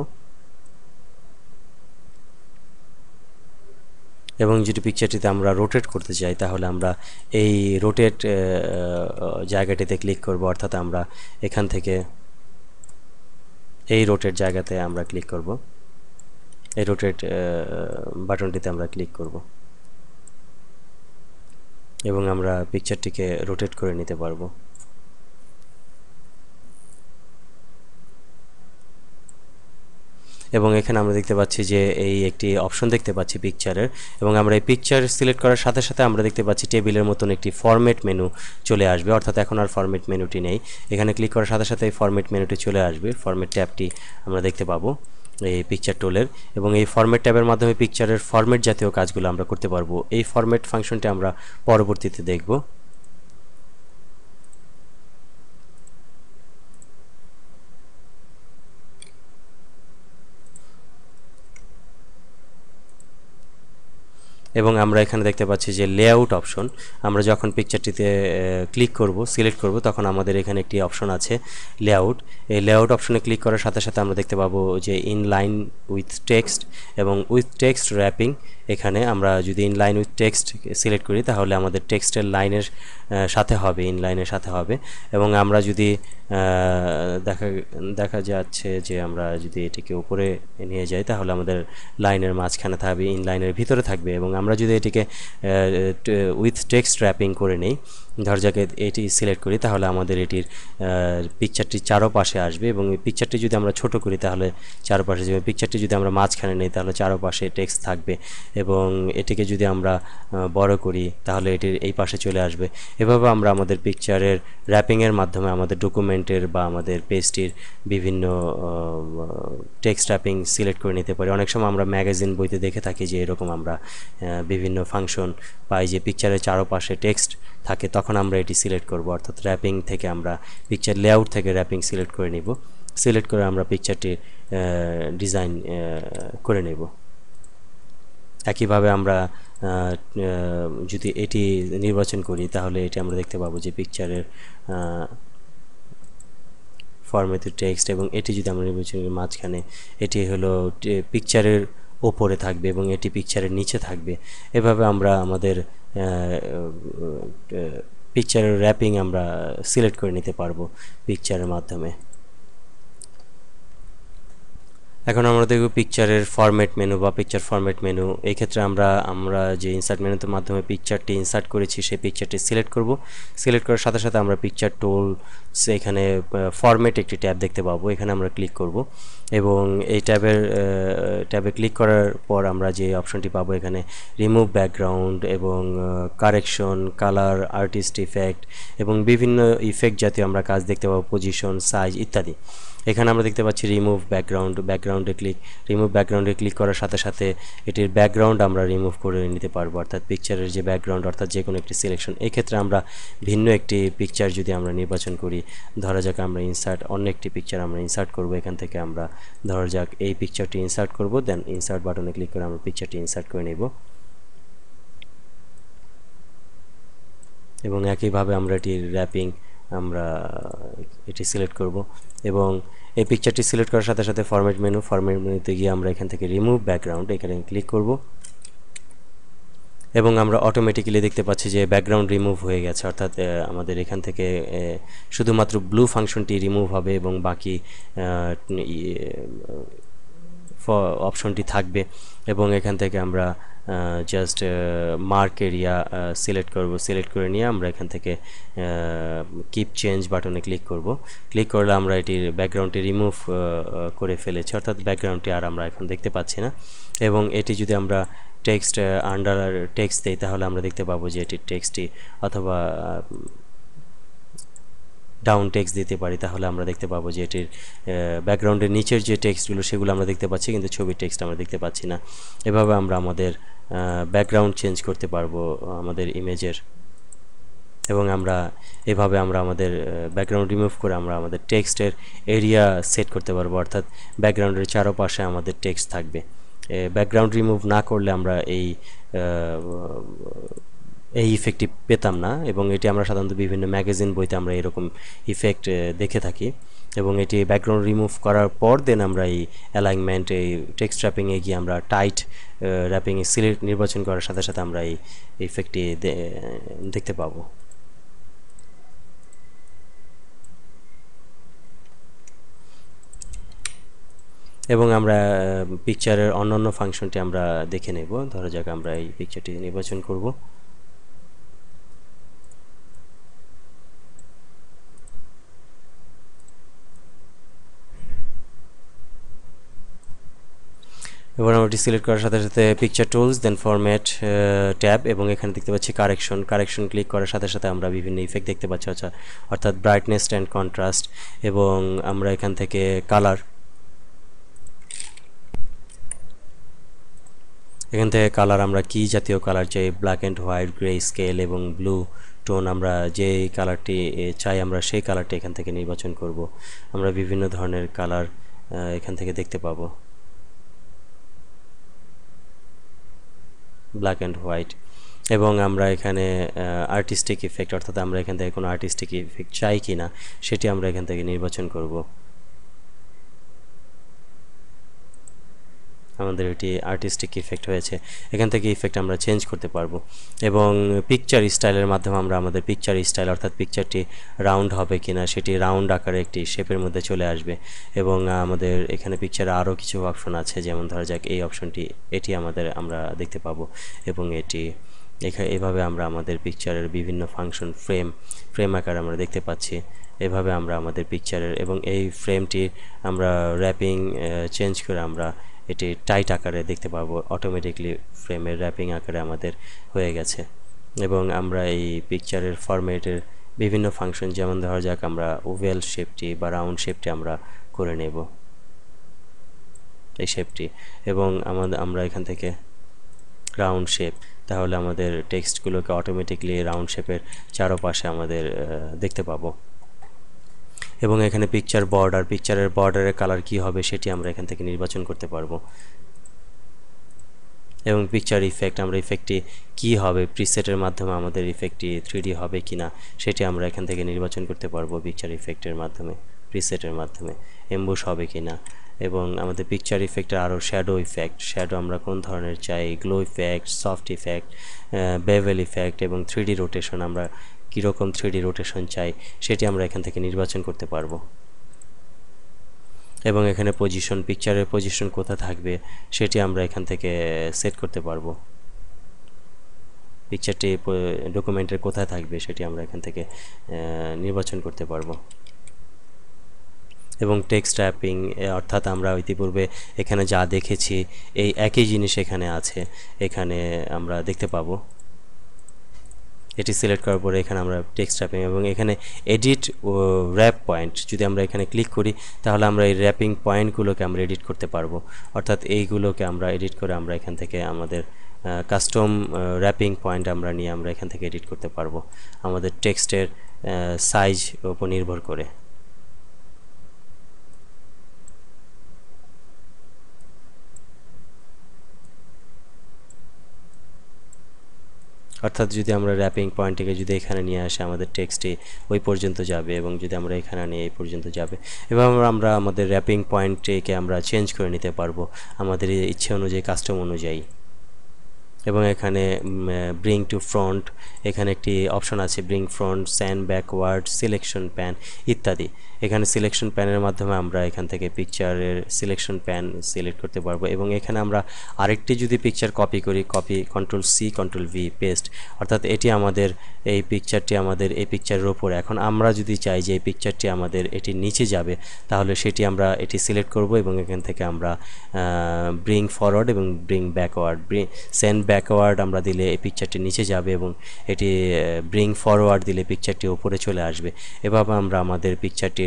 এবং যদি পিকচারটিতে আমরা রোটেট করতে চাই তাহলে আমরা এই রোটেট জায়গাটিতে ক্লিক করব, অর্থাৎ আমরা এখান থেকে এই রোটেট জায়গাতে আমরা ক্লিক করব, এই রোটেট বাটনটিতে আমরা ক্লিক করব এবং আমরা পিকচারটিকে রোটেট করে নিতে পারবো। এবং এখানে আমরা দেখতে পাচ্ছি যে এই একটি অপশন দেখতে পাচ্ছি পিকচারের, এবং আমরা এই পিকচার সিলেক্ট করার সাথে সাথে আমরা দেখতে পাচ্ছি টেবিলের মতন একটি ফরম্যাট মেনু চলে আসবে, অর্থাৎ এখন আর ফরম্যাট মেনুটি নেই। এখানে ক্লিক করার সাথে সাথে এই ফরম্যাট মেনুটি চলে আসবে, ফরম্যাট ট্যাবটি আমরা দেখতে পাবো এই পিকচার টুলের, এবং এই ফরম্যাট ট্যাবের মাধ্যমে পিকচারের ফরম্যাট জাতীয় কাজগুলো আমরা করতে পারবো। এই ফরম্যাট ফাংশনটি আমরা পরবর্তীতে দেখব। এবং আমরা এখানে দেখতে পাচ্ছি যে লেআউট অপশন, আমরা যখন পিকচারটিতে ক্লিক করব, সিলেক্ট করব, তখন আমাদের এখানে একটি অপশন আছে লেআউট। এই লেআউট অপশনে ক্লিক করার সাথে সাথে আমরা দেখতে পাবো যে ইন লাইন উইথ টেক্সট এবং উইথ টেক্সট র্যাপিং। এখানে আমরা যদি in line with text select করি তাহলে আমাদের টেক্সটের লাইনের সাথে হবে, ইন লাইনের সাথে হবে। এবং আমরা যদি দেখা যাচ্ছে যে আমরা যদি এটিকে উপরে নিয়ে যাই তাহলে আমাদের লাইনের মাঝখানে থাকবে, ইন লাইনের ভিতরে থাকবে। এবং আমরা যদি এটিকে উইথ টেক্সট র্যাপিং করে নেই, ধর যাকে এটি সিলেক্ট করি, তাহলে আমাদের এটির পিকচারটি চারোপাশে আসবে। এবং এই পিকচারটি যদি আমরা ছোট করি তাহলে চারপাশে যাবে, পিকচারটি যদি আমরা মাঝখানে নেই তাহলে চারপাশে টেক্সট থাকবে। এবং এটিকে যদি আমরা বড় করি তাহলে এটির এই পাশে চলে আসবে। এভাবে আমরা আমাদের পিকচারের র্যাপিংয়ের মাধ্যমে আমাদের ডকুমেন্টের বা আমাদের পেজটির বিভিন্ন টেক্সট র্যাপিং সিলেক্ট করে নিতে পারি। অনেক সময় আমরা ম্যাগাজিন বইতে দেখে থাকি যে এরকম আমরা বিভিন্ন ফাংশন পাই যে পিকচারের চারপাশে টেক্সট থাকে, তখন আমরা এটি সিলেক্ট করব, অর্থাৎ র্যাপিং থেকে আমরা পিকচার লেআউট থেকে র্যাপিং সিলেক্ট করে নিব। সিলেক্ট করে আমরা পিকচারটির ডিজাইন করে নেব। একইভাবে আমরা যদি এটি নির্বাচন করি তাহলে এটি আমরা দেখতে পাবো যে পিকচারের ফরম্যাট টেক্সট, এবং এটি যদি আমরা নির্বাচন করি মাঝখানে, এটি হলো পিকচারের ওপরে থাকবে এবং এটি পিকচারের নিচে থাকবে। এভাবে আমরা আমাদের পিকচারের র্যাপিং আমরা সিলেক্ট করে নিতে পারবো পিকচারের মাধ্যমে। এখন আমরা দেখব পিকচারের ফরম্যাট মেনু বা পিকচার ফরম্যাট মেনু। এই ক্ষেত্রে আমরা যে ইনসার্ট মেনুর মাধ্যমে পিকচারটি ইনসার্ট করেছি সেই পিকচারটি সিলেক্ট করব। সিলেক্ট করার সাথে সাথে আমরা পিকচার টুলস এখানে ফরম্যাট একটি ট্যাব দেখতে পাবো, এখানে আমরা ক্লিক করব। এবং এই ট্যাবে ক্লিক করার পর আমরা যে অপশনটি পাবো এখানে রিমুভ ব্যাকগ্রাউন্ড এবং কারেকশন, কালার, আর্টিস্ট ইফেক্ট এবং বিভিন্ন ইফেক্ট জাতীয় আমরা কাজ দেখতে পাবো, পজিশন, সাইজ ইত্যাদি। এখানে আমরা দেখতে পাচ্ছি রিমুভ ব্যাকগ্রাউন্ডে ক্লিক করার সাথে সাথে এটির ব্যাকগ্রাউন্ড আমরা রিমুভ করে নিতে পারবো, অর্থাৎ পিকচারের যে ব্যাকগ্রাউন্ড, অর্থাৎ যে কোনো একটি সিলেকশন। এই ক্ষেত্রে আমরা ভিন্ন একটি পিকচার যদি আমরা নির্বাচন করি, ধরা যাক আমরা অন্য একটি পিকচার আমরা ইনসার্ট করব, এখান থেকে আমরা ধরা যাক এই পিকচারটি ইনসার্ট করব, দেন ইনসার্ট বাটনে ক্লিক করে আমরা পিকচারটি ইনসার্ট করে নেব। এবং একইভাবে আমরা এটির র্যাপিং আমরা এটি সিলেক্ট করব। এবং এই পিকচারটি সিলেক্ট করার সাথে সাথে ফরম্যাট মেনুতে গিয়ে আমরা এখান থেকে রিমুভ ব্যাকগ্রাউন্ড এখানে ক্লিক করব, এবং আমরা অটোমেটিক্যালি দেখতে পাচ্ছি যে ব্যাকগ্রাউন্ড রিমুভ হয়ে গেছে, অর্থাৎ আমাদের এখান থেকে শুধুমাত্র ব্লু ফাংশনটি রিমুভ হবে এবং বাকি অপশনটি থাকবে। এবং এখান থেকে আমরা জাস্ট মার্ক এরিয়া সিলেক্ট করব, সিলেক্ট করে নিয়ে আমরা এখান থেকে কিপ চেঞ্জ বাটনে ক্লিক করব। ক্লিক করলে আমরা এটির ব্যাকগ্রাউন্ডটি রিমুভ করে ফেলেছি, অর্থাৎ ব্যাকগ্রাউন্ডটি আর আমরা এখন দেখতে পাচ্ছি না। এবং এটি যদি আমরা টেক্সট আন্ডার টেক্সট দেই তাহলে আমরা দেখতে পাবো যে এটির টেক্সটটি, অথবা ডাউন টেক্সট দিতে পারি তাহলে আমরা দেখতে পাবো যে এটির ব্যাকগ্রাউন্ডের নিচের যে টেক্সটগুলো সেগুলো আমরা দেখতে পাচ্ছি, কিন্তু ছবির টেক্সট আমরা দেখতে পাচ্ছি না। এভাবে আমরা আমাদের ব্যাকগ্রাউন্ড চেঞ্জ করতে পারবো আমাদের ইমেজের, এবং এভাবে আমরা আমাদের ব্যাকগ্রাউন্ড রিমুভ করে আমরা আমাদের টেক্সটের এরিয়া সেট করতে পারবো, অর্থাৎ ব্যাকগ্রাউন্ডের চারপাশে আমাদের টেক্সট থাকবে। ব্যাকগ্রাউন্ড রিমুভ না করলে আমরা এই এই ইফেক্টটি পেতাম না, এবং এটি আমরা সাধারণত বিভিন্ন ম্যাগাজিন বইতে আমরা এরকম ইফেক্ট দেখে থাকি। এবং এটি ব্যাকগ্রাউন্ড রিমুভ করার পর দেন আমরা এই অ্যালাইনমেন্ট, এই টেক্সট র্যাপিংয়ে গিয়ে আমরা টাইট র্যাপিং সিলেক্ট নির্বাচন করার সাথে সাথে আমরা এই ইফেক্টটি দেখতে পাবো। এবং আমরা পিকচারের অন্যান্য ফাংশনটি আমরা দেখে নেব। ধরা যাক আমরা এই পিকচারটি নির্বাচন করব। এবার আমরা এটি সিলেক্ট করার সাথে সাথে পিকচার টুলস, দেন ফরম্যাট ট্যাব, এবং এখানে দেখতে পাচ্ছি কারেকশন ক্লিক করার সাথে সাথে আমরা বিভিন্ন ইফেক্ট দেখতে পাচ্ছি, অর্থাৎ ব্রাইটনেস অ্যান্ড কন্ট্রাস্ট। এবং আমরা এখান থেকে কালার আমরা কি জাতীয় কালার চাই, black and white, grey scale এবং ব্লু টোন, আমরা যে কালারটি চাই আমরা সেই কালারটি এখান থেকে নির্বাচন করব। আমরা বিভিন্ন ধরনের কালার এখান থেকে দেখতে পাবো, ব্ল্যাক অ্যান্ড হোয়াইট। এবং আমরা এখানে আর্টিস্টিক ইফেক্ট, অর্থাৎ আমরা এখান থেকে কোনো আর্টিস্টিক ইফেক্ট চাই কি না সেটি আমরা এখান থেকে নির্বাচন করব। আমাদের এটি আর্টিস্টিক ইফেক্ট হয়েছে। এখান থেকে ইফেক্ট আমরা চেঞ্জ করতে পারবো। এবং পিকচার স্টাইলের মাধ্যমে আমরা আমাদের পিকচার স্টাইল, অর্থাৎ পিকচারটি রাউন্ড হবে কিনা সেটি রাউন্ড আকারে একটি শেপের মধ্যে চলে আসবে। এবং আমাদের এখানে পিকচারে আরও কিছু অপশন আছে, যেমন ধরা যাক এই অপশনটি, এটি আমরা দেখতে পাবো। এবং এভাবে আমরা আমাদের পিকচারের বিভিন্ন ফাংশন ফ্রেম আকারে আমরা দেখতে পাচ্ছি। এভাবে আমরা আমাদের পিকচারের এবং এই ফ্রেমটি আমরা র্যাপিং চেঞ্জ করে আমরা এটি টাইট আকারে দেখতে পাবো। অটোমেটিকলি ফ্রেমের র্যাপিং আকারে আমাদের হয়ে গেছে। এবং আমরা এই পিকচারের ফরম্যাটের বিভিন্ন ফাংশন, যেমন ধরা যাক আমরা ওভেল শেপটি বা রাউন্ড শেপটি আমরা করে নেব, এই শেপটি। এবং আমরা এখান থেকে রাউন্ড শেপ, তাহলে আমাদের টেক্সটগুলোকে অটোমেটিকলি রাউন্ড শেপের চারপাশে আমাদের দেখতে পাবো। এবং এখানে পিকচারের বর্ডারের কালার কি হবে সেটি আমরা এখান থেকে নির্বাচন করতে পারবো। এবং পিকচার ইফেক্ট, আমরা ইফেক্টটি কি হবে, প্রিসেটের মাধ্যমে আমাদের ইফেক্টটি 3D হবে কিনা সেটি আমরা এখান থেকে নির্বাচন করতে পারবো পিকচার ইফেক্টের মাধ্যমে, প্রিসেটের মাধ্যমে এমবুশ হবে কিনা। এবং আমাদের পিকচার ইফেক্টের আরও শ্যাডো আমরা কোন ধরনের চাই, glow effect, soft effect, bevel effect, এবং 3D রোটেশন আমরা কীরকম 3D রোটেশন চাই সেটি আমরা এখান থেকে নির্বাচন করতে পারবো। এবং এখানে পিকচারের পজিশন কোথায় থাকবে সেটি আমরা এখান থেকে সেট করতে পারবো। পিকচারটি ডকুমেন্টের কোথায় থাকবে সেটি আমরা এখান থেকে নির্বাচন করতে পারবো। এবং টেক্সট র্যাপিং, অর্থাৎ আমরা ইতিপূর্বে এখানে যা দেখেছি এই একই জিনিস এখানে আছে, এখানে আমরা দেখতে পাবো। এটি সিলেক্ট করার পরে এখানে আমরা টেক্সট র্যাপিং, এবং এখানে এডিট ও র্যাপ পয়েন্ট, যদি আমরা এখানে ক্লিক করি তাহলে আমরা এই র্যাপিং পয়েন্টগুলোকে আমরা এডিট করতে পারবো। অর্থাৎ এইগুলোকে আমরা এডিট করে আমরা এখান থেকে আমাদের কাস্টম র্যাপিং পয়েন্ট আমরা নিয়ে আমরা এখান থেকে এডিট করতে পারবো আমাদের টেক্সটের সাইজ উপর নির্ভর করে। অর্থাৎ যদি আমরা র্যাপিং পয়েন্টটিকে যদি এখানে নিয়ে আসি আমাদের টেক্সটটি ওই পর্যন্ত যাবে, এবং যদি আমরা এখানে নিয়ে এই পর্যন্ত যাবে। এভাবে আমরা আমাদের র্যাপিং পয়েন্টটিকে আমরা চেঞ্জ করে নিতে পারবো আমাদের ইচ্ছে অনুযায়ী, কাস্টম অনুযায়ী। এবং এখানে ব্রিং টু ফ্রন্ট, এখানে একটি অপশন আছে bring front, send backward, selection pane ইত্যাদি। এখানে সিলেকশন প্যানের মাধ্যমে আমরা এখান থেকে পিকচারের সিলেকশন প্যান সিলেক্ট করতে পারবো। এবং এখানে আমরা আরেকটি যদি পিকচার কপি করি, Ctrl+C Ctrl+V পেস্ট, অর্থাৎ এটি আমাদের এই পিকচারটি আমাদের এই পিকচারের ওপরে। এখন আমরা যদি চাই যে এই পিকচারটি আমাদের এটির নিচে যাবে, তাহলে সেটি আমরা এটি সিলেক্ট করব এবং এখান থেকে আমরা ব্রিং ফরওয়ার্ড এবং ব্রিং ব্যাকওয়ার্ড, সেন্ড ব্যাকওয়ার্ড আমরা দিলে এই পিকচারটি নিচে যাবে, এবং এটি ব্রিং ফরওয়ার্ড দিলে পিকচারটি উপরে চলে আসবে। এভাবে আমরা আমাদের পিকচারটির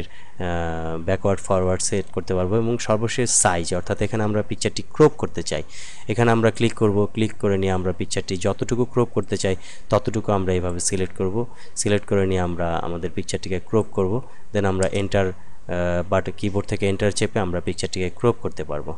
ব্যাকওয়ার্ড ফরওয়ার্ড সেট করতে পারবো। এবং সর্বশেষ সাইজ, অর্থাৎ এখানে আমরা পিকচারটি ক্রপ করতে চাই, এখানে আমরা ক্লিক করব, ক্লিক করে নিয়ে আমরা পিকচারটি যতটুকু ক্রপ করতে চাই ততটুকু আমরা এইভাবে সিলেক্ট করব। সিলেক্ট করে নিয়ে আমরা আমাদের পিকচারটিকে ক্রপ করব, দেন আমরা এন্টার কিবোর্ড থেকে এন্টার চেপে আমরা পিকচারটিকে ক্রপ করতে পারবো।